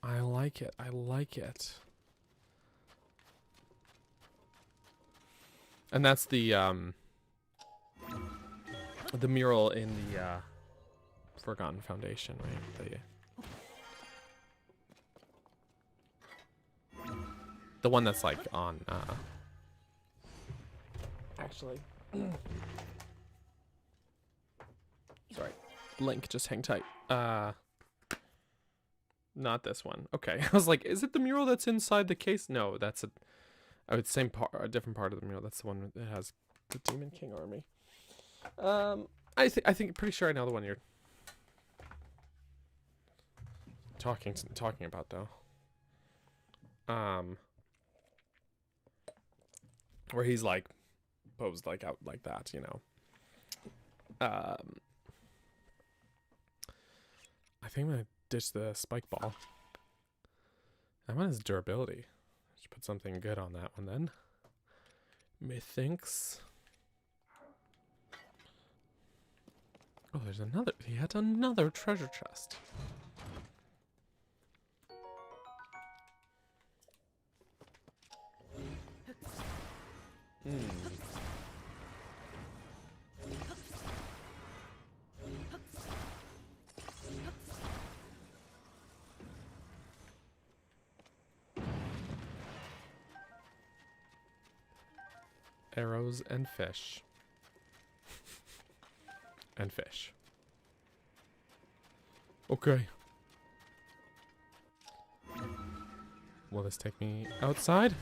I like it. I like it. And that's the mural in the Forgotten Foundation, right? The one that's like on actually sorry, link, just hang tight. Not this one. Okay. I was like, is it the mural that's inside the case? No, that's a same part, a different part of the mural. That's the one that has the Demon King army. I think pretty sure I know the one you're talking about though. Where he's like posed like out like that, you know. I think I'm gonna ditch the spike ball. That one has durability. Should put something good on that one then. Methinks. Oh, there's another. Yet another treasure chest. Arrows and fish. And fish. Okay. Will this take me outside?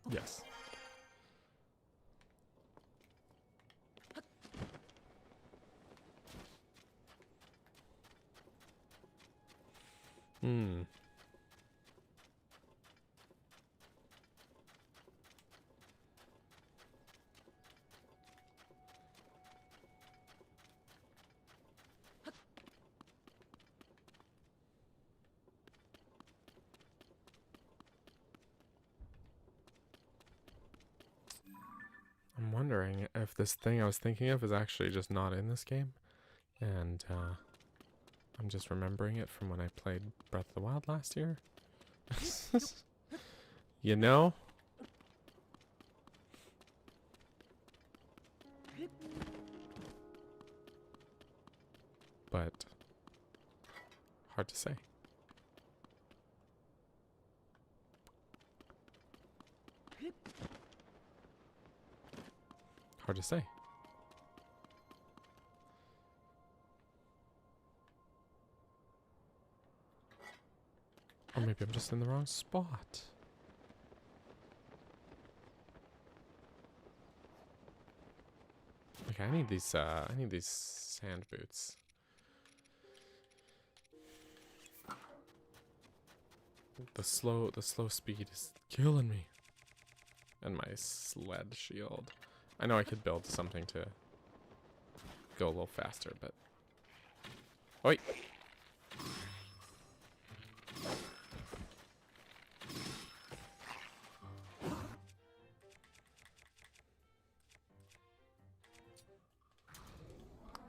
Yes. Hmm. I'm wondering if this thing I was thinking of is actually just not in this game. And I'm just remembering it from when I played Breath of the Wild last year. You know? But hard to say. Hard to say. Or maybe I'm just in the wrong spot. Okay, I need these sand boots. The slow speed is killing me. And my sled shield. I know I could build something to go a little faster, but... Oi!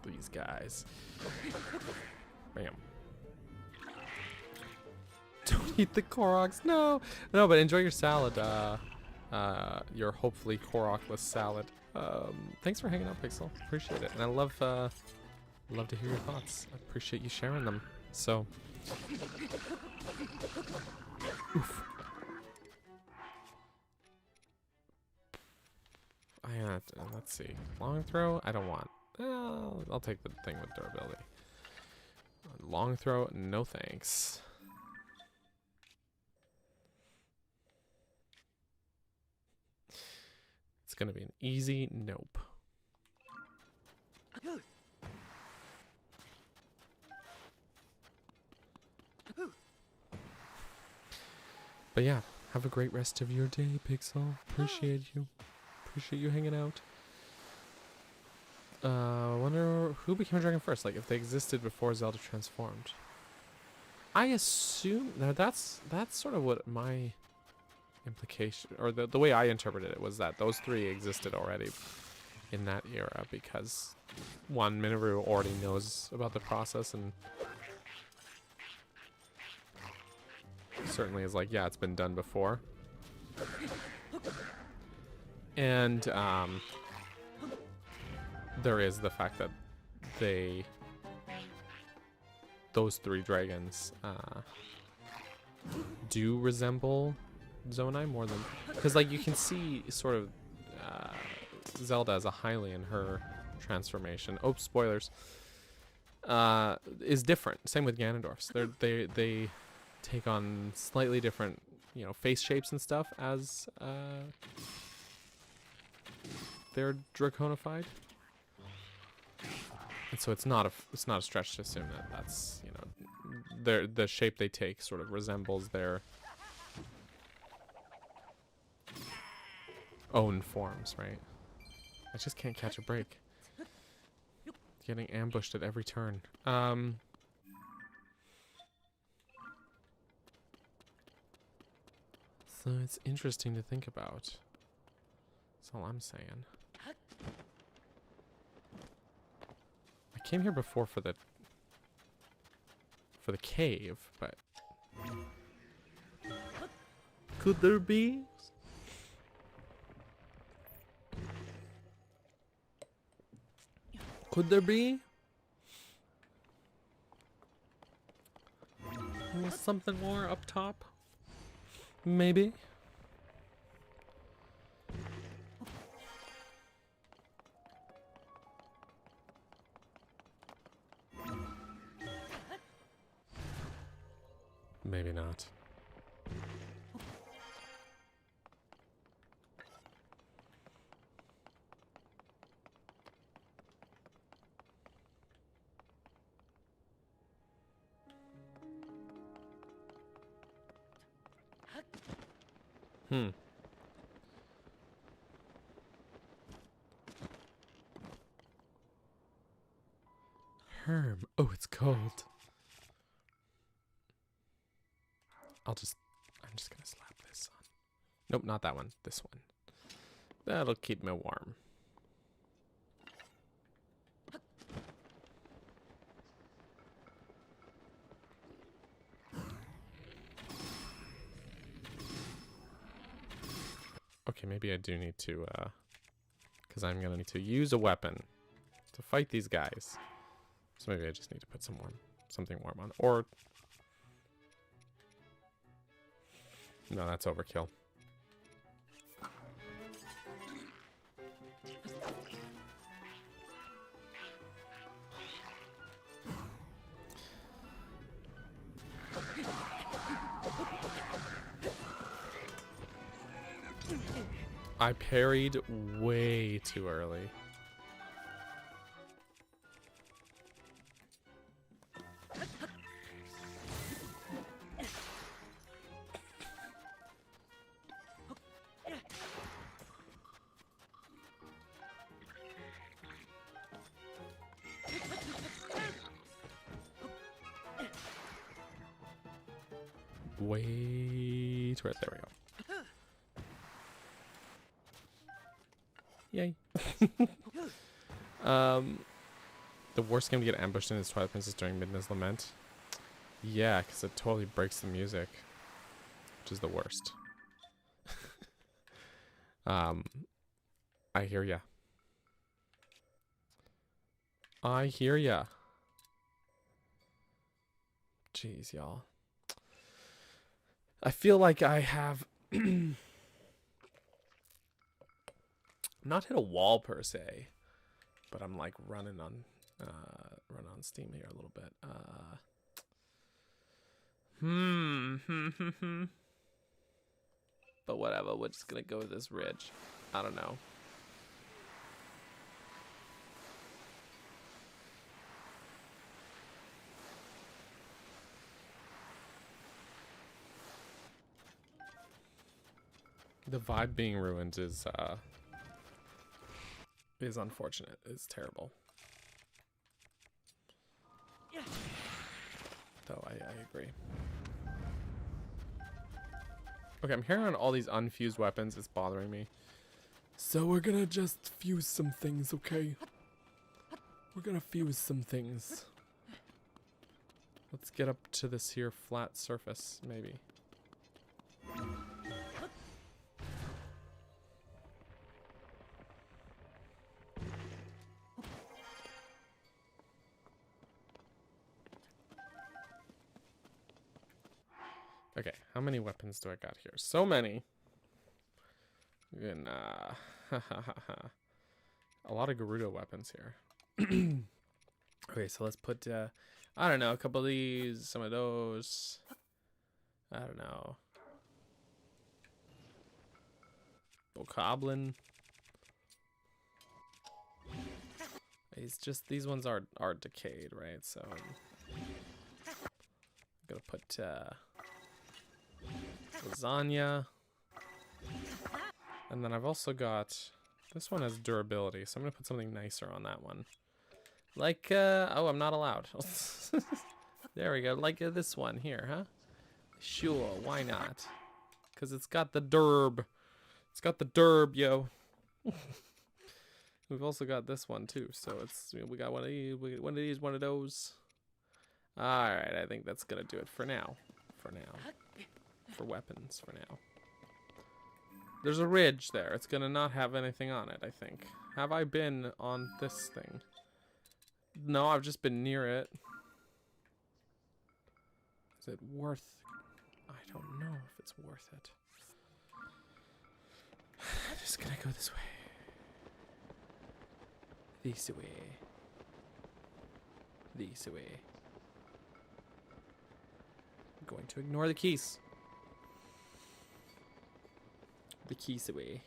These guys. Bam. Don't eat the Koroks, no! No, but enjoy your salad, your hopefully Korokless salad. Thanks for hanging out, Pixel. Appreciate it. And I love to hear your thoughts. I appreciate you sharing them. So, oof. Let's see. Long throw? I don't want. I'll take the thing with durability. Long throw? No thanks. It's gonna be an easy nope. But yeah, have a great rest of your day, Pixel. Appreciate you. Appreciate you hanging out. Wonder who became a dragon first, like if they existed before Zelda transformed. I assume now that's sort of what my implication, or the way I interpreted it, was that those three existed already in that era, because one, Minoru already knows about the process and certainly is like, yeah, it's been done before. And there is the fact that those three dragons do resemble Zonai more than, because like you can see sort of Zelda as a Hylian, her transformation. Oh, spoilers. Is different. Same with Ganondorf's. They take on slightly different, you know, face shapes and stuff as they're draconified. And so it's not a stretch to assume that that's, you know, the shape they take sort of resembles their own forms, right? I just can't catch a break. Getting ambushed at every turn. So it's interesting to think about. That's all I'm saying. I came here before for the cave, but could there be? Could there be? Something more up top? Maybe. Maybe not. Hmm. Herm. Oh, it's cold. I'm just gonna slap this on. Nope, not that one. This one. That'll keep me warm. Okay, maybe I do need to, because I'm gonna need to use a weapon to fight these guys. So maybe I just need to put something warm on. Or, no, that's overkill. I parried way too early. Way too early. There we go. Yay. The worst game to get ambushed in is Twilight Princess during Midnight's Lament. Yeah, because it totally breaks the music, which is the worst. I hear ya. I hear ya. Jeez, y'all. I feel like I have not hit a wall per se, but I'm like running on steam here a little bit. But whatever, we're just gonna go with this ridge. I don't know. The vibe being ruined is unfortunate. It's terrible. Though I agree. Okay, I'm hearing all these unfused weapons. It's bothering me. So we're gonna just fuse some things, okay? We're gonna fuse some things. Let's get up to this here flat surface, maybe. Okay, how many weapons do I got here? So many. And, a lot of Gerudo weapons here. Okay, so let's put, I don't know, a couple of these, some of those. I don't know. Bokoblin. It's just, these ones are decayed, right? So, I'm gonna put, lasagna. And then I've also got, this one has durability, so I'm gonna put something nicer on that one. Like, oh, I'm not allowed. There we go, like this one here, huh? Sure, why not? Because it's got the derb. It's got the derb, yo. We've also got this one too, so it's, we got one of these, one of those. Alright, I think that's gonna do it for now. For weapons, for now. There's a ridge there. It's gonna not have anything on it, I think. Have I been on this thing? No, I've just been near it. Is it worth... I don't know if it's worth it. I'm just gonna go this way. This way. This way. I'm going to ignore the keys. The keys away.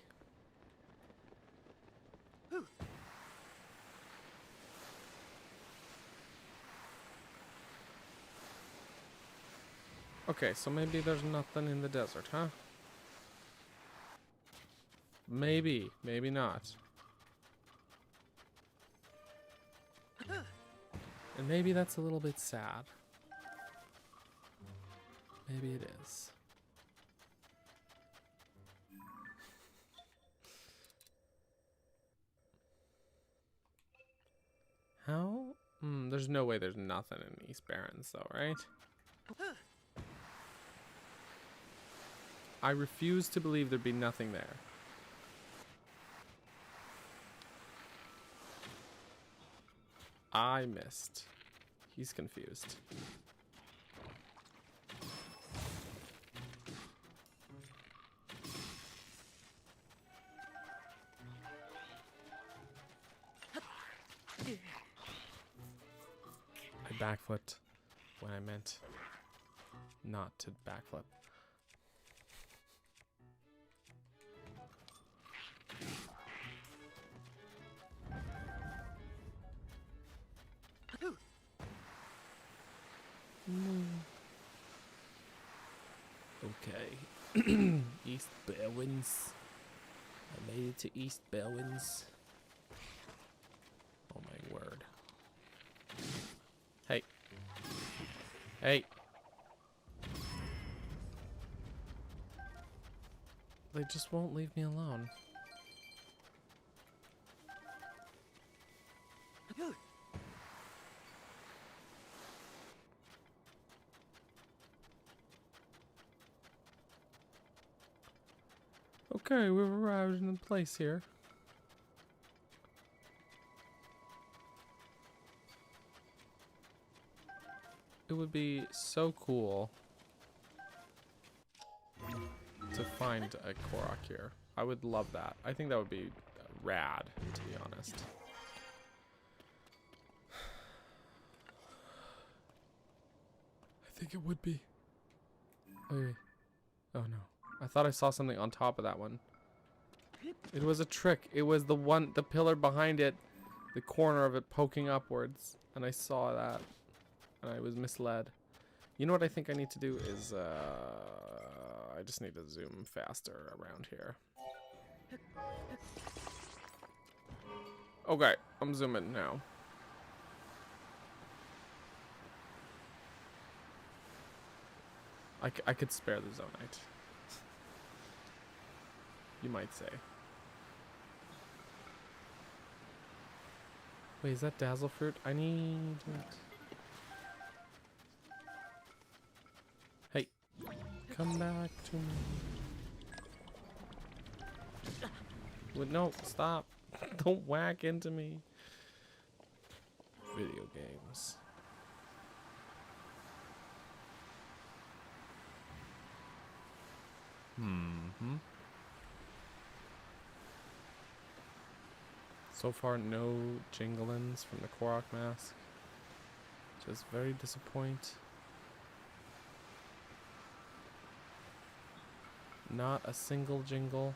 Okay, so maybe there's nothing in the desert, huh? Maybe. Maybe not. And maybe that's a little bit sad. Maybe it is. How? There's no way there's nothing in East Barrens though, right? I refuse to believe there'd be nothing there. I missed. He's confused. I backflipped when I meant not to backflip. Okay. East Barrens. I made it to East Barrens. Oh my word. Hey. Hey. They just won't leave me alone. Okay, we've arrived in a place here. It would be so cool to find a Korok here. I would love that. I think that would be rad, to be honest. I think it would be. Okay. Oh no. I thought I saw something on top of that one. It was a trick. It was the pillar behind it, the corner of it poking upwards. And I saw that. And I was misled. You know what I think I need to do is, I just need to zoom faster around here. Okay, I'm zooming now. I could spare the zonite. You might say. Wait, is that dazzle fruit? I need it. Hey, come back to me. Wait, no, stop. Don't whack into me. Video games. So far, no jinglins from the Korok mask. Just very disappointing. Not a single jingle.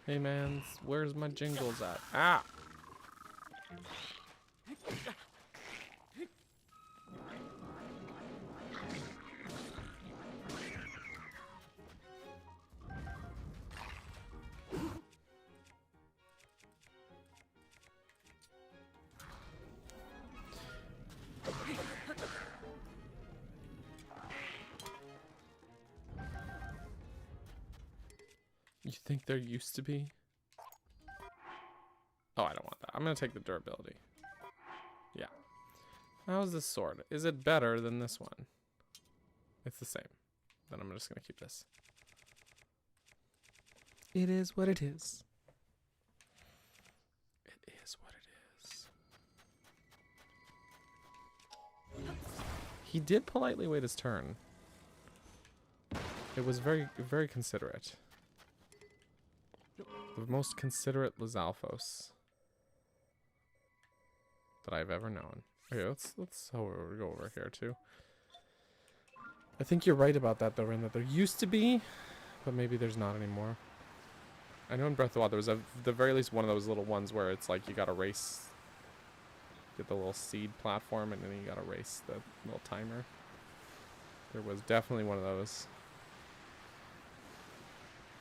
Hey man, where's my jingles at? Ah! You think there used to be? Oh, I don't want that. I'm gonna take the durability. Yeah. How's this sword? Is it better than this one? It's the same. Then I'm just gonna keep this. It is what it is. It is what it is. He did politely wait his turn. It was very, very considerate. The most considerate Lizalfos that I've ever known. Okay, let's go over here too. I think you're right about that though, Rin, that there used to be, but maybe there's not anymore. I know in Breath of the Wild there was the very least one of those little ones where it's like you gotta race, get the little seed platform, and then you gotta race the little timer. There was definitely one of those.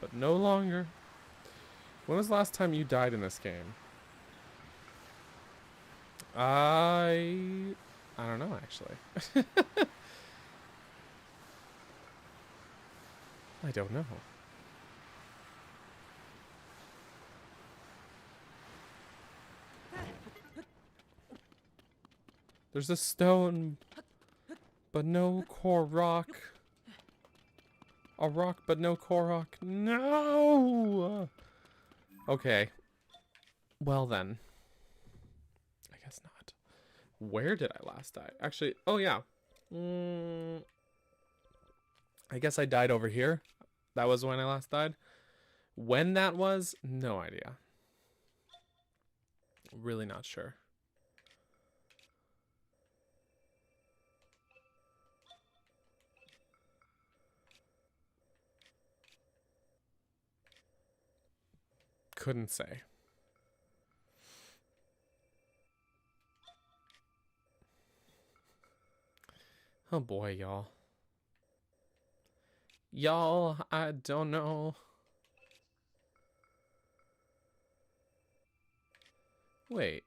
But no longer. When was the last time you died in this game? I don't know, actually. I don't know. There's a stone, but no Korok. A rock, but no Korok. No! Okay. Well then. I guess not. Where did I last die? Actually, oh yeah. I guess I died over here. That was when I last died. When that was, no idea. Really not sure. Couldn't say. Oh boy, y'all. Y'all, I don't know. Wait.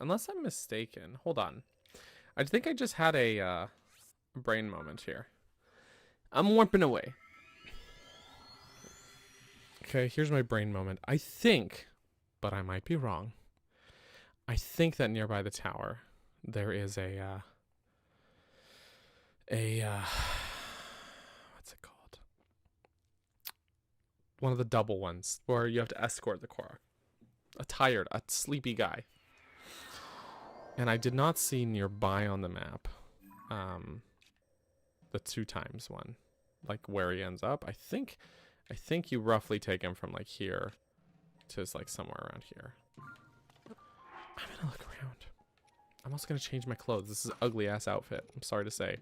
Unless I'm mistaken. Hold on. I think I just had a brain moment here. I'm warping away. Okay, here's my brain moment. I think, but I might be wrong. I think that nearby the tower, there is a what's it called? One of the double ones where you have to escort the Korok. A sleepy guy. And I did not see nearby on the map the 2x one, like where he ends up. I think you roughly take him from like here to like somewhere around here. I'm gonna look around. I'm also gonna change my clothes. This is an ugly ass outfit. I'm sorry to say.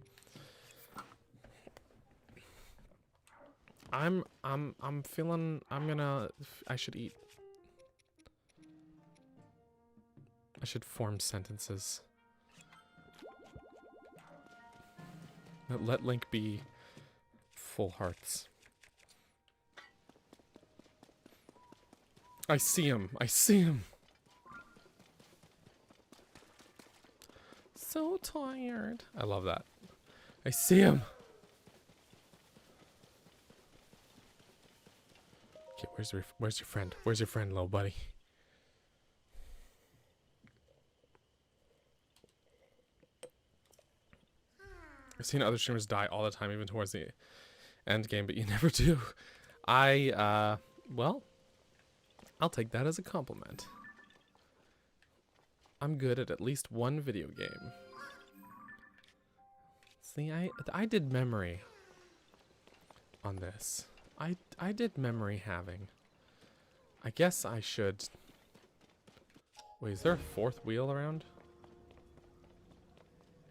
I'm feeling. I should eat. I should form sentences. Let Link be full hearts. I see him. I see him. So tired. I love that. I see him. Okay, where's your friend? Where's your friend, little buddy? I've seen other streamers die all the time, even towards the end game, but you never do. Well, I'll take that as a compliment. I'm good at least one video game. See, I did memory on this. I did memory having. I guess I should. Wait, is there a fourth wheel around?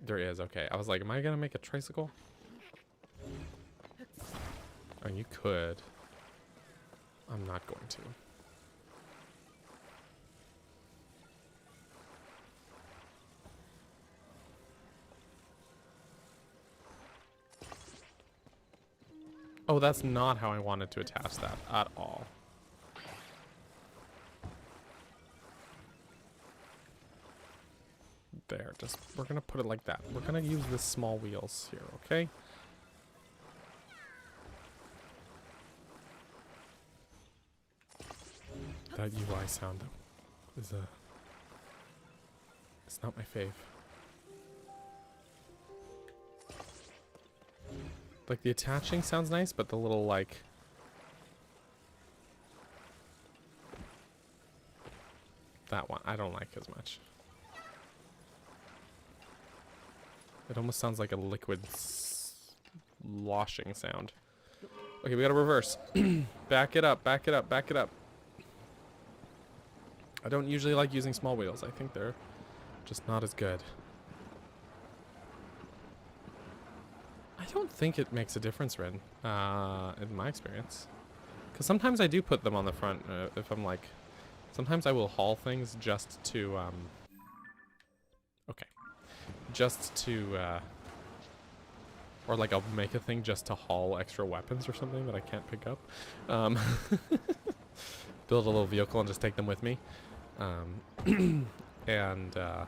There is, okay. I was like, am I gonna make a tricycle? Oh, you could. I'm not going to. Oh, that's not how I wanted to attach that at all. There, just, we're gonna put it like that. We're gonna use the small wheels here, okay? That UI sound is it's not my fave. Like, the attaching sounds nice, but the little, like... that one, I don't like as much. It almost sounds like a liquid sloshing sound. Okay, we gotta reverse. Back it up, back it up, back it up. I don't usually like using small wheels. I think they're just not as good. I don't think it makes a difference, Red, in my experience. Because sometimes I do put them on the front if I'm like... Sometimes I will haul things just to, okay. Just to, or like I'll make a thing just to haul extra weapons or something that I can't pick up. Build a little vehicle and just take them with me. And then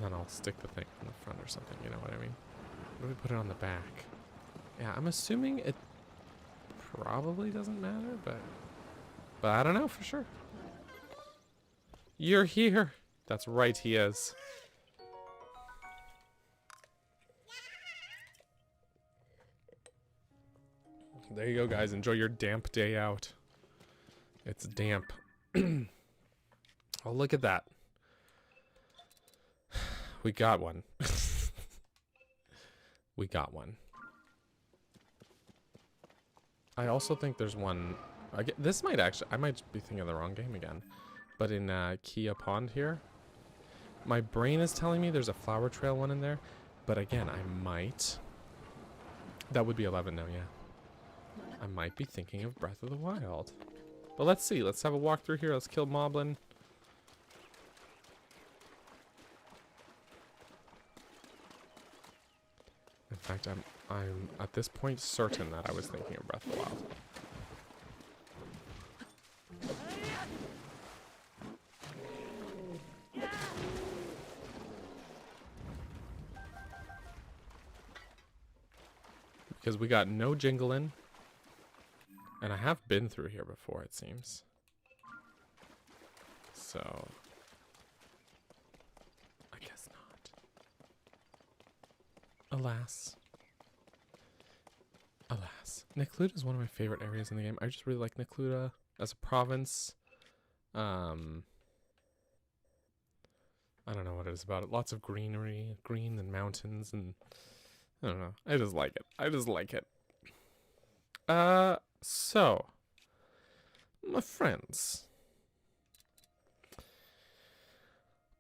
I'll stick the thing on the front or something, you know what I mean? What do we put it on the back? Yeah, I'm assuming it probably doesn't matter, but I don't know for sure. You're here. That's right, he is. There you go, guys. Enjoy your damp day out. It's damp. Oh, look at that. We got one. We got one. I also think there's one... this might actually... I might be thinking of the wrong game again. But in Kia Pond here, my brain is telling me there's a flower trail one in there. But again, I might... That would be 11 now, yeah. I might be thinking of Breath of the Wild. But let's see. Let's have a walk through here. Let's kill Moblin. In fact, I'm at this point certain that I was thinking of Breath of the Wild. Because we got no jingling. And I have been through here before, it seems. So... I guess not. Alas. Alas. Necluda is one of my favorite areas in the game. I just really like Necluda as a province. I don't know what it is about it. Lots of greenery, green and mountains, and... I don't know. I just like it. I just like it. So, my friends,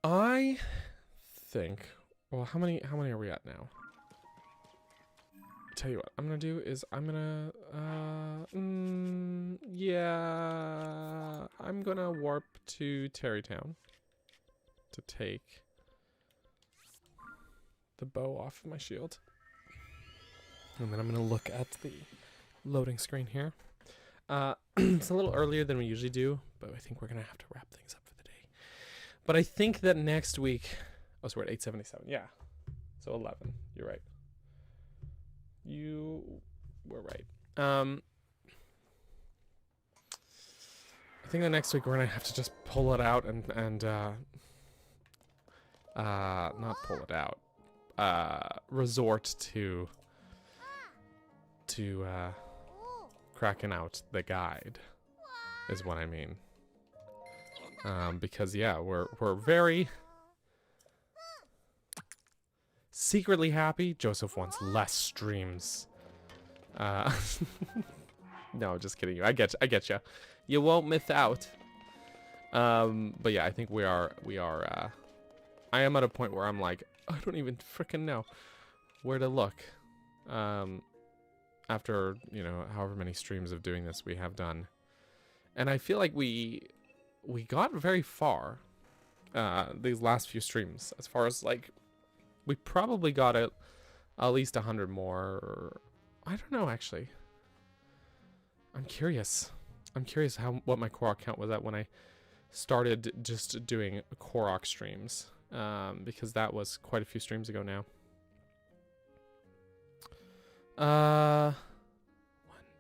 I think, well, how many are we at now? Tell you what, I'm gonna do is I'm gonna, yeah, I'm gonna warp to Terrytown to take the bow off of my shield. And then I'm gonna look at the loading screen here. It's a little earlier than we usually do, but I think we're gonna have to wrap things up for the day. But I think that next week, oh, so we're at 877. Yeah, so 11. You're right. You were right. I think that next week we're gonna have to just pull it out and not pull it out. Resort to cracking out the guide is what I mean. Because yeah, we're very secretly happy. Joseph wants less streams. No, just kidding you. I get you. You won't miss out. But yeah, I think we are I am at a point where I'm like, I don't even freaking know where to look. After, you know, however many streams of doing this we have done. And I feel like we got very far these last few streams. As far as, like, we probably got at least 100 more. Or, I don't know, actually. I'm curious. I'm curious what my Korok count was at when I started just doing Korok streams. Because that was quite a few streams ago now. 1,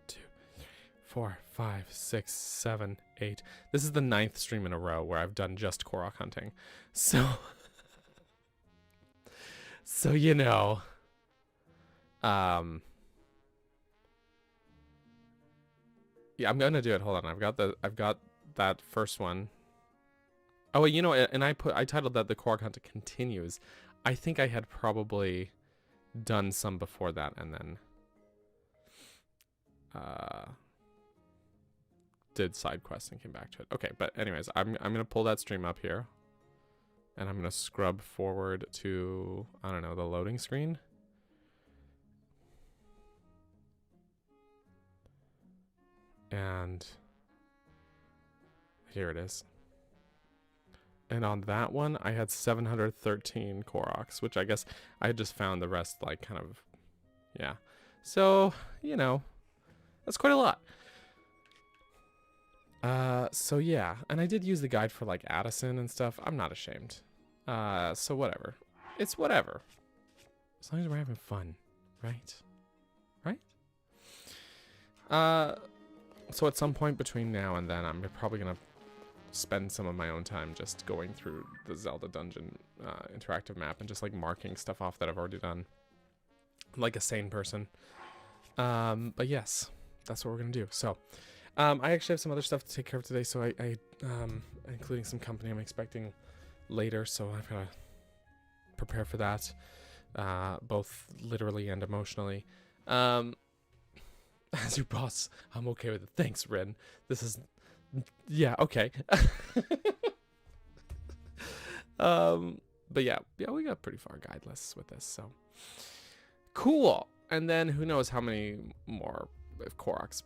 2, 3, 4, 5, 6, 7, 8. This is the 9th stream in a row where I've done just Korok hunting. So, you know, yeah, I'm gonna do it. Hold on, I've got that first one. Oh, you know, and I titled that the Korok Hunt continues. I think I had probably done some before that and then did side quests and came back to it. Okay, but anyways, I'm gonna pull that stream up here and I'm gonna scrub forward to, I don't know, the loading screen. And here it is. And on that one, I had 713 Koroks, which I guess I just found the rest, like, kind of, yeah. So, you know, that's quite a lot. So yeah, and I did use the guide for, like, Addison and stuff. I'm not ashamed. So whatever. It's whatever. As long as we're having fun, right? Right? So at some point between now and then, I'm probably gonna spend some of my own time just going through the Zelda dungeon interactive map and just like marking stuff off that I've already done, like a sane person. But yes, that's what we're gonna do. So I actually have some other stuff to take care of today, so I including some company I'm expecting later, so I've gotta prepare for that, both literally and emotionally. As your boss, I'm okay with it. Thanks, Rin. This is, yeah, okay. But yeah, we got pretty far guideless with this, so cool. And then who knows how many more Koroks,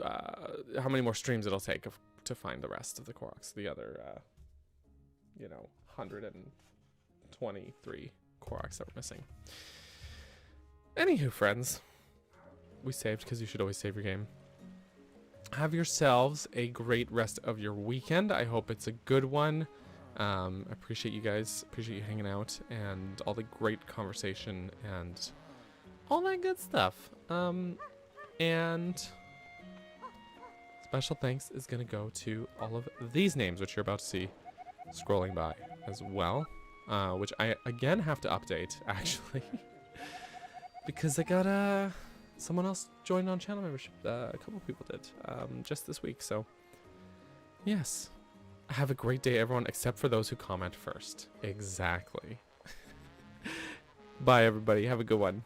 how many more streams it'll take to find the rest of the Koroks, the other, 123 Koroks that we're missing. Anywho, friends, we saved because you should always save your game. Have yourselves a great rest of your weekend. I hope it's a good one. I appreciate you guys. Appreciate you hanging out and all the great conversation and all that good stuff. And special thanks is going to go to all of these names, which you're about to see scrolling by as well. Which I, again, have to update, actually. Because I got someone else joined on channel membership. A couple people did just this week. So, yes. Have a great day, everyone, except for those who comment first. Exactly. Bye, everybody. Have a good one.